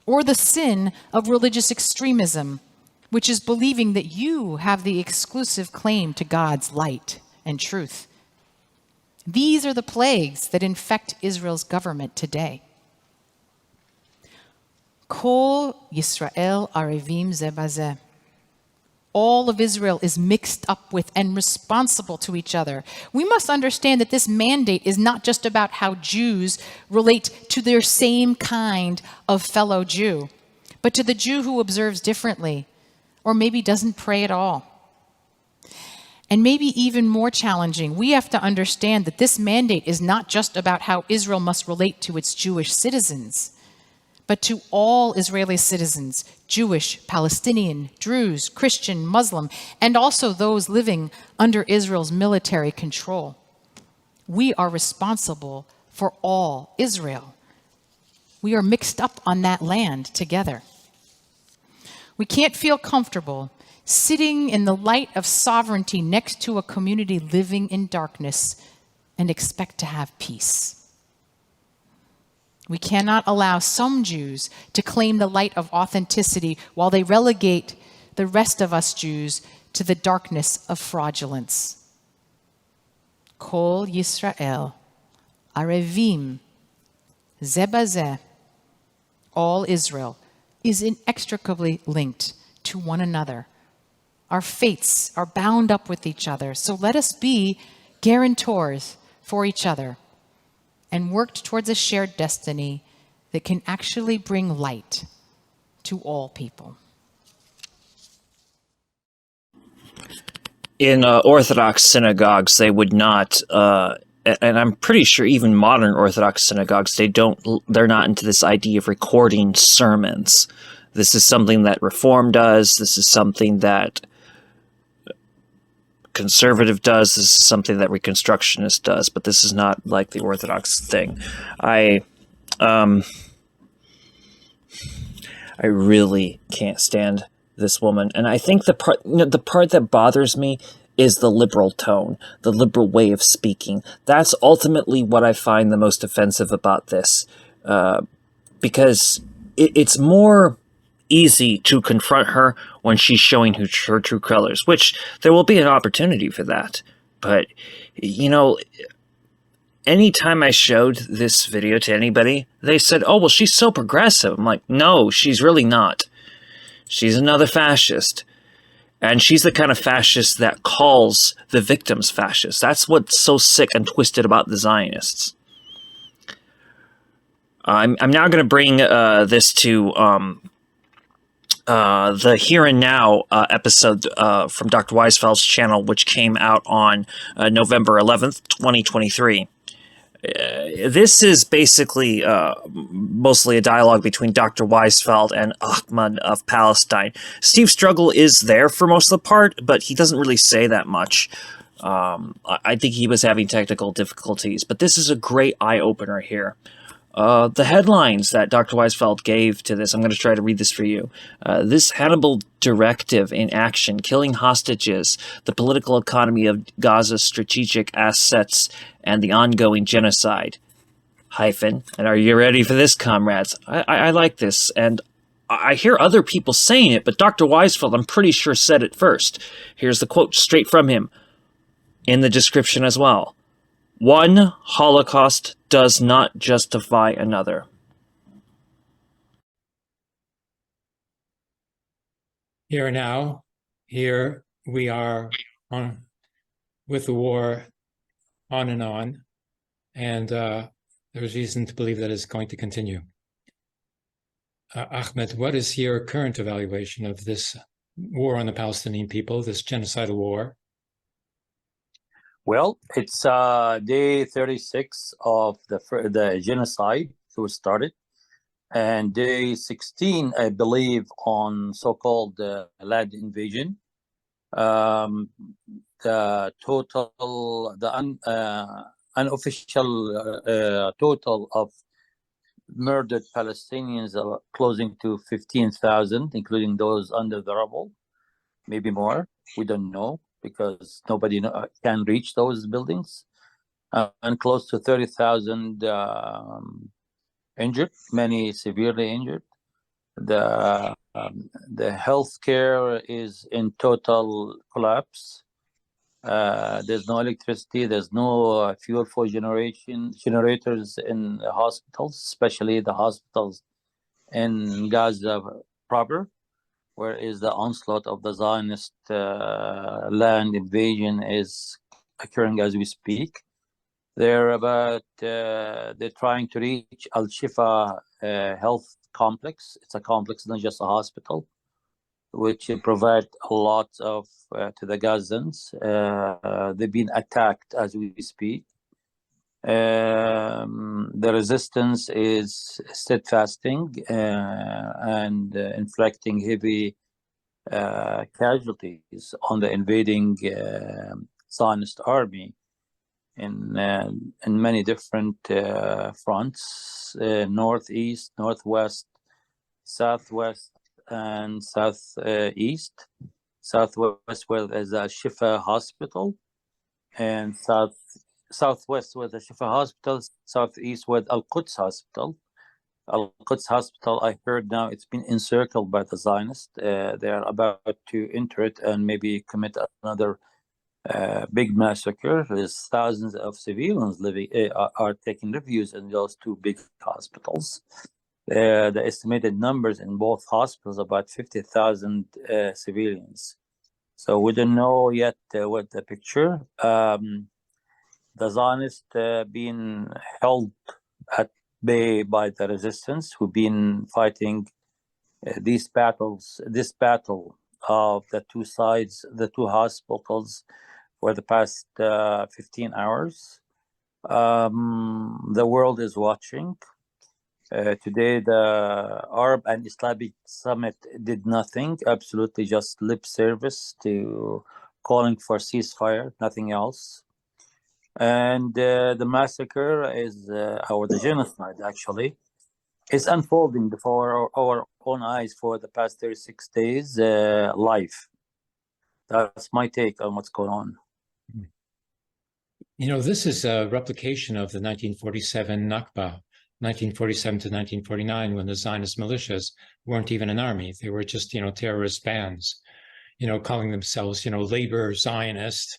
Or the sin of religious extremism, which is believing that you have the exclusive claim to God's light and truth. These are the plagues that infect Israel's government today. Kol Yisrael arevim ze bazeh. All of Israel is mixed up with and responsible to each other. We must understand that this mandate is not just about how Jews relate to their same kind of fellow Jew, but to the Jew who observes differently, or maybe doesn't pray at all. And maybe even more challenging, we have to understand that this mandate is not just about how Israel must relate to its Jewish citizens, but to all Israeli citizens, Jewish, Palestinian, Druze, Christian, Muslim, and also those living under Israel's military control. We are responsible for all Israel. We are mixed up on that land together. We can't feel comfortable sitting in the light of sovereignty next to a community living in darkness and expect to have peace. We cannot allow some Jews to claim the light of authenticity while they relegate the rest of us Jews to the darkness of fraudulence. Kol Yisrael arevim ze bazeh. All Israel is inextricably linked to one another. Our fates are bound up with each other. So let us be guarantors for each other and work towards a shared destiny that can actually bring light to all people. In Orthodox synagogues, they would not, and I'm pretty sure even modern Orthodox synagogues, they're not into this idea of recording sermons. This is something that Reform does. This is something that Conservative does. This is something that Reconstructionist does, but this is not like the Orthodox thing. I I really can't stand this woman, and I think the part that bothers me is the liberal tone, the liberal way of speaking. That's ultimately what I find the most offensive about this, because it's more easy to confront her when she's showing her true colors, which there will be an opportunity for that. But, you know, anytime I showed this video to anybody, they said, oh, well, she's so progressive. I'm like, no, she's really not. She's another fascist. And she's the kind of fascist that calls the victims fascists. That's what's so sick and twisted about the Zionists. I'm now going to bring this to the Here and Now episode from Dr. Weizfeld's channel, which came out on November 11th, 2023. This is basically mostly a dialogue between Dr. Weizfeld and Ahmad of Palestine. Steve Struggle is there for most of the part, but he doesn't really say that much. I think he was having technical difficulties, but this is a great eye-opener here. The headlines that Dr. Weizfeld gave to this, I'm going to try to read this for you. This Hannibal directive in action, killing hostages, the political economy of Gaza's strategic assets, and the ongoing genocide. Hyphen. And are you ready for this, comrades? I like this, and I hear other people saying it, but Dr. Weizfeld, I'm pretty sure, said it first. Here's the quote straight from him in the description as well. One Holocaust does not justify another. Here now, here we are on with the war on, and there's reason to believe that it's going to continue. Ahmed, what is your current evaluation of this war on the Palestinian people, this genocidal war? Well, it's day 36 of the genocide that was started, and day 16, I believe, on so-called land invasion. The total, unofficial total of murdered Palestinians are closing to 15,000, including those under the rubble, maybe more. We don't know, because nobody can reach those buildings, and close to 30,000 injured, many severely injured. The healthcare is in total collapse. There's no electricity. There's no fuel for generators in the hospitals, especially the hospitals in Gaza proper, whereas the onslaught of the Zionist land invasion is occurring as we speak. They're trying to reach Al-Shifa health complex. It's a complex, not just a hospital, which provide a lot of to the Gazans. They've been attacked as we speak. The resistance is steadfasting and inflicting heavy casualties on the invading Zionist army in many different fronts: northeast, northwest, southwest, and southeast. Southwest, where there's a Shifa hospital, and southwest with the Shifa hospital, southeast with Al-Quds hospital. Al-Quds hospital, I heard now it's been encircled by the Zionists. They're about to enter it and maybe commit another big massacre. There's thousands of civilians living are taking refuge in those two big hospitals. The estimated numbers in both hospitals about 50,000 civilians. So we don't know yet what the picture. The Zionists being held at bay by the resistance, who've been fighting this battle of the two sides, the two hospitals, for the past 15 hours. The world is watching. Today, the Arab and Islamic Summit did nothing, absolutely just lip service to calling for ceasefire, nothing else. And the massacre is, or the genocide actually, It's unfolding before our own eyes for the past 36 days live. That's my take on what's going on. You know, this is a replication of the 1947 Nakba, 1947 to 1949, when the Zionist militias weren't even an army. They were just, terrorist bands, calling themselves, labor Zionist,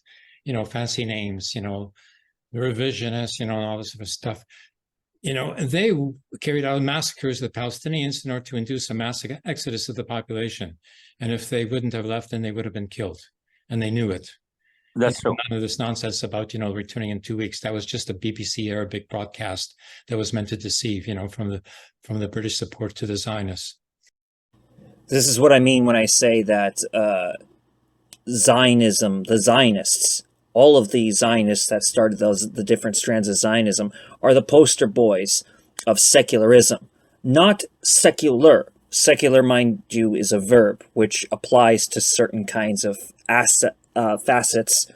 fancy names, revisionists, and all this sort of stuff. And they carried out massacres of the Palestinians in order to induce a mass exodus of the population. And if they wouldn't have left, then they would have been killed. And they knew it. That's true. None of this nonsense about, returning in 2 weeks. That was just a BBC Arabic broadcast that was meant to deceive, from the British support to the Zionists. This is what I mean when I say that Zionism, the Zionists, all of the Zionists that started the different strands of Zionism are the poster boys of secularism, not secular. Secular, mind you, is a verb which applies to certain kinds of facets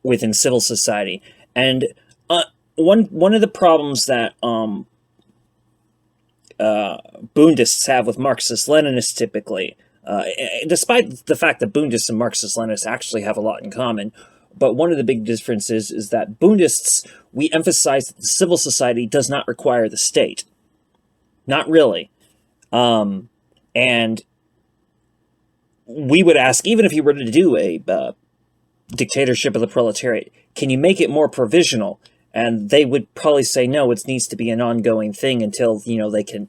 within civil society. And one of the problems that Bundists have with Marxist-Leninists typically, despite the fact that Bundists and Marxist-Leninists actually have a lot in common, but one of the big differences is that Bundists, we emphasize that the civil society does not require the state. Not really. And we would ask, even if you were to do a dictatorship of the proletariat, can you make it more provisional? And they would probably say, no, it needs to be an ongoing thing until, they can,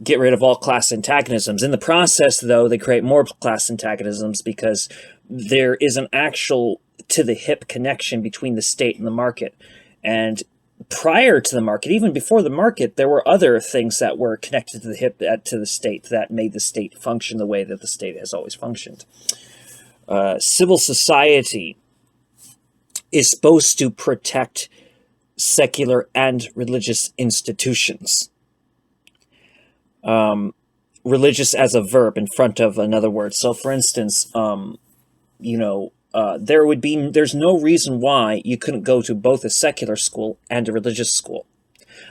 get rid of all class antagonisms. In the process, though, they create more class antagonisms because there is an actual to-the-hip connection between the state and the market. And prior to the market, even before the market, there were other things that were connected to the hip, to the state, that made the state function the way that the state has always functioned. Civil society is supposed to protect secular and religious institutions. Religious as a verb in front of another word. So, for instance, there's no reason why you couldn't go to both a secular school and a religious school.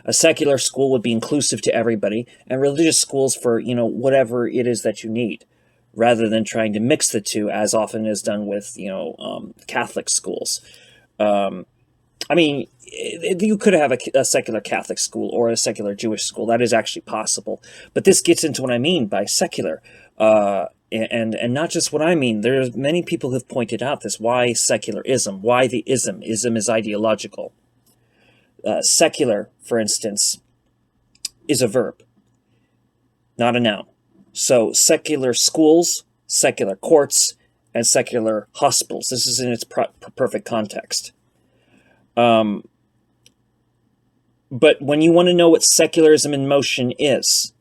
A secular school would be inclusive to everybody, and religious schools for, whatever it is that you need, rather than trying to mix the two, as often is done with, Catholic schools. You could have a secular Catholic school or a secular Jewish school. That is actually possible. But this gets into what I mean by secular. And not just what I mean. There's many people who've pointed out this. Why secularism? Why the ism? Ism is ideological. Secular, for instance, is a verb, not a noun. So secular schools, secular courts, and secular hospitals. This is in its perfect context. But when you want to know what secularism in motion is,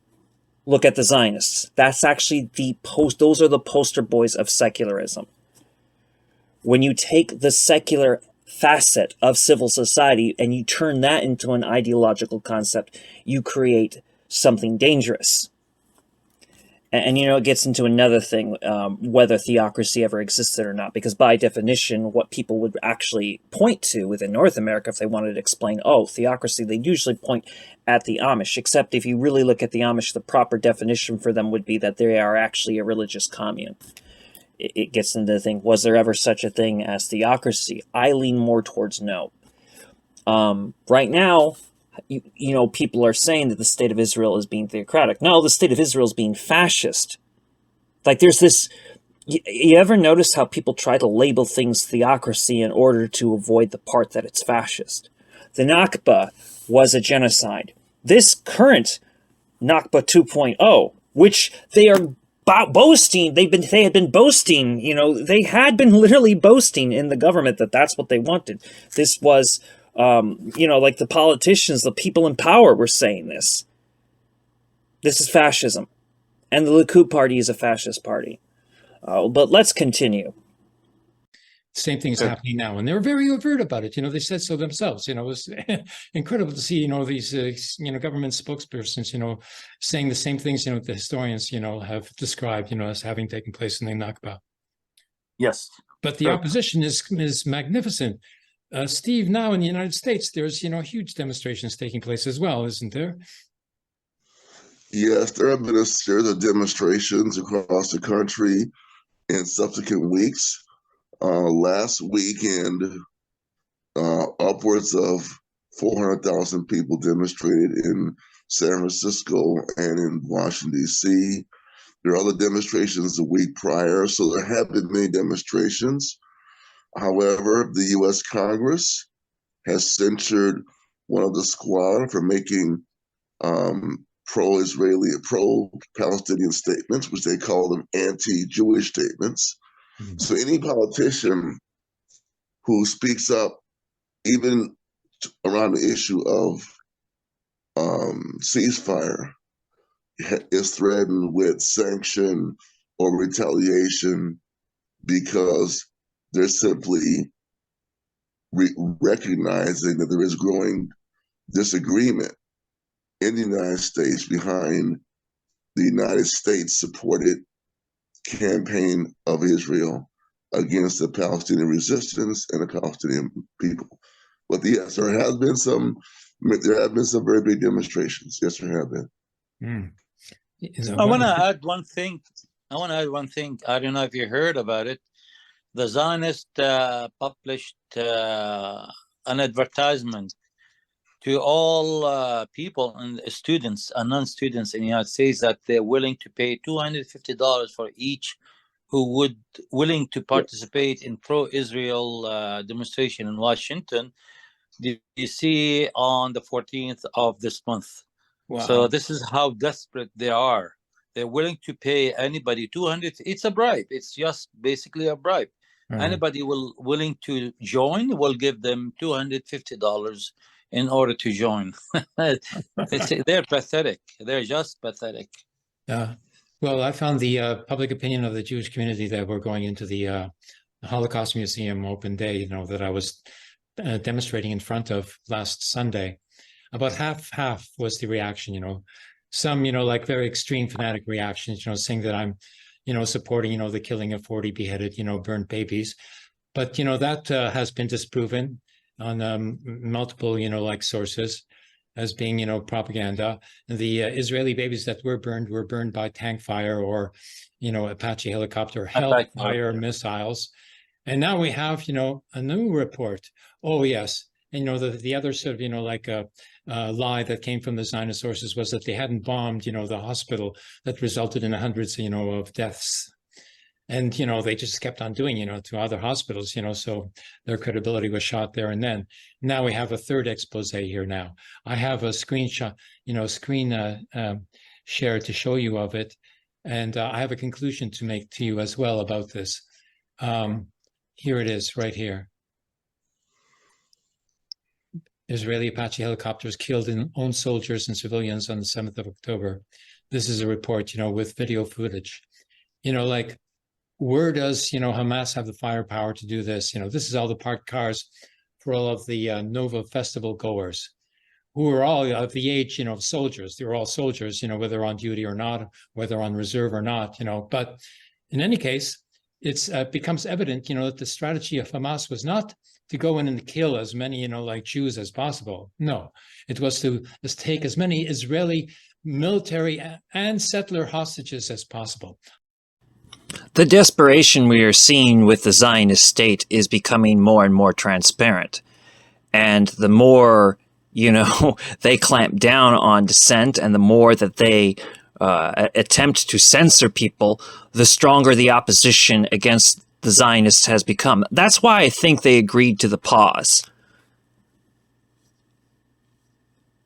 look at the Zionists. That's actually those are the poster boys of secularism. When you take the secular facet of civil society and you turn that into an ideological concept, you create something dangerous. And it gets into another thing, whether theocracy ever existed or not, because by definition, what people would actually point to within North America, if they wanted to explain, theocracy, they'd usually point at the Amish, except if you really look at the Amish, the proper definition for them would be that they are actually a religious commune. It gets into the thing, was there ever such a thing as theocracy? I lean more towards no. Right now, people are saying that the state of Israel is being theocratic. No, the state of Israel is being fascist. Like there's this, you ever notice how people try to label things theocracy in order to avoid the part that it's fascist? The Nakba was a genocide. This current Nakba 2.0, which they are boasting, they had been boasting, they had been literally boasting in the government that that's what they wanted. This was like the politicians, the people in power were saying this. This is fascism. And the Likud party is a fascist party. But let's continue. Same thing's happening now. And they were very overt about it. They said so themselves. It was incredible to see, these, government spokespersons, saying the same things, the historians, have described, as having taken place in the Nakba. Yes. But the opposition is magnificent. Steve, now in the United States, there's, huge demonstrations taking place as well, isn't there? Yes, there have been a series of demonstrations across the country in subsequent weeks. Last weekend, upwards of 400,000 people demonstrated in San Francisco and in Washington, D.C. There are other demonstrations the week prior, so there have been many demonstrations. However, the U.S. Congress has censured one of the squad for making pro-Israeli, pro-Palestinian statements, which they call them anti-Jewish statements. Mm-hmm. So any politician who speaks up, even around the issue of ceasefire, is threatened with sanction or retaliation because they're simply recognizing that there is growing disagreement in the United States behind the United States supported campaign of Israel against the Palestinian resistance and the Palestinian people. But yes, there have been some very big demonstrations. Yes, there have been. I want to add one thing. I don't know if you heard about it. The Zionists published an advertisement to all people and students and non-students in the United States that they're willing to pay $250 for each who would willing to participate in pro-Israel demonstration in Washington, D.C. on the 14th of this month. Wow. So this is how desperate they are. They're willing to pay anybody $200. It's a bribe. It's just basically a bribe. Anybody willing to join will give them $250 in order to join. They're pathetic. They're just pathetic. Well, I found the public opinion of the Jewish community that were going into the Holocaust Museum open day, that I was demonstrating in front of last Sunday. About half was the reaction, some, like very extreme fanatic reactions, saying that I'm, supporting, the killing of 40 beheaded, burnt babies. But, that has been disproven on multiple, sources as being, propaganda. And the Israeli babies that were burned by tank fire or, Apache helicopter hellfire missiles. And now we have, a new report. Oh, yes. And, the other sort of, lie that came from the Zionist sources was that they hadn't bombed, the hospital that resulted in hundreds, of deaths. And, they just kept on doing, to other hospitals, so their credibility was shot there and then. Now we have a third expose here now. I have a screenshot, screen share to show you of it. And I have a conclusion to make to you as well about this. Here it is right here. Israeli Apache helicopters killed own soldiers and civilians on the 7th of October. This is a report, with video footage. Where does, Hamas have the firepower to do this? This is all the parked cars for all of the Nova Festival goers, who are all of the age, of soldiers. They're all soldiers, whether on duty or not, whether on reserve or not, But in any case, it becomes evident, that the strategy of Hamas was not to go in and kill as many, Jews as possible. No, it was to take as many Israeli military and settler hostages as possible. The desperation we are seeing with the Zionist state is becoming more and more transparent. And the more, they clamp down on dissent and the more that they attempt to censor people, the stronger the opposition against the Zionists has become. That's why I think they agreed to the pause.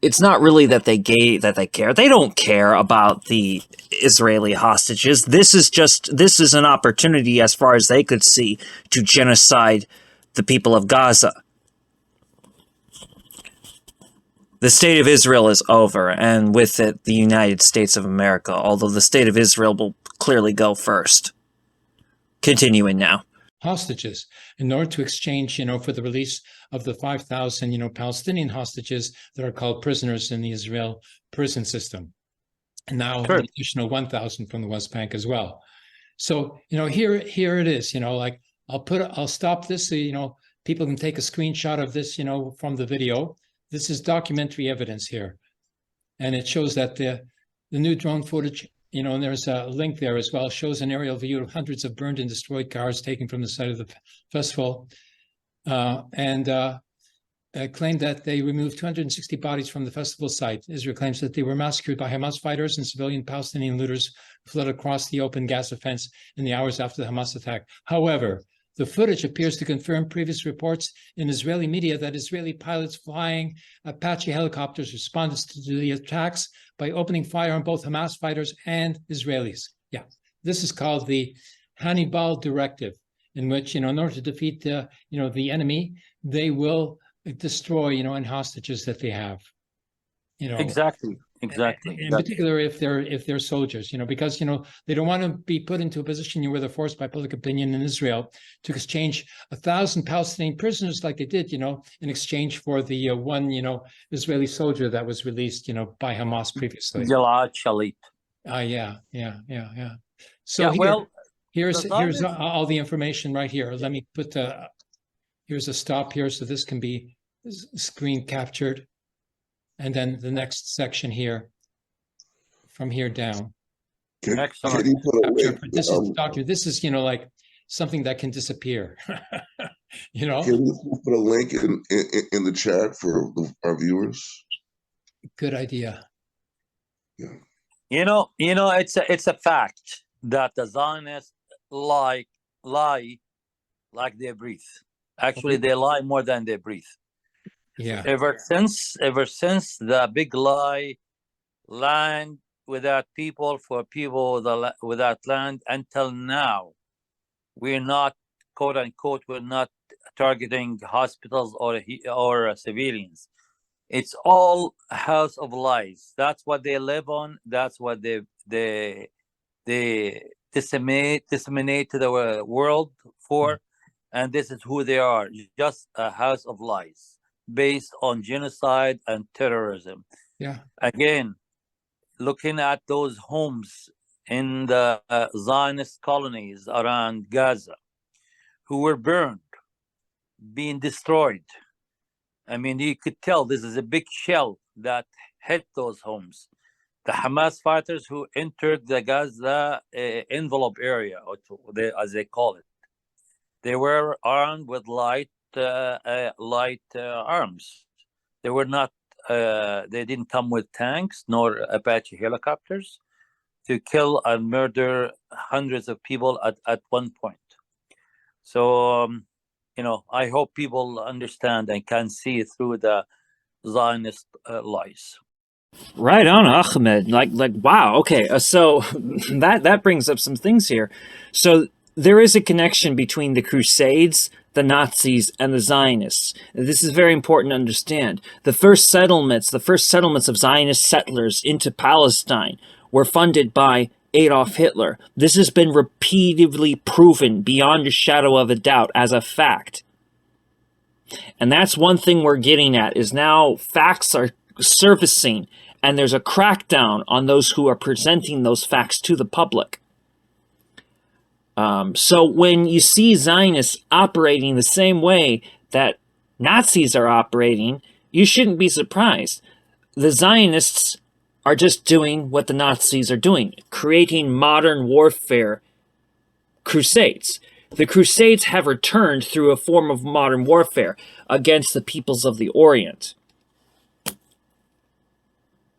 It's not really that they care. They don't care about the Israeli hostages. This is an opportunity, as far as they could see, to genocide the people of Gaza. The state of Israel is over, and with it, the United States of America, although the state of Israel will clearly go first. Continuing now. Hostages in order to exchange, for the release of the 5,000, Palestinian hostages that are called prisoners in the Israel prison system. And now an additional 1,000 from the West Bank as well. So, here it is, I'll stop this so, people can take a screenshot of this, from the video. This is documentary evidence here. And it shows that the new drone footage, and there's a link there as well, shows an aerial view of hundreds of burned and destroyed cars taken from the site of the festival, and claimed that they removed 260 bodies from the festival site. Israel claims that they were massacred by Hamas fighters and civilian Palestinian looters who fled across the open Gaza fence in the hours after the Hamas attack. However, the footage appears to confirm previous reports in Israeli media that Israeli pilots flying Apache helicopters responded to the attacks by opening fire on both Hamas fighters and Israelis. Yeah, this is called the Hannibal Directive, in which, in order to defeat the enemy, they will destroy, any hostages that they have. Exactly. In particular, if they're soldiers, because they don't want to be put into a position where they're forced by public opinion in Israel to exchange 1,000 Palestinian prisoners, like they did, in exchange for the one, Israeli soldier that was released, by Hamas previously. Gilad Shalit. Yeah. So here's all the information right here. Let me put here's a stop here, so this can be screen captured. And then the next section here, from here down. Can you put a link? This is doctor. This is like something that can disappear. Can you put a link in the chat for our viewers? Good idea. Yeah. It's a fact that the Zionists lie like they breathe. Actually, they lie more than they breathe. Yeah. Ever since the big lie, land without people for people without land, until now, we're not, quote unquote, we're not targeting hospitals or civilians. It's all house of lies. That's what they live on. That's what they disseminate to the world for, and this is who they are. Just a house of lies based on genocide and terrorism. Yeah. Again, looking at those homes in the Zionist colonies around Gaza, who were burned, being destroyed. I mean, you could tell this is a big shell that hit those homes. The Hamas fighters who entered the Gaza envelope area, as they call it, they were armed with light arms. They were not. They didn't come with tanks nor Apache helicopters to kill and murder hundreds of people at one point. So, I hope people understand and can see through the Zionist lies. Right on, Ahmed. Like, wow. Okay, so that brings up some things here. So there is a connection between the Crusades, the Nazis, and the Zionists. This is very important to understand. The first settlements of Zionist settlers into Palestine were funded by Adolf Hitler. This has been repeatedly proven beyond a shadow of a doubt as a fact. And that's one thing we're getting at, is now facts are surfacing, and there's a crackdown on those who are presenting those facts to the public. So when you see Zionists operating the same way that Nazis are operating, you shouldn't be surprised. The Zionists are just doing what the Nazis are doing, creating modern warfare crusades. The Crusades have returned through a form of modern warfare against the peoples of the Orient.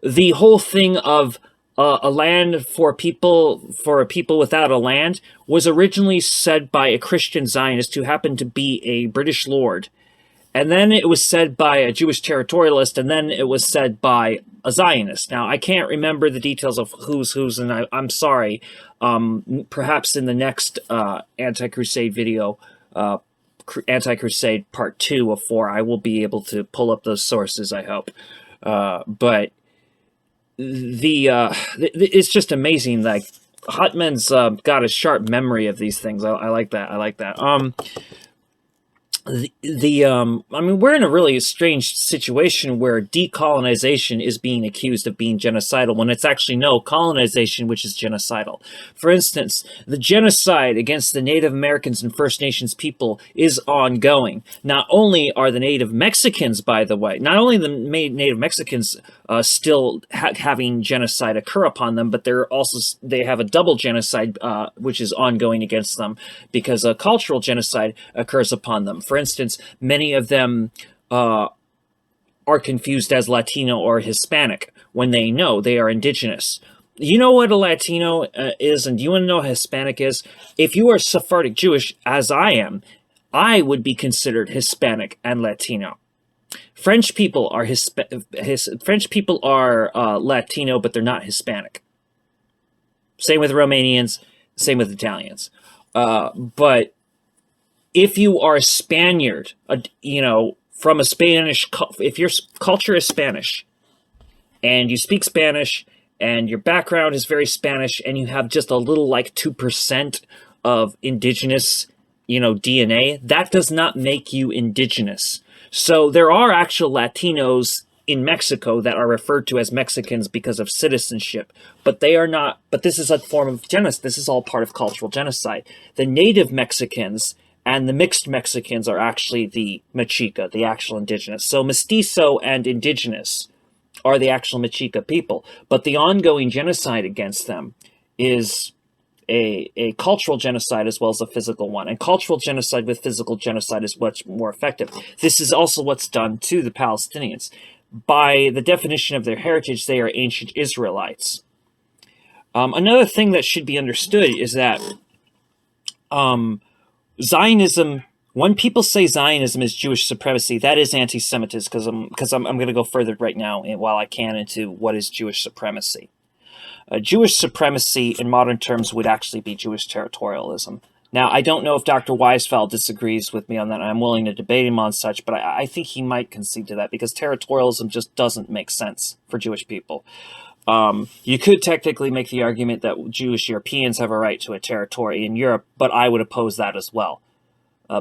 The whole thing of a land for a people without a land was originally said by a Christian Zionist who happened to be a British lord. And then it was said by a Jewish territorialist, and then it was said by a Zionist. Now, I can't remember the details of who's, and I'm sorry. Perhaps in the next Anti-Crusade video, Anti-Crusade Part 2 of 4, I will be able to pull up those sources, I hope. But it's just amazing. Like, Hotman's got a sharp memory of these things. I like that. I mean, we're in a really strange situation where decolonization is being accused of being genocidal when it's actually no, colonization which is genocidal. For instance, the genocide against the Native Americans and First Nations people is ongoing. Not only are the Native Mexicans, by the way, not only the Native Mexicans still having genocide occur upon them, but they have a double genocide which is ongoing against them because a cultural genocide occurs upon them. For instance, many of them are confused as Latino or Hispanic when they know they are indigenous. You know what a Latino is, and do you want to know what Hispanic is? If you are Sephardic Jewish, as I am, I would be considered Hispanic and Latino. French people are Latino, but they're not Hispanic. Same with Romanians, same with Italians. But if you are a Spaniard, from a Spanish, if your culture is Spanish, and you speak Spanish, and your background is very Spanish, and you have just a little like 2% of indigenous, DNA, that does not make you indigenous. So there are actual Latinos in Mexico that are referred to as Mexicans because of citizenship, but they are not. But this is a form of genocide. This is all part of cultural genocide. The native Mexicans and the mixed Mexicans are actually the Mexica, the actual indigenous. So mestizo and indigenous are the actual Mexica people, but the ongoing genocide against them is a cultural genocide as well as a physical one. And cultural genocide with physical genocide is much more effective. This is also what's done to the Palestinians. By the definition of their heritage, they are ancient Israelites. Another thing that should be understood is that Zionism, when people say Zionism is Jewish supremacy, that is anti-Semitism, because I'm going to go further right now while I can into what is Jewish supremacy. Jewish supremacy in modern terms would actually be Jewish territorialism. Now, I don't know if Dr. Weizfeld disagrees with me on that, and I'm willing to debate him on such, but I think he might concede to that, because territorialism just doesn't make sense for Jewish people. You could technically make the argument that Jewish Europeans have a right to a territory in Europe, but I would oppose that as well,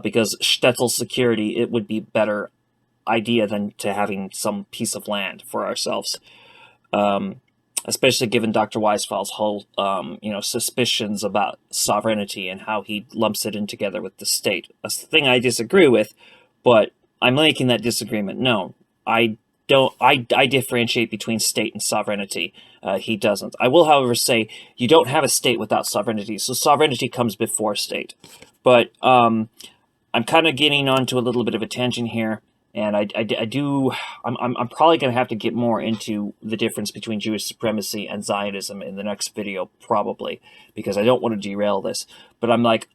because shtetl security, it would be a better idea than to having some piece of land for ourselves. Especially given Dr. Weizfeld's whole, suspicions about sovereignty and how he lumps it in together with the state. A thing I disagree with, but I'm making that disagreement known. I differentiate between state and sovereignty. He doesn't. I will, however, say you don't have a state without sovereignty, so sovereignty comes before state. But I'm kind of getting onto a little bit of a tangent here. And I'm probably going to have to get more into the difference between Jewish supremacy and Zionism in the next video, probably, because I don't want to derail this. But I'm like,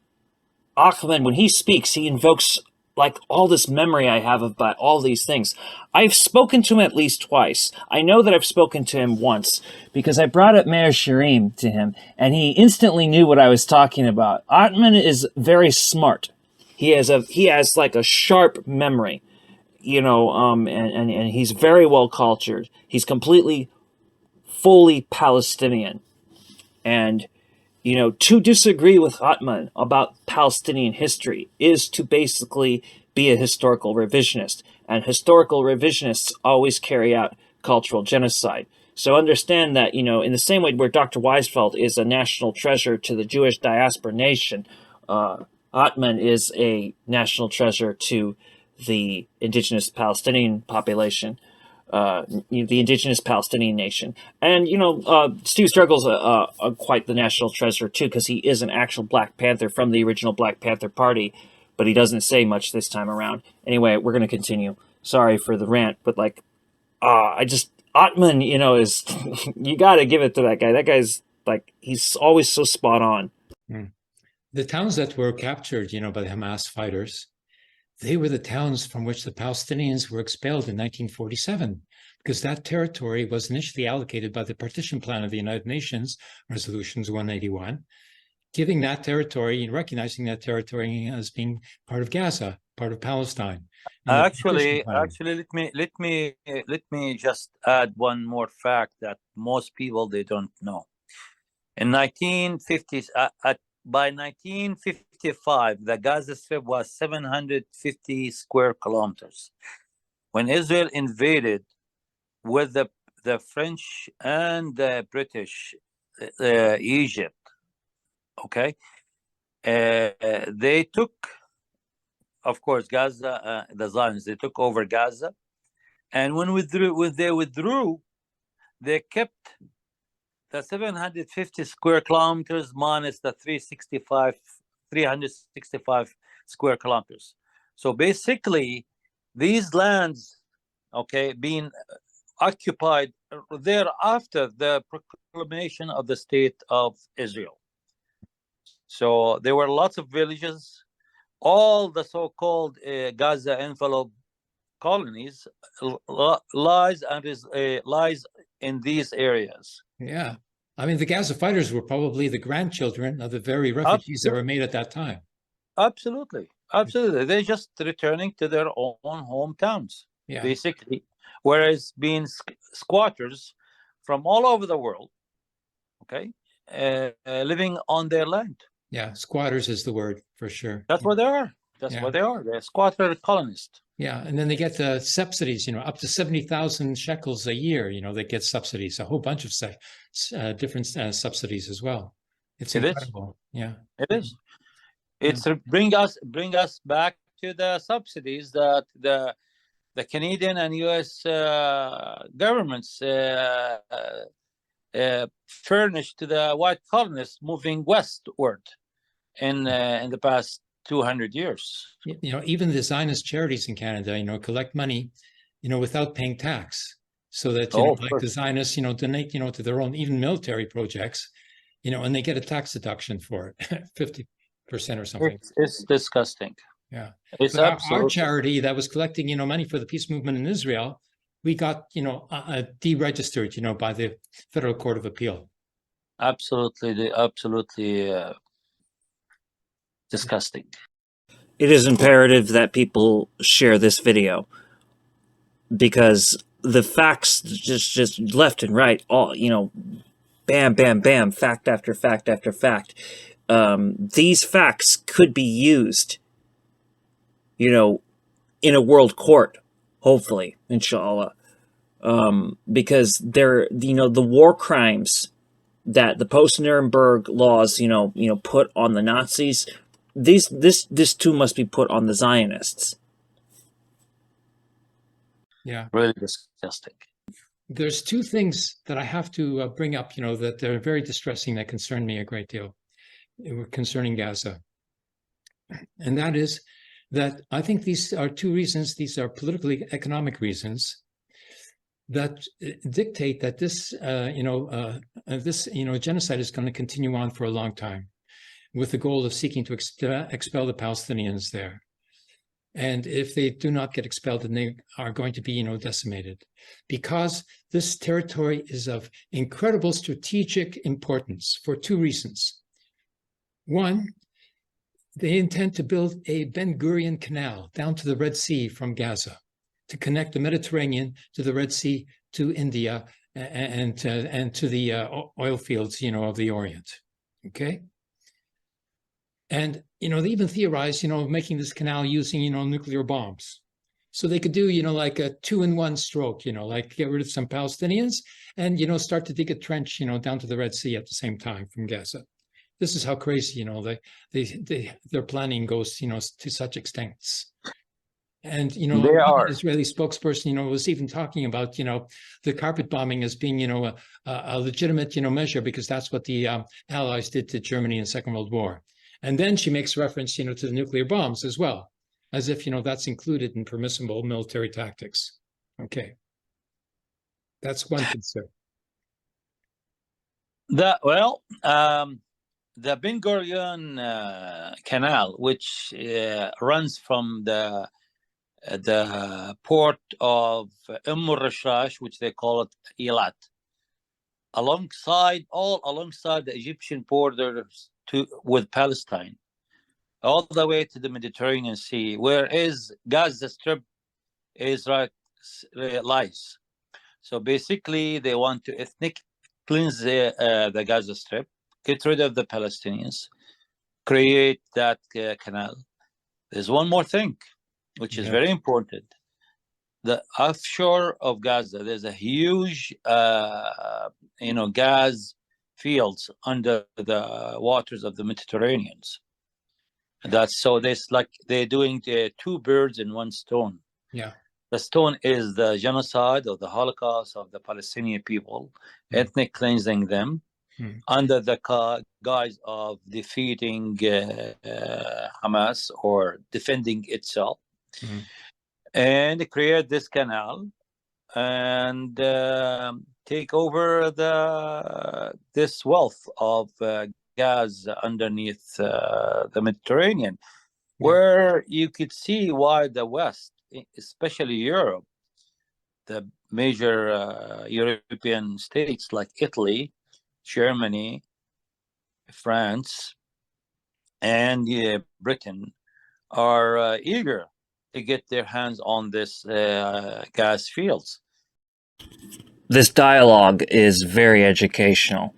Ahmed, when he speaks, he invokes like all this memory I have about all these things. I've spoken to him at least twice. I know that I've spoken to him once because I brought up Meir Shirim to him, and he instantly knew what I was talking about. Ahmed is very smart. He has like a sharp memory. And he's very well cultured. He's fully Palestinian. And, to disagree with Atman about Palestinian history is to basically be a historical revisionist. And historical revisionists always carry out cultural genocide. So understand that, in the same way where Dr. Weizfeld is a national treasure to the Jewish diaspora nation, Atman is a national treasure to the indigenous Palestinian population, the indigenous Palestinian nation. And, Steve Struggle's quite the national treasure, too, because he is an actual Black Panther from the original Black Panther Party, but he doesn't say much this time around. Anyway, we're going to continue. Sorry for the rant, but, Atman, is, you got to give it to that guy. That guy's, he's always so spot on. The towns that were captured, by the Hamas fighters, they were the towns from which the Palestinians were expelled in 1947, because that territory was initially allocated by the partition plan of the United Nations, Resolutions 181, giving that territory and recognizing that territory as being part of Gaza, part of Palestine. Actually, let me just add one more fact that most people they don't know. In 1950s, by 1955, the Gaza Strip was 750 square kilometers. When Israel invaded with the French and the British Egypt, okay, they took, of course, Gaza, the Zionists, they took over Gaza. And when they withdrew, they kept the 750 square kilometers minus the 365 square kilometers. So basically, these lands, okay, being occupied thereafter the proclamation of the State of Israel. So there were lots of villages. All the so-called Gaza envelope colonies lies in these areas. Yeah. I mean, the Gaza fighters were probably the grandchildren of the very refugees that were made at that time. Absolutely. Absolutely. They're just returning to their own hometowns, basically. Whereas being squatters from all over the world, okay, living on their land. Yeah, squatters is the word for sure. That's what they are. That's what they are. They're squatter colonists. Yeah, and then they get the subsidies, up to 70,000 shekels a year, they get subsidies, a whole bunch of different subsidies as well. It's incredible. Yeah. It is. It's bring us back to the subsidies that the Canadian and US governments furnished to the white colonists moving westward in the past 200 years. Even the Zionist charities in Canada, collect money, without paying tax, so that like the Zionists, donate, to their own even military projects, and they get a tax deduction for it, 50% or something. It's disgusting. Yeah, it's our charity that was collecting, money for the peace movement in Israel, we got, deregistered, by the Federal Court of Appeal. Absolutely, disgusting. It is imperative that people share this video, because the facts just left and right, all, bam, bam, bam, fact after fact after fact. These facts could be used, in a world court, hopefully, inshallah, because they're, the war crimes that the post-Nuremberg laws, put on the Nazis, this too must be put on the Zionists. Yeah, really disgusting. There's two things that I have to bring up, that they're very distressing, that concern me a great deal, concerning Gaza. And that is that I think these are two reasons, these are politically economic reasons, that dictate that this, genocide is going to continue on for a long time, with the goal of seeking to expel the Palestinians there. And if they do not get expelled, then they are going to be, decimated, because this territory is of incredible strategic importance for two reasons. One, they intend to build a Ben Gurion Canal down to the Red Sea from Gaza, to connect the Mediterranean to the Red Sea, to India, and to the oil fields, of the Orient. Okay. And, they even theorize, making this canal using, nuclear bombs. So they could do, like a 2-in-1 stroke, like get rid of some Palestinians and, start to dig a trench, down to the Red Sea at the same time from Gaza. This is how crazy, their planning goes, to such extents. And, the Israeli spokesperson, was even talking about, the carpet bombing as being, a legitimate, measure, because that's what the Allies did to Germany in the Second World War. And then she makes reference, to the nuclear bombs as well, as if, that's included in permissible military tactics. Okay. That's one concern. The Ben Gurion Canal, which runs from the port of Rashash, which they call it Eilat, alongside the Egyptian borders with Palestine, all the way to the Mediterranean Sea, whereas Gaza Strip lies. So basically, they want to ethnic cleanse the Gaza Strip, get rid of the Palestinians, create that canal. There's one more thing, which is very important. The offshore of Gaza, there's a huge, gas fields under the waters of the Mediterranean. That's so. There's like they're doing two birds in one stone. Yeah. The stone is the genocide or the Holocaust of the Palestinian people, ethnic cleansing them, under the guise of defeating Hamas or defending itself, and create this canal and take over this wealth of gas underneath the Mediterranean, where you could see why the West, especially Europe, the major European states like Italy, Germany, France, and Britain are eager to get their hands on this gas fields. This dialogue is very educational,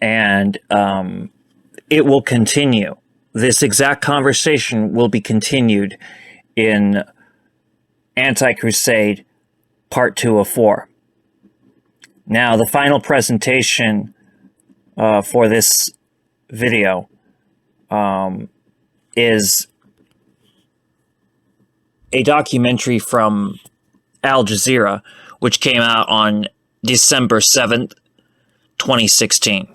and it will continue. This exact conversation will be continued in Anti-Crusade Part 2 of 4. Now, the final presentation for this video is a documentary from Al Jazeera, which came out on December 7th, 2016.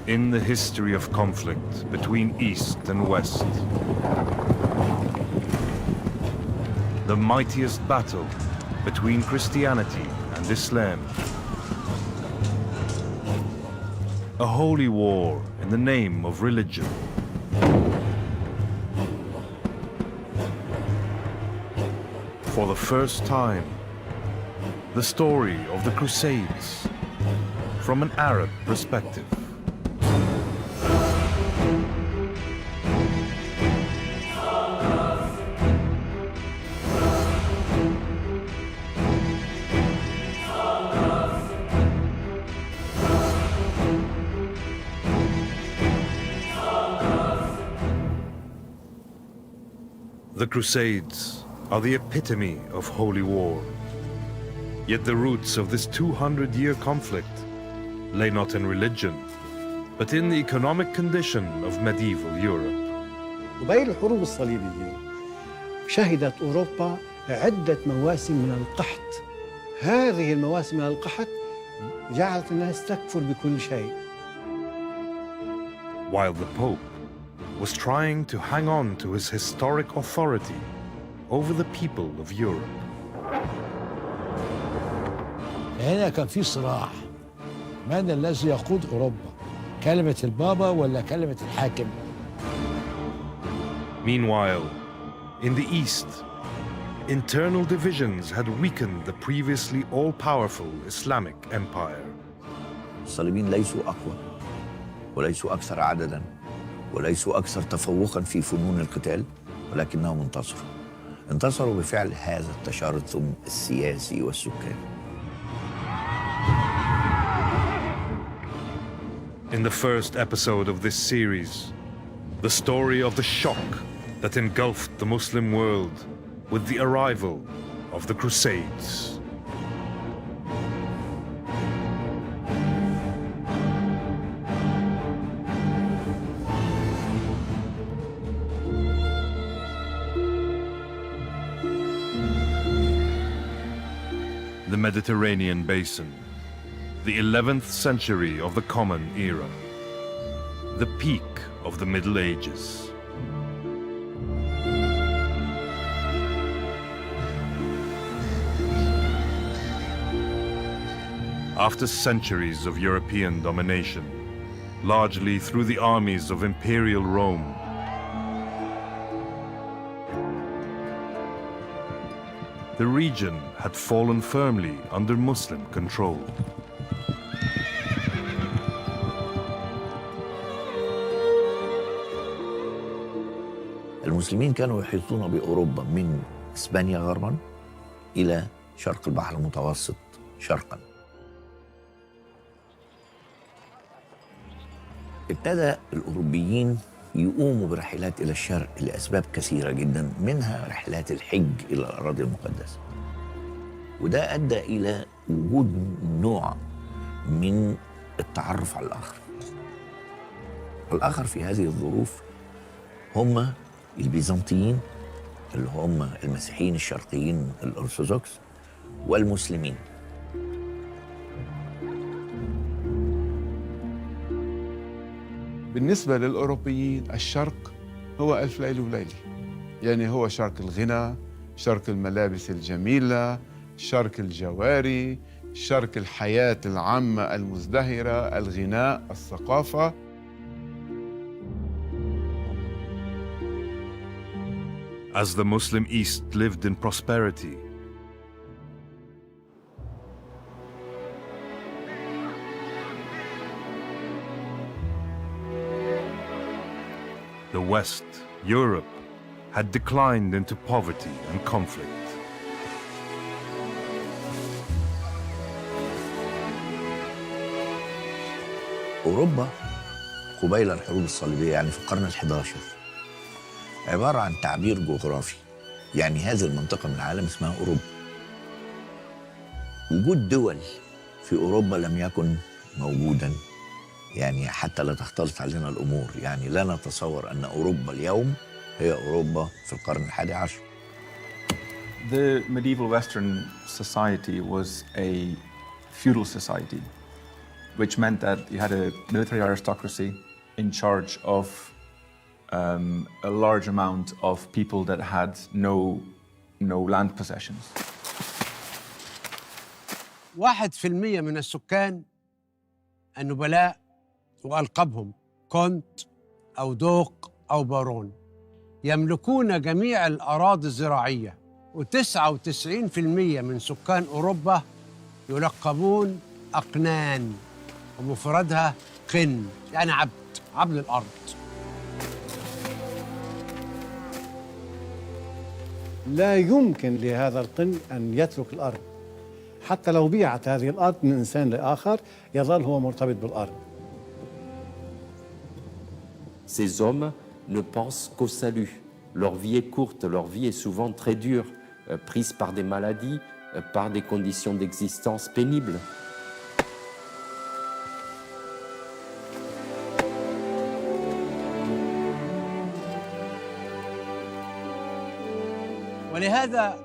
In the history of conflict between East and West, the mightiest battle between Christianity and Islam, a holy war in the name of religion. For the first time, the story of the Crusades from an Arab perspective. The Crusades are the epitome of holy war. Yet the roots of this 200-year conflict lay not in religion, but in the economic condition of medieval Europe. وبين الحروب الصليبية شهدت أوروبا عدة مواسم من القحط. هذه المواسم من القحط جعلت الناس تكفر بكل شيء. While the Pope was trying to hang on to his historic authority over the people of Europe. هنا كان في صراع. من الذي يقود أوروبا؟ كلمة البابا ولا كلمة الحاكم؟ Meanwhile, in the East, internal divisions had weakened the previously all-powerful Islamic empire. الصليبيين ليسوا أقوى وليسوا أكثر عدداً وليسوا أكثر تفوقاً في فنون القتال، ولكنهم انتصروا بفعل هذا التشرذم السياسي والسكاني. In the first episode of this series, the story of the shock that engulfed the Muslim world with the arrival of the Crusades. The Mediterranean Basin, the 11th century of the Common Era, the peak of the Middle Ages. After centuries of European domination, largely through the armies of Imperial Rome, the region had fallen firmly under Muslim control. المسلمين كانوا يحيطون بأوروبا من إسبانيا غرباً إلى شرق البحر المتوسط شرقاً. ابتدى الأوروبيين يقوموا برحلات إلى الشرق لأسباب كثيرة جدا، منها رحلات الحج إلى الأراضي المقدسة. وده أدى إلى وجود نوع من التعرف على الآخر. الآخر في هذه الظروف هم البيزنطيين اللي هم المسيحيين الشرقيين الأرثوذكس والمسلمين. بالنسبة للأوروبيين الشرق هو ألف ليلة وليلة، يعني هو شرق الغنى، شرق الملابس الجميلة، شرق الجواري، شرق الحياة العامة المزدهرة، الغناء، الثقافة. As the Muslim East lived in prosperity, the West, Europe, had declined into poverty and conflict. أوروبا قبيل الحروب الصليبية، يعني في القرن ال11، عبارة عن تعبير جغرافي، يعني هذه المنطقة من العالم اسمها أوروبا. وجود دول في أوروبا لم يكن موجوداً، يعني حتى لا تختلط علينا الأمور، يعني لا نتصور أن أوروبا اليوم هي أوروبا في القرن ال11. The medieval Western society was a feudal society, which meant that you had a military aristocracy in charge of a large amount of people that had no land possessions. 1% من السكان النبلاء وألقابهم كونت أو دوق أو بارون يملكون جميع الأراضي الزراعية، و99% من سكان أوروبا يلقبون أقنان، ومفردها قن، يعني عبد الأرض. لا يمكن لهذا القن أن يترك الأرض، حتى لو بيعت هذه الأرض من إنسان لآخر يظل هو مرتبط بالأرض. Ces hommes ne pensent qu'au salut. Leur vie est courte, leur vie est souvent très dure, prise par des maladies, par des conditions d'existence pénibles. ولهذا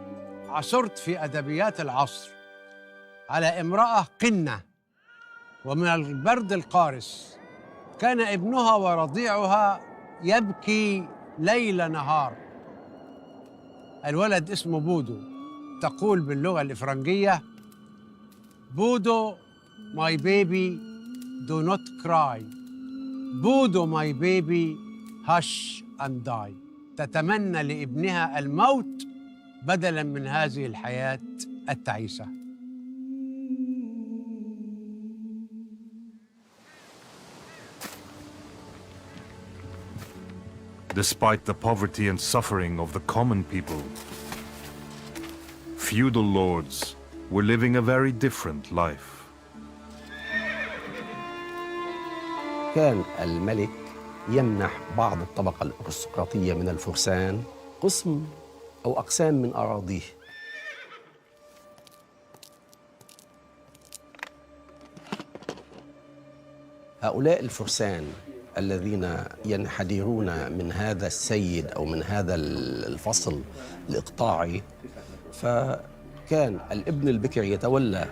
عثرت في أدبيات العصر على امرأة قنة، ومن البرد القارس كان ابنها ورضيعها يبكي ليل نهار. الولد اسمه بودو، تقول باللغة الإفرنجية: بودو my baby do not cry، بودو my baby hush and die. تتمنى لابنها الموت بدلاً من هذه الحياة التعيسة. despite the poverty and suffering of the common people, feudal lords were living a very different life. كان الملك يمنح بعض الطبقة الأرستقراطية من الفرسان قسم أو أقسام من أراضيه. هؤلاء الفرسان الذين ينحدرون من هذا السيد أو من هذا الفصل الإقطاعي، فكان الابن البكر يتولى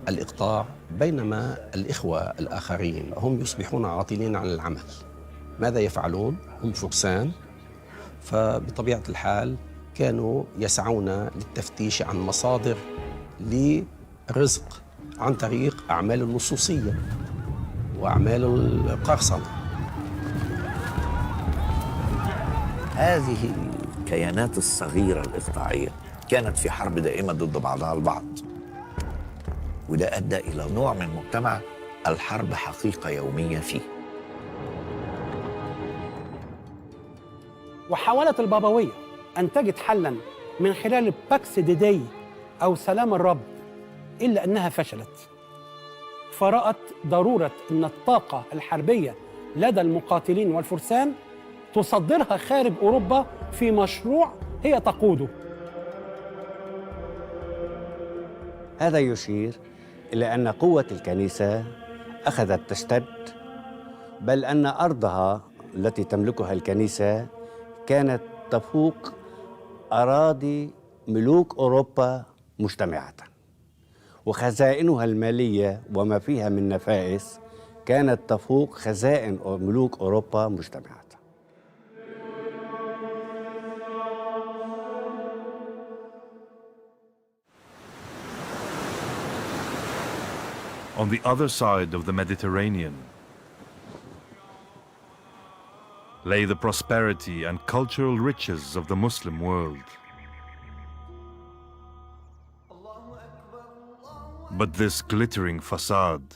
الإقطاع، بينما الإخوة الآخرين هم يصبحون عاطلين عن العمل. ماذا يفعلون؟ هم فرسان، فبطبيعة الحال كانوا يسعون للتفتيش عن مصادر لرزق عن طريق أعمال اللصوصية وأعمال القرصنة. هذه الكيانات الصغيرة الإقطاعية كانت في حرب دائمة ضد بعضها البعض، وده أدى إلى نوع من مجتمع الحرب حقيقة يومية فيه. وحاولت البابوية أن تجد حلاً من خلال باكس ديدي أو سلام الرب، إلا أنها فشلت، فرأت ضرورة أن الطاقة الحربية لدى المقاتلين والفرسان تصدرها خارج أوروبا في مشروع هي تقوده. هذا يشير إلى أن قوة الكنيسة أخذت تشتد، بل أن أرضها التي تملكها الكنيسة كانت تفوق أراضي ملوك أوروبا مجتمعة، وخزائنها المالية وما فيها من نفائس كانت تفوق خزائن ملوك أوروبا مجتمعة. On the other side of the Mediterranean lay the prosperity and cultural riches of the Muslim world. But this glittering facade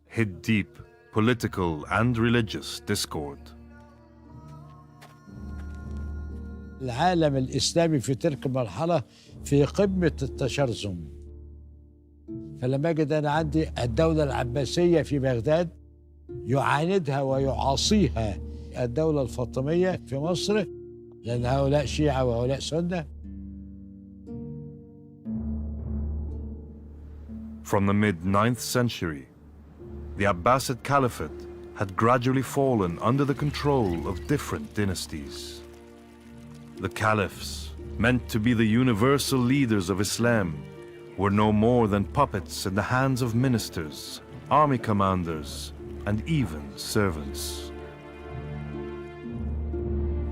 hid deep political and religious discord. العالم الإسلامي في تلك المرحلة في قمة التشرذم، فلما أجد أنا عندي الدولة العباسية في بغداد يعاندها ويعاصيها الدولة الفاطمية في مصر، لأن هؤلاء شيعة وهؤلاء سنة. From the mid-9th century, the Abbasid Caliphate had gradually fallen under the control of different dynasties. The caliphs, meant to be the universal leaders of Islam, were no more than puppets in the hands of ministers, army commanders, and even servants.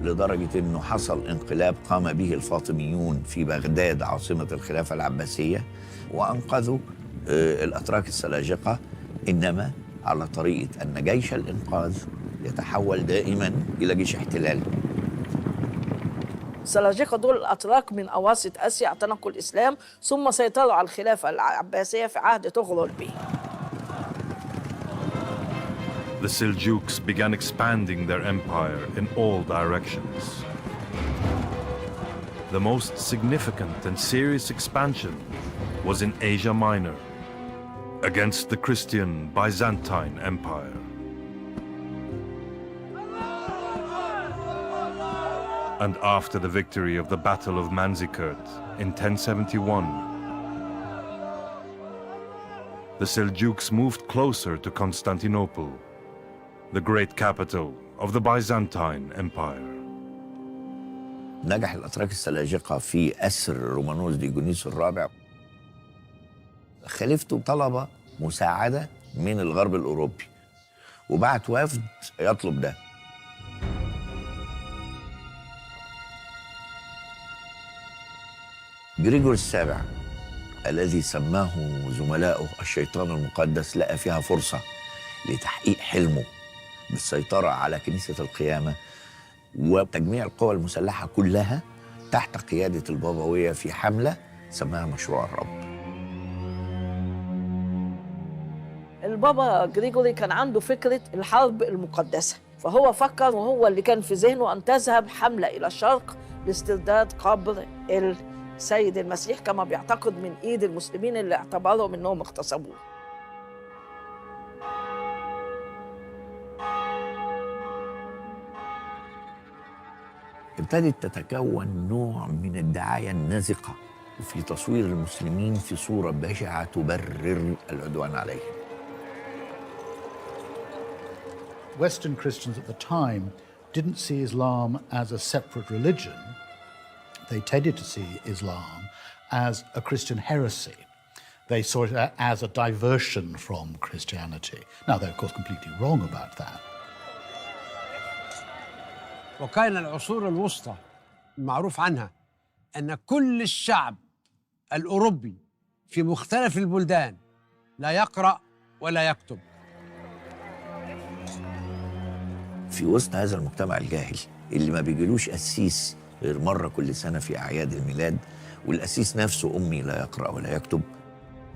لدرجة أنه حصل انقلاب قام به الفاطميون في بغداد عاصمة الخلافة العباسية، وأنقذوا الأتراك السلاجقة، إنما على طريقة أن جيش الإنقاذ يتحول دائما إلى جيش احتلال. السلاجقة دول الأتراك من أواسط آسيا اعتنقوا الإسلام، ثم سيطروا على الخلافة العباسية في عهد طغرل بيه. The Seljuks began expanding their empire in all directions. The most significant and serious expansion was in Asia Minor, against the Christian Byzantine Empire. And after the victory of the Battle of Manzikert in 1071, the Seljuks moved closer to Constantinople, the great capital of the Byzantine Empire. نجح الأتراك السلاجقة في أسر رومانوس ديونيسوس الرابع. خليفته طلب مساعدة من الغرب الأوروبي وبعت وفد يطلب ده. غريغوري السابع الذي سماه زملاؤه الشيطان المقدس لقى فيها فرصة لتحقيق حلمه بالسيطرة على كنيسة القيامة وتجميع القوى المسلحة كلها تحت قيادة البابوية في حملة سماها مشروع الرب. البابا غريغوري كان عنده فكرة الحرب المقدسة، فهو فكر وهو اللي كان في ذهنه أن تذهب حملة إلى الشرق لاسترداد قبر السيد المسيح كما بيعتقد من إيد المسلمين اللي اعتبرهم أنهم اغتصبوه. ابتدت تتكون نوع من الدعاية النازقة في تصوير المسلمين في صورة بشعة تبرر العدوان عليهم. Western Christians at the time didn't see Islam as a separate religion. They tended to see Islam as a Christian heresy. They saw it as a diversion from Christianity. Now, they're, of course, completely wrong about that. وكان العصور الوسطى معروف عنها أن كل الشعب الأوروبي في مختلف البلدان لا يقرأ ولا يكتب. في وسط هذا المجتمع الجاهل اللي ما بيجيلوش قسيس غير مرة كل سنة في أعياد الميلاد، والقسيس نفسه أمي لا يقرأ ولا يكتب،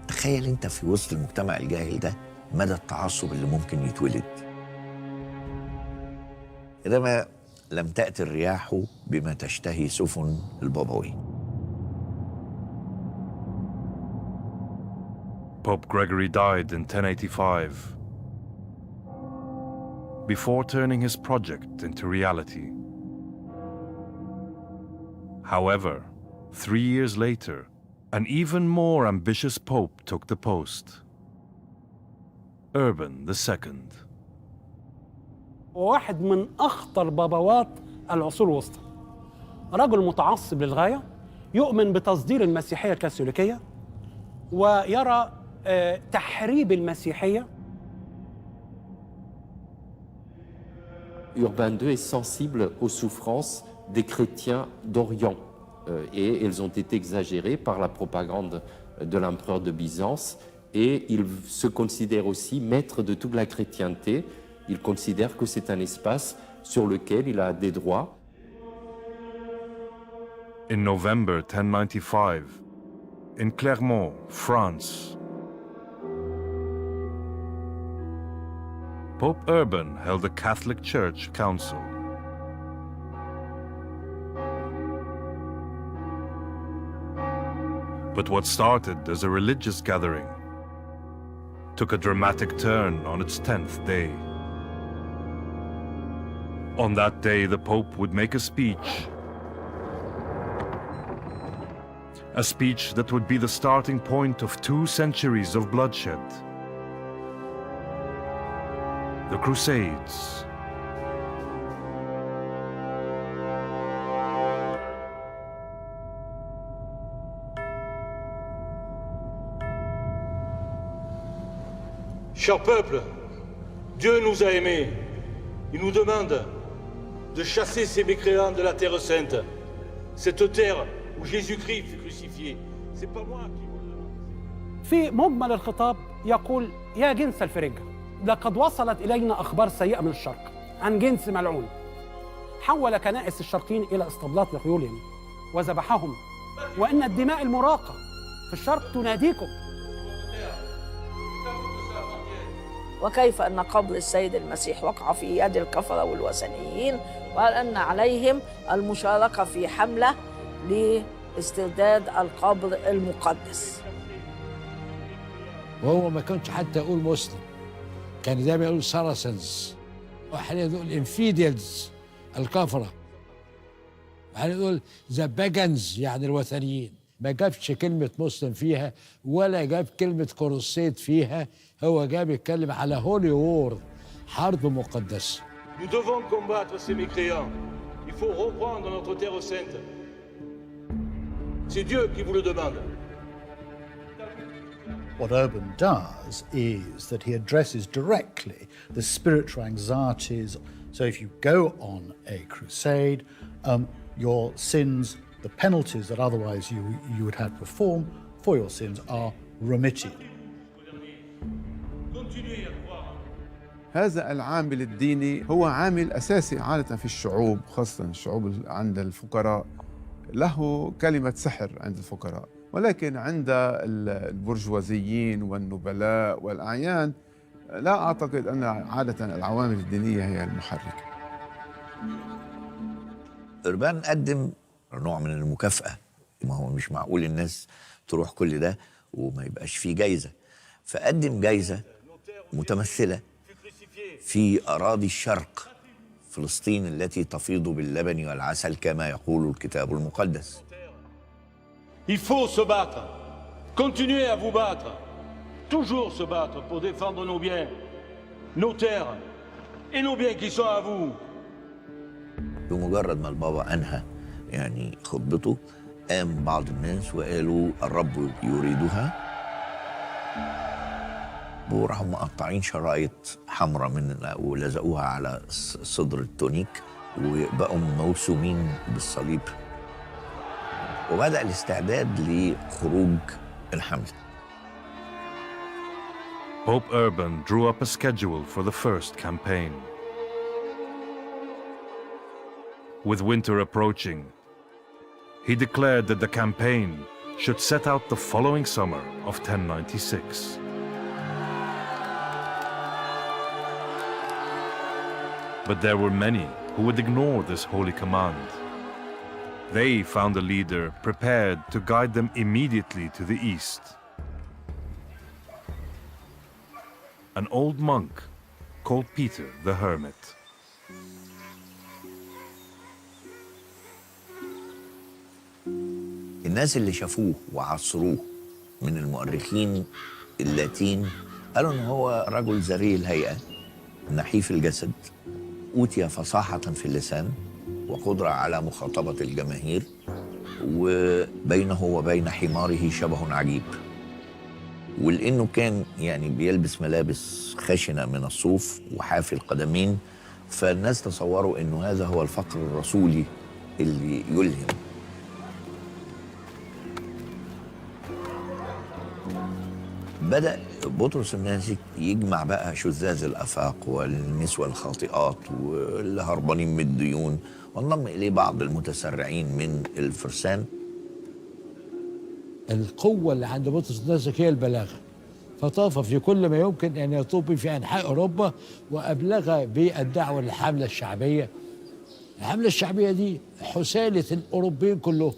تخيل أنت في وسط المجتمع الجاهل ده مدى التعصب اللي ممكن يتولد. إنما لم تأتي الرياح بما تشتهي سفن البابوي. Pope Gregory died in 1085. before turning his project into reality. However, 3 years later, an even more ambitious pope took the post, Urban II. وواحد من أخطر بابوات العصور الوسطى، رجل متعصب للغاية، يؤمن بتصدير المسيحية الكاثوليكية ويرى تحريب المسيحية. Urbain II est sensible aux souffrances des chrétiens d'Orient et elles ont été exagérées par la propagande de l'empereur de Byzance, et il se considère aussi maître de toute la chrétienté. Il considère que c'est un espace sur lequel il a des droits. In November 1095, in Clermont, France, Pope Urban held a Catholic Church council. But what started as a religious gathering took a dramatic turn on its 10th day. On that day, the Pope would make a speech that would be the starting point of 2 centuries of bloodshed. The Crusades. Cher peuple, Dieu nous a aimés. Il nous demande de chasser ces mécréants de la Terre Sainte, cette terre où Jésus-Christ fut crucifié. C'est pas moi qui vous le demande. في مجمل الخطاب يقول: يا جنس الفرنجة، لقد وصلت إلينا أخبار سيئة من الشرق عن جنس ملعون حول كنائس الشرقيين إلى اسطبلات لخيولهم وذبحهم، وإن الدماء المراقة في الشرق تناديكم. وكيف أن قبر السيد المسيح وقع في يد الكفرة والوثنيين، وقال أن عليهم المشاركة في حملة لاسترداد القبر المقدس. وهو ما كانش حتى يقول مسلم، كان دايما يقول ساراسنز، وحاليا يقول انفيديلز الكفرة، وحاليا يقول ذا باجنز يعني الوثنيين. ما جابش كلمة مسلم فيها ولا جاب كلمة كروسيد فيها، هو جاب يتكلم على هولي وور، حرب مقدسة. Nous devons combattre ces mécréants. Il faut reprendre notre terre sainte. C'est Dieu qui vous le demande. What Urban does is that he addresses directly the spiritual anxieties. So if you go on a crusade, your sins, the penalties that otherwise you would have to perform for your sins are remitted. هذا العامل الديني هو عامل أساسي عادة في الشعوب، خاصة الشعوب عند الفقراء، له كلمة سحر عند الفقراء، ولكن عند البرجوازيين والنبلاء والأعيان لا أعتقد أن عادة العوامل الدينية هي المحركة. أربان قدم نوع من المكافأة، ما هو مش معقول الناس تروح كل ده وما يبقاش فيه جايزة، فقدم جايزة متمثلة في أراضي الشرق، فلسطين التي تفيض باللبن والعسل كما يقول الكتاب المقدس. Il faut se battre. Continuez à vous battre. Toujours se battre pour défendre nos biens, nos terres et nos biens qui sont à vous. بمجرد ما البابا أنهى يعني خطبته، قام بعض الناس وقالوا الرب يريدها، وراحوا مقطعين شرايط حمراء ولزقوها على صدر التونيك وبقوا موسومين بالصليب، وبدأ الاستعداد لخروج الحملة. Pope Urban drew up a schedule for the first campaign. With winter approaching, he declared that the campaign should set out the following summer of 1096. But there were many who would ignore this holy command. They found a leader prepared to guide them immediately to the east. An old monk called Peter the Hermit. الناس اللي شافوه وعصروه من المؤرخين اللاتين قالوا إن هو رجل ذري الهيئة نحيف الجسد أوتي فصاحة في اللسان وقدرة على مخاطبة الجماهير وبينه وبين حماره شبه عجيب. ولأنه كان يعني بيلبس ملابس خشنة من الصوف وحافي القدمين فالناس تصوروا إنه هذا هو الفقر الرسولي اللي يلهم. بدأ بطرس الناسك يجمع بقى شذاذ الآفاق والنسوة الخاطئات واللي هربانين من الديون وانضم إليه بعض المتسرعين من الفرسان. القوة اللي عند بطرس الناسك هي البلاغة، فطاف في كل ما يمكن أن يطوف في أنحاء أوروبا وأبلغ بالدعوة للحملة الشعبية. الحملة الشعبية دي حسالة الأوروبيين كلهم،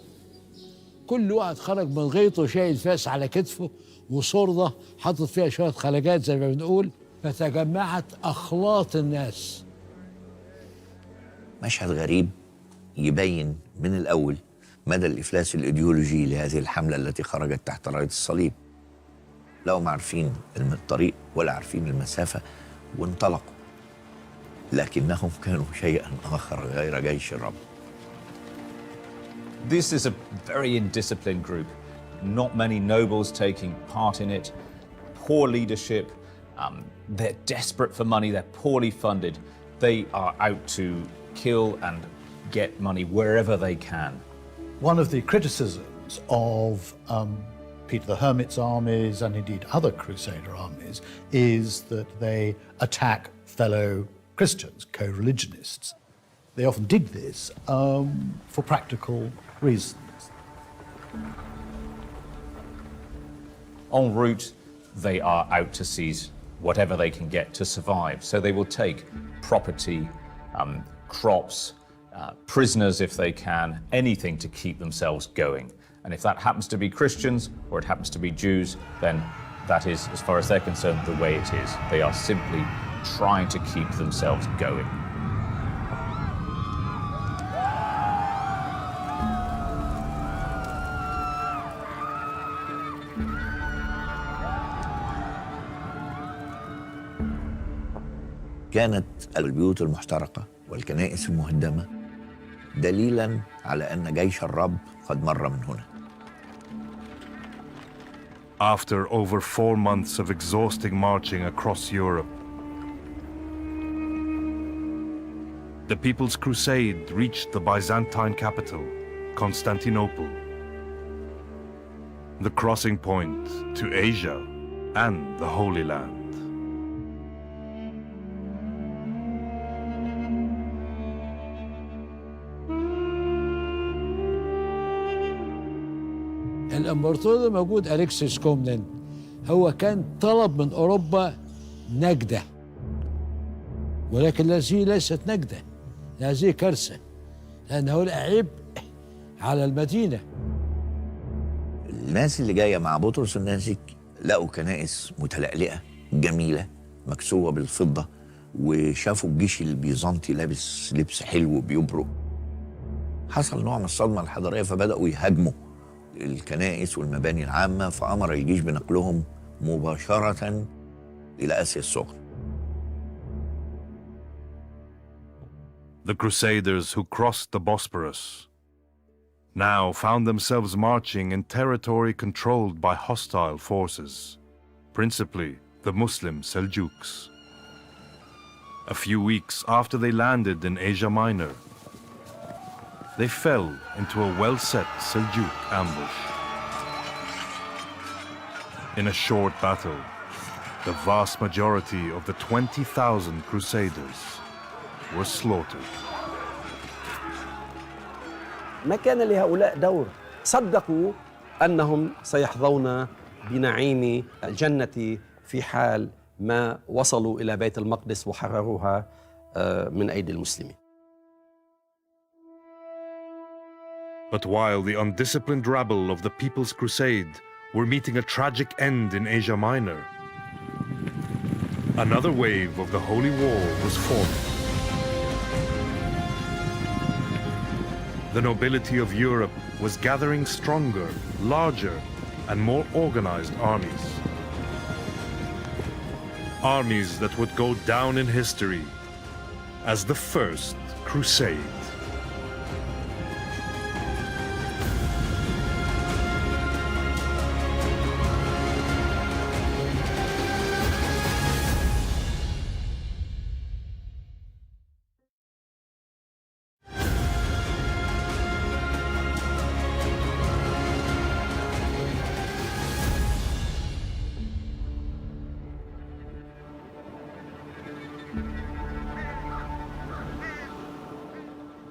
كل واحد خرج من غيطه شايل فاس على كتفه وصردة حاطط فيها شوية خلجات زي ما بنقول، فتجمعت أخلاط الناس. مشهد غريب يبين من الأول مدى الإفلاس الإيديولوجي لهذه الحملة التي خرجت تحت راية الصليب. لا هم عارفين الطريق ولا عارفين المسافة وانطلقوا، لكنهم كانوا شيئا آخر غير جيش الرب. This is a very indisciplined group. Not many nobles taking part in it. Poor leadership. They're desperate for money. They're poorly funded. They are out to kill and get money wherever they can. One of the criticisms of Peter the Hermit's armies and indeed other Crusader armies is that they attack fellow Christians, co-religionists. They often did this for practical reasons. En route, they are out to seize whatever they can get to survive. So they will take property, crops, prisoners if they can, anything to keep themselves going. And if that happens to be Christians or it happens to be Jews, then that is, as far as they're concerned, the way it is. They are simply trying to keep themselves going. كانت البيوت المحترقة والكنائس المهدمة دليلاً على أن جيش الرب قد مر من هنا. After over 4 months of exhausting marching across Europe, the People's Crusade reached the Byzantine capital, Constantinople, the crossing point to Asia and the Holy Land. الامبراطور اللي موجود أليكسيس كومنن هو كان طلب من أوروبا نجدة، ولكن هذه ليست نجدة، هذه كارثة، لأنه عبء على المدينة. الناس اللي جاية مع بطرس الناسك لقوا كنائس متلألئة جميلة مكسوة بالفضة، وشافوا الجيش البيزنطي لابس لبس حلو بيبرق. حصل نوع من الصدمة الحضارية فبدأوا يهاجموا الكنائس والمباني العامة، فأمر الجيش بنقلهم مباشرة إلى آسيا الصغرى. The Crusaders who crossed the Bosporus now found themselves marching in territory controlled by hostile forces, principally the Muslim Seljuks. A few weeks after they landed in Asia Minor, they fell into a well-set Seljuk ambush. In a short battle, the vast majority of the 20,000 Crusaders were slaughtered. ما كان لهؤلاء دور، صدقوا أنهم سيحظون بنعيم الجنة في حال ما وصلوا إلى بيت المقدس وحرروها من أيدي المسلمين. But while the undisciplined rabble of the People's Crusade were meeting a tragic end in Asia Minor, Another wave of the Holy War was forming. The nobility of Europe was gathering stronger, larger, and more organized armies. Armies that would go down in history as the First Crusade.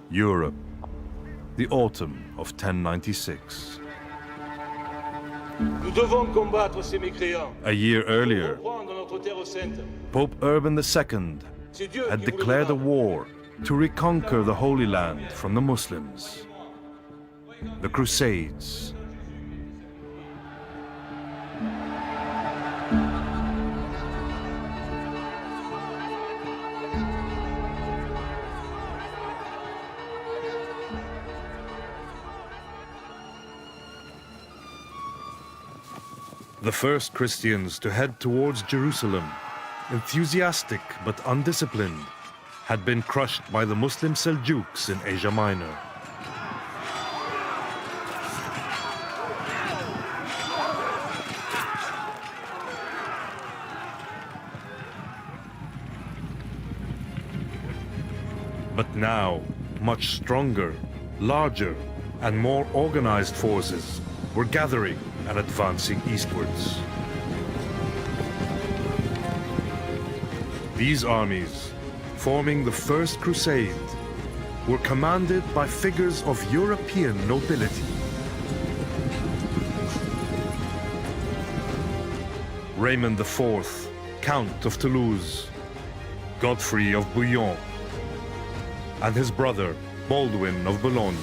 Europe, the autumn of 1096. Nous devons combattre ces mécréants. A year earlier, Reprendre notre terre sainte. Pope Urban II had declared a war to reconquer the Holy Land from the Muslims. The Crusades. The first Christians to head towards Jerusalem, enthusiastic but undisciplined, had been crushed by the Muslim Seljuks in Asia Minor. But now, much stronger, larger, and more organized forces were gathering and advancing eastwards. These armies, forming the First Crusade, were commanded by figures of European nobility. Raymond IV, Count of Toulouse, Godfrey of Bouillon, and his brother Baldwin of Boulogne,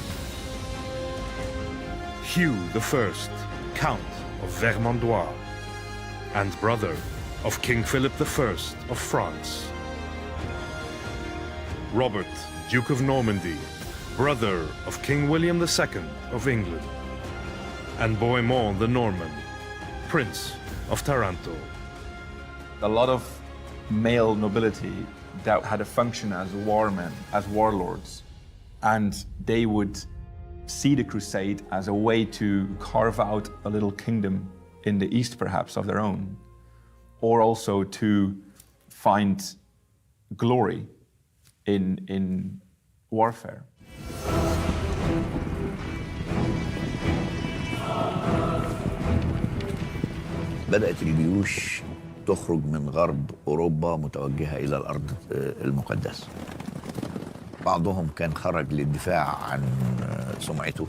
Hugh I, Count of Vermandois, and brother of King Philip I of France, Robert, Duke of Normandy, brother of King William II of England, and Bohemond the Norman, Prince of Taranto. A lot of male nobility that had a function as warmen, as warlords, and they would see the crusade as a way to carve out a little kingdom in the east, perhaps, of their own, or also to find glory in warfare. بدأت الجيوش تخرج من غرب أوروبا متوجهة إلى الأرض المقدسة. بعضهم كان خرج للدفاع عن سمعته،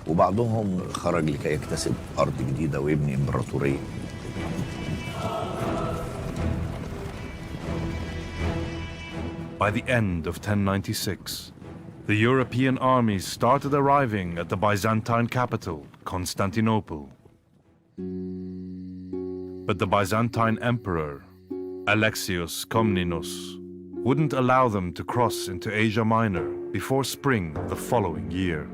وبعضهم خرج لكي يكتسب أرض جديدة ويبني إمبراطورية. By the end of 1096, the European armies started arriving at the Byzantine capital, Constantinople. But the Byzantine emperor, Alexios Komnenos, wouldn't allow them to cross into Asia Minor before spring the following year.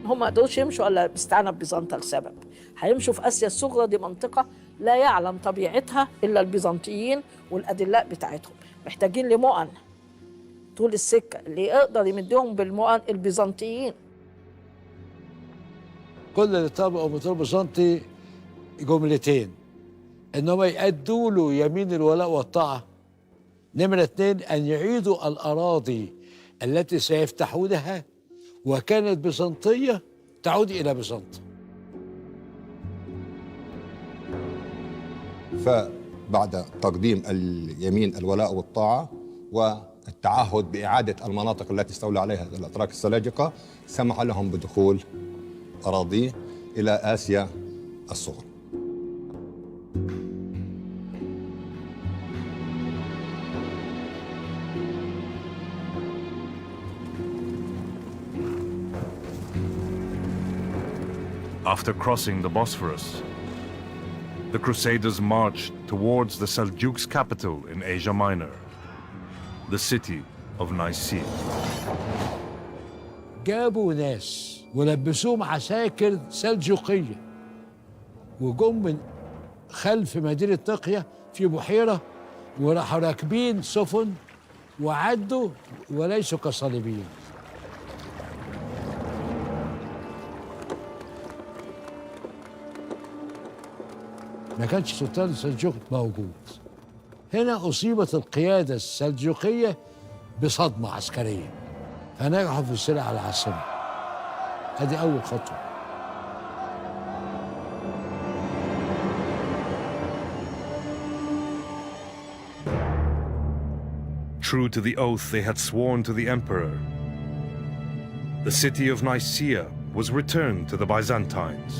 هم ما قدروش يمشوا الا باستعانة ببيزنطة لسبب. هيمشوا في اسيا الصغرى، دي منطقة لا يعلم طبيعتها الا البيزنطيين والادلاء بتاعتهم، محتاجين لمؤن طول السكة، اللي يقدر يمدهم بالمؤن البيزنطيين. كل اللي طبقوا بطول بيزنطي جملتين، انهم يأدوا له يمين الولاء والطاعة. نمرة 2 ان يعيدوا الاراضي التي سيفتحونها وكانت بيزنطية تعود الى بيزنطة. فبعد تقديم اليمين الولاء والطاعة والتعهد بإعادة المناطق التي استولى عليها الأتراك السلاجقة، سمح لهم بدخول أراضيه إلى آسيا الصغرى. After crossing the Bosphorus, the Crusaders marched towards the Seljuks' capital in Asia Minor, the city of Nicaea. جابوا ناس ولبسوهم عساكر سلجوقية وجم من خلف مدينة نقية في بحيرة وراحوا راكبين سفن وعدوا وليسوا كصليبيين. ما كانش سلطان السلجوق موجود. هنا أصيبت القيادة السلجوقية بصدمة عسكرية فنجحوا في السير على العاصمة. هذه أول خطوة. True to the oath they had sworn to the emperor, the city of Nicaea was returned to the Byzantines.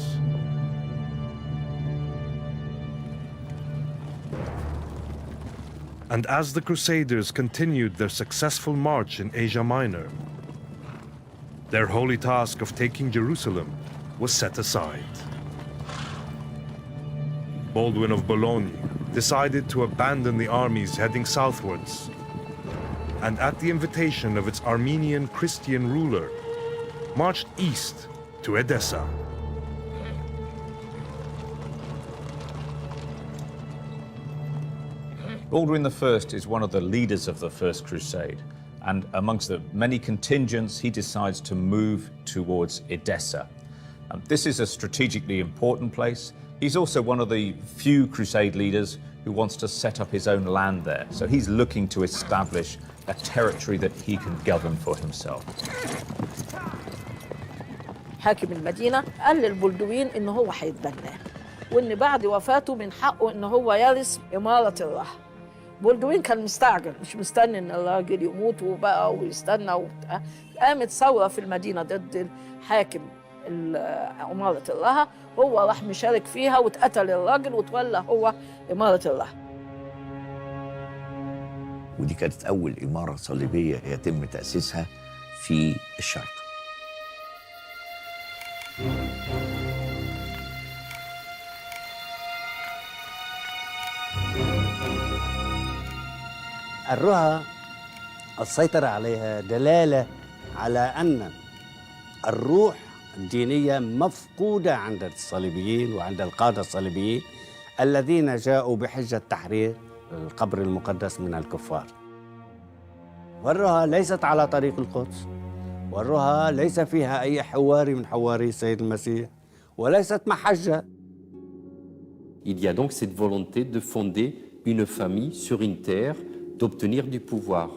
And as the Crusaders continued their successful march in Asia Minor, their holy task of taking Jerusalem was set aside. Baldwin of Boulogne decided to abandon the armies heading southwards, and at the invitation of its Armenian Christian ruler, marched east to Edessa. Baldwin I is one of the leaders of the First Crusade, and amongst the many contingents, he decides to move towards Edessa. This is a strategically important place. He's also one of the few Crusade leaders who wants to set up his own land there. So he's looking to establish a territory that he can govern for himself. حاكم المدينة قال للبلدوين إن هو هيتبناه وإن بعد وفاته من حقه إن هو يرث إمارة الله. بولدوين كان مستعجل مش مستني إن الراجل يموت وبقى ويستنى وبتاع. قامت ثورة في المدينة ضد الحاكم إمارة الله، هو راح مشارك فيها واتقتل الراجل وتولى هو إمارة الله. ودي كانت أول إمارة صليبية يتم تأسيسها في الشرق. الرها السيطرة عليها دلالة على أن الروح الدينية مفقودة عند الصليبيين وعند القادة الصليبيين الذين جاءوا بحجة تحرير القبر المقدس من الكفار. والرها ليست على طريق القدس، والرها ليس فيها أي حوار من حواري السيد المسيح، وليست محجة. Il y a donc cette volonté de fonder une famille sur une terre, d'obtenir du pouvoir.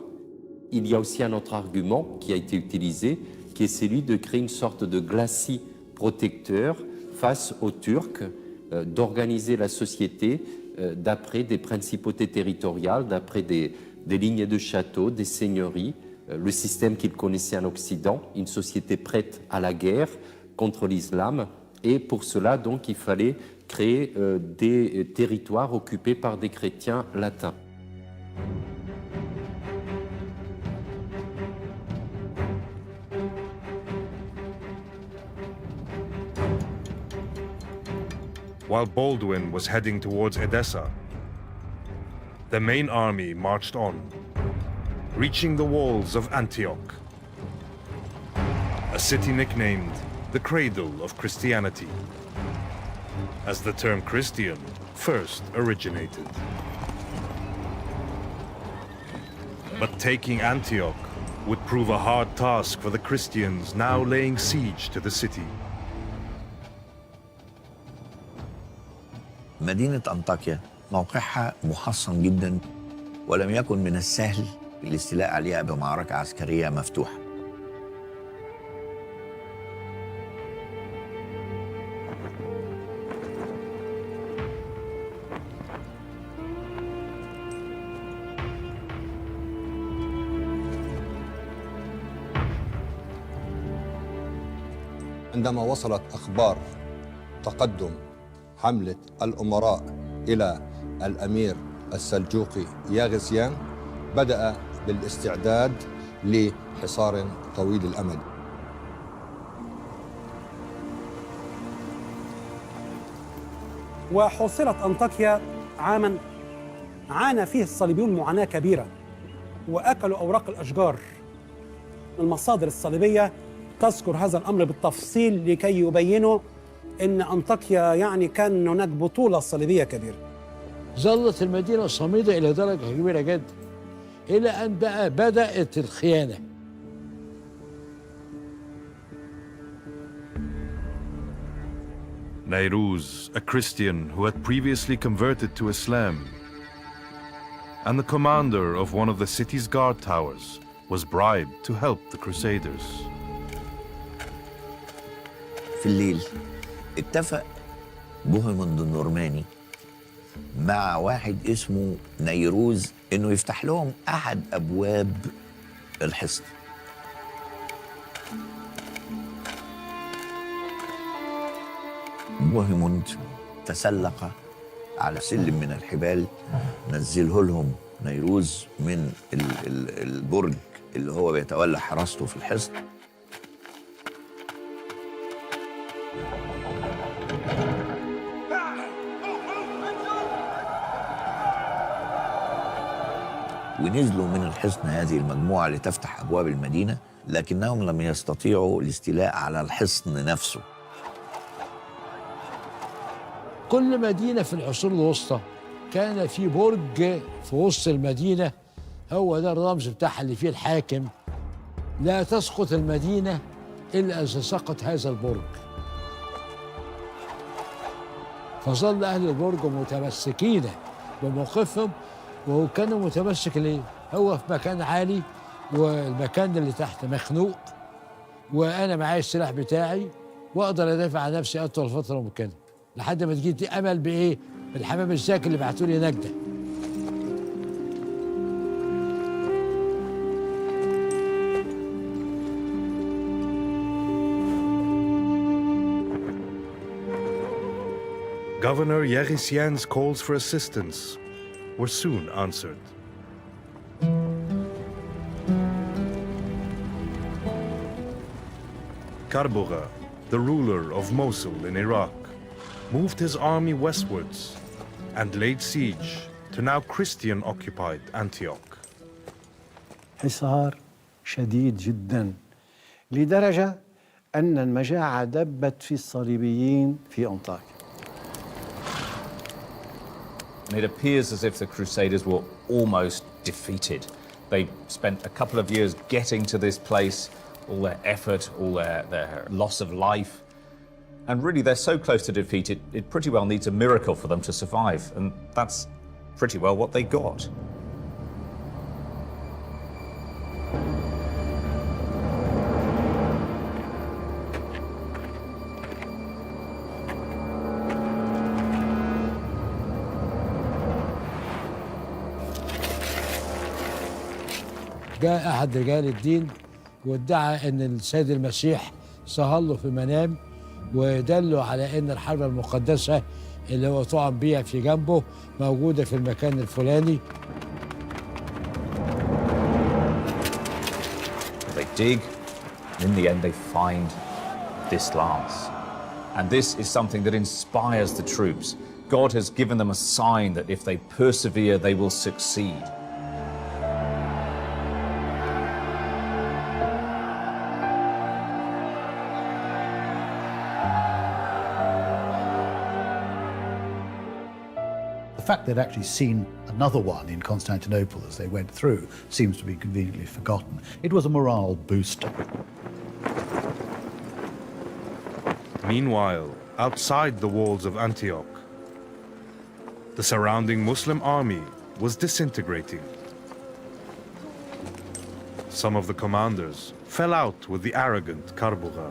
Il y a aussi un autre argument qui a été utilisé, qui est celui de créer une sorte de glacis protecteur face aux Turcs, d'organiser la société d'après des principautés territoriales, d'après des lignes de châteaux, des seigneuries, le système qu'ils connaissaient en Occident, une société prête à la guerre contre l'islam. Et pour cela, donc, il fallait créer des territoires occupés par des chrétiens latins. While Baldwin was heading towards Edessa, the main army marched on, reaching the walls of Antioch, a city nicknamed the Cradle of Christianity, as the term Christian first originated. But taking Antioch would prove a hard task for the Christians now laying siege to the city. مدينة أنطاكيا موقعها محصن جدا ولم يكن من السهل الاستيلاء عليها بمعركة عسكرية مفتوحة. عندما وصلت أخبار تقدم حملة الأمراء إلى الأمير السلجوقي ياغسيان، بدأ بالاستعداد لحصار طويل الأمد. وحوصرت أنطاكيا عاما عانى فيه الصليبيون معاناة كبيرة، وأكلوا أوراق الأشجار. المصادر الصليبية تذكر هذا الأمر بالتفصيل لكي يبينوا أن أنطاكيا يعني كان هناك بطولة صليبية كبيرة. ظلت المدينة صامدة إلى درجة كبيرة جدا، إلى أن بقى بدأت الخيانة. Nairuz, a Christian who had previously converted to Islam, and the commander of one of the city's guard towers, was bribed to help the Crusaders. في الليل اتفق بوهيموند النورماني مع واحد اسمه نيروز انه يفتح لهم احد ابواب الحصن. بوهيموند تسلق على سلم من الحبال نزله لهم نيروز من البرج اللي هو بيتولى حراسته في الحصن. ونزلوا من الحصن هذه المجموعة لتفتح أبواب المدينة، لكنهم لم يستطيعوا الاستيلاء على الحصن نفسه. كل مدينة في العصور الوسطى كان في برج في وسط المدينة، هو ده الرمز بتاعها اللي فيه الحاكم. لا تسقط المدينة إلا إذا سقط هذا البرج. فظل أهل البرج متمسكين بموقفهم، وهو كان متمسك ليه؟ هو في مكان عالي والمكان اللي تحت مخنوق، وأنا معايا السلاح بتاعي وأقدر أدافع عن نفسي أطول فترة ممكنة لحد ما تجي أمل بإيه؟ بالحمام الزاكي اللي بعتوا لي نجدة. Governor Yerisian's calls for assistance were soon answered. Karbogha, the ruler of Mosul in Iraq, moved his army westwards and laid siege to now Christian-occupied Antioch. حصار شديد جدا لدرجة أن المجاعة دبت في الصليبيين في أنطاكيا. And it appears as if the Crusaders were almost defeated. They spent a couple of years getting to this place, all their effort, all their loss of life. And really, they're so close to defeat, it pretty well needs a miracle for them to survive. And that's pretty well what they got. جاء أحد رجال الدين وادعى أن السيد المسيح ظهر له في منام ودله على أن الحرب المقدسة اللي هو طعن بيها في جنبه موجودة في المكان الفلاني. They dig, and in the end they find this lance. And this is something that inspires the troops. God has given them a sign that if they persevere, they will succeed. The fact they'd actually seen another one in Constantinople as they went through seems to be conveniently forgotten. It was a morale booster. Meanwhile, outside the walls of Antioch, the surrounding Muslim army was disintegrating. Some of the commanders fell out with the arrogant Karbogha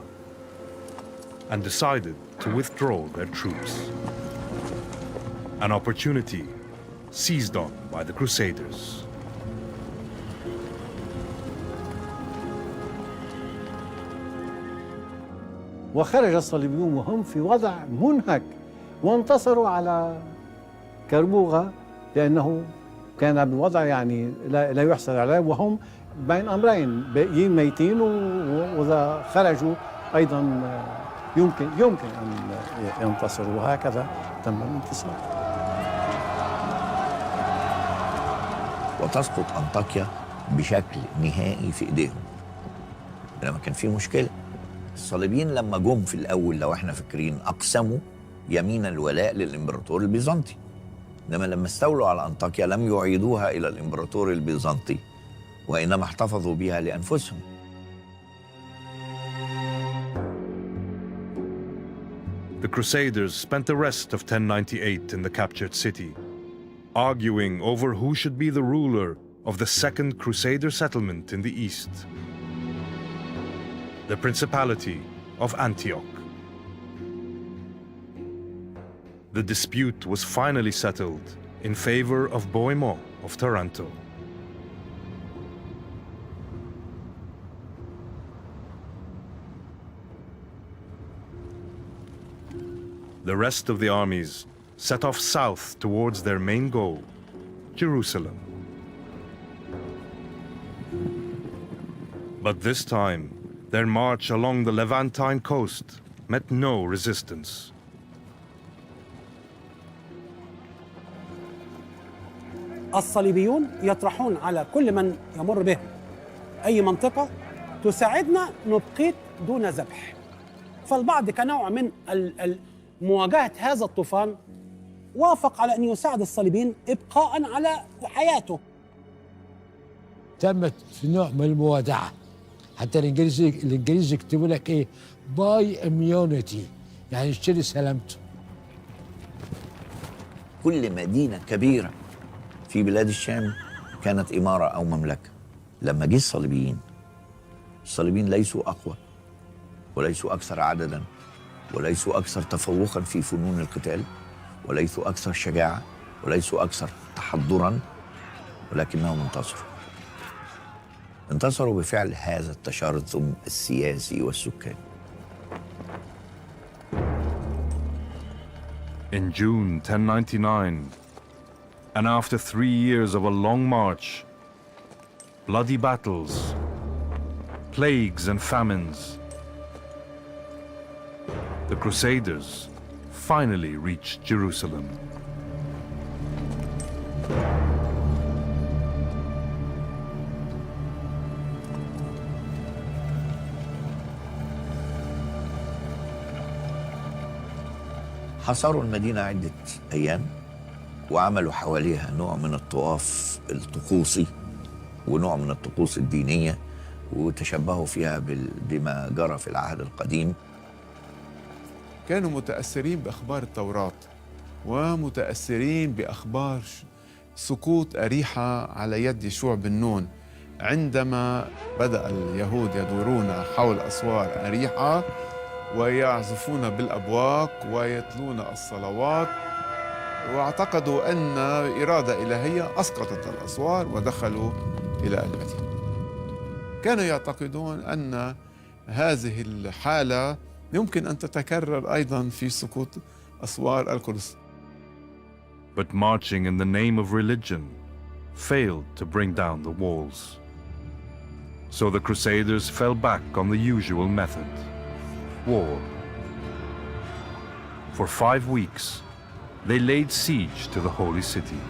and decided to withdraw their troops. An opportunity seized on by the Crusaders. وخرج الصليبيون وهم في وضع منهك وانتصروا على كربوغة لأنه كان بوضع يعني لا يحصل عليه، وهم بين أمرين باقيين ميتين وإذا خرجوا أيضا يمكن أن ينتصروا، وهكذا تم الانتصار. وتسقط أنطاكيا بشكل نهائي في إيديهم. لما كان في مشكلة الصليبيين لما جم في الأول، لو احنا فاكرين، أقسموا يمين الولاء للإمبراطور البيزنطي، إنما لما استولوا على أنطاكيا لم يعيدوها إلى الإمبراطور البيزنطي، وإنما احتفظوا بها لأنفسهم. The Crusaders spent the rest of 1098 in the captured city, arguing over who should be the ruler of the second Crusader settlement in the east, the Principality of Antioch. The dispute was finally settled in favor of Bohemond of Taranto. The rest of the armies set off south towards their main goal, Jerusalem. But this time, their march along the Levantine coast met no resistance. الصليبيون يطرحون على كل من يمر بهم أي منطقة تساعدنا نبقيت دون ذبح. فالبعض كنوع من مواجهة هذا الطوفان وافق على أن يساعد الصليبيين إبقاء على حياته. تمت في نوع من الموادعة، حتى الإنجليز يكتبوا لك إيه؟ باي اميونيتي، يعني اشتري سلامته. كل مدينة كبيرة في بلاد الشام كانت إمارة أو مملكة. لما جه الصليبيين ليسوا أقوى وليسوا أكثر عدداً وليسوا أكثر تفوقاً في فنون القتال وليسوا أكثر شجاعة وليسوا أكثر تحضراً، ولكنهم انتصروا بفعل هذا التشرذم السياسي والسكاني. In June 1099, and after 3 years of a long march, bloody battles, plagues and famines, the Crusaders finally reached Jerusalem. حصروا المدينة عدة أيام وعملوا حواليها نوع من الطواف الطقوسي ونوع من الطقوس الدينية، وتشبهوا فيها بما جرى في العهد القديم. كانوا متأثرين بأخبار التوراة ومتأثرين بأخبار سقوط أريحة على يد يشوع بن نون، عندما بدأ اليهود يدورون حول أسوار أريحة ويعزفون بالأبواق ويتلون الصلوات، واعتقدوا أن إرادة إلهية أسقطت الأسوار ودخلوا إلى المدينة. كانوا يعتقدون أن هذه الحالة يمكن أن تتكرر أيضاً في سقوط أسوار القدس. But marching in the name of religion failed to bring down the walls. So the Crusaders fell back on the usual method: war. For 5 weeks, they laid siege to the holy city.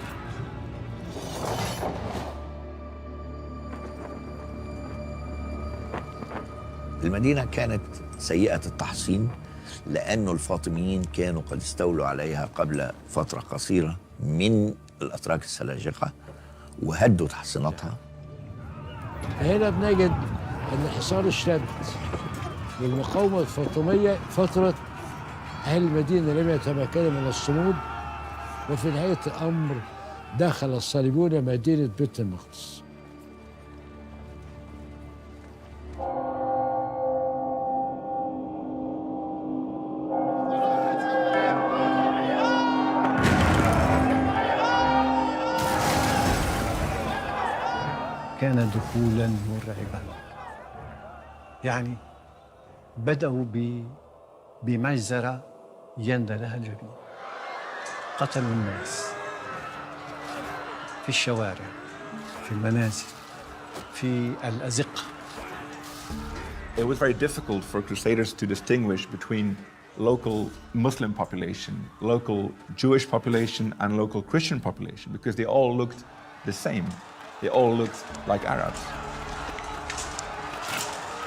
المدينة كانت سيئة التحصين لأن الفاطميين كانوا قد استولوا عليها قبل فترة قصيرة من الأتراك السلاجقة وهدوا تحصيناتها. هنا بنجد أن حصار اشتد والمقاومة الفاطمية فترة أهل المدينة لم يتمكنوا من الصمود، وفي نهاية الأمر دخل الصليبيون مدينة بيت المقدس. كان دخولا مرعبا، يعني بدأوا بمجزرة يندى لها الجبين، قتلوا الناس في الشوارع، في المنازل، في الأزقة. it was very difficult for crusaders to distinguish between local Muslim population, local Jewish population, and local Christian population, because they all looked the same. They all looked like Arabs.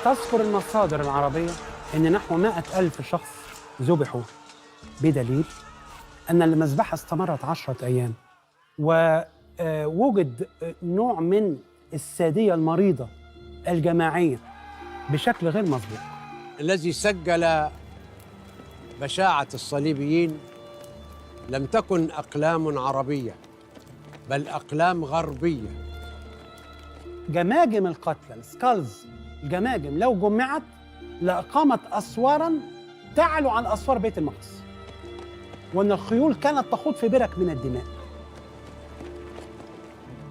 تذكر المصادر العربية أن نحو 100,000 شخص ذبحوا، بدليل أن المذبحة استمرت 10 أيام، ووجد نوع من السادية المريضة الجماعية بشكل غير مسبوق. الذي سجل بشاعة الصليبيين لم تكن أقلام عربية بل أقلام غربية. جماجم القتلى، السكالز، الجماجم لو جمعت لأقامت أسوارا تعلو عن أسوار بيت المقدس، وأن الخيول كانت تخوض في برك من الدماء.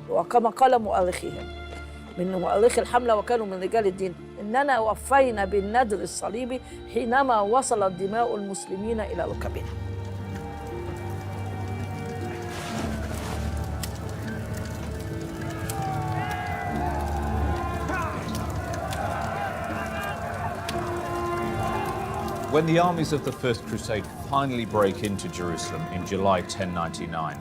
وكما قال مؤرخيهم من مؤرخي الحملة وكانوا من رجال الدين، إننا وفينا بالنذر الصليبي حينما وصلت دماء المسلمين إلى ركبنا. When the armies of the First Crusade finally break into Jerusalem in July 1099,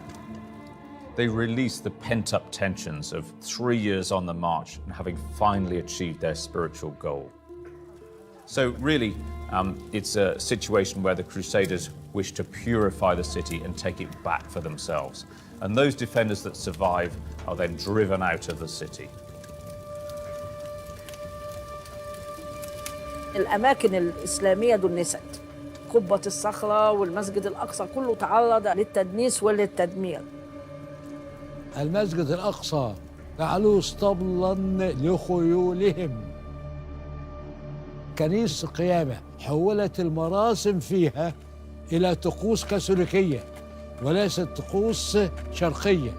they release the pent-up tensions of 3 years on the march and having finally achieved their spiritual goal. So really, it's a situation where the Crusaders wish to purify the city and take it back for themselves. And those defenders that survive are then driven out of the city. الأماكن الإسلامية دنست، قبة الصخرة والمسجد الأقصى كله تعرض للتدنيس وللتدمير. المسجد الأقصى جعلوه اسطبلا لخيولهم. كنيسة القيامة حولت المراسم فيها إلى طقوس كاثوليكية وليست طقوس شرقية.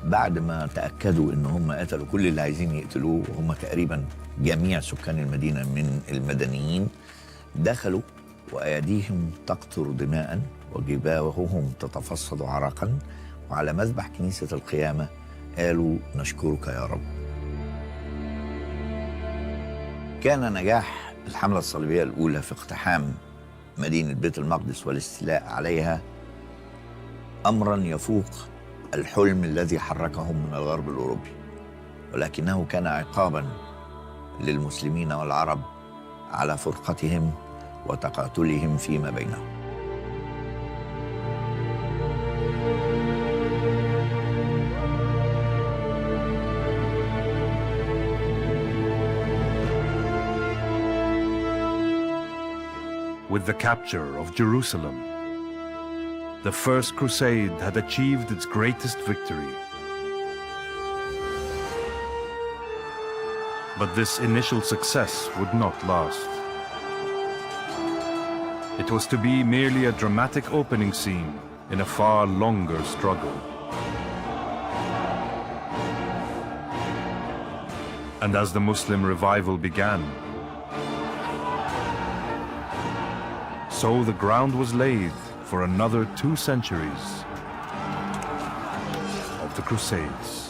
بعد ما تأكدوا إن هم قتلوا كل اللي عايزين يقتلوه، وهم تقريبا جميع سكان المدينة من المدنيين، دخلوا وأيديهم تقطر دماء وجباههم تتفصد عرقا، وعلى مذبح كنيسة القيامة قالوا نشكرك يا رب. كان نجاح الحملة الصليبية الأولى في اقتحام مدينة بيت المقدس والاستيلاء عليها أمرا يفوق الحلم الذي حركهم من الغرب الأوروبي، ولكنه كان عقابا للمسلمين والعرب على فرقتهم وتقاتلهم فيما بينهم. With the capture of Jerusalem, the First Crusade had achieved its greatest victory. But this initial success would not last. It was to be merely a dramatic opening scene in a far longer struggle. And as the Muslim revival began, so the ground was laid for another 2 centuries of the Crusades.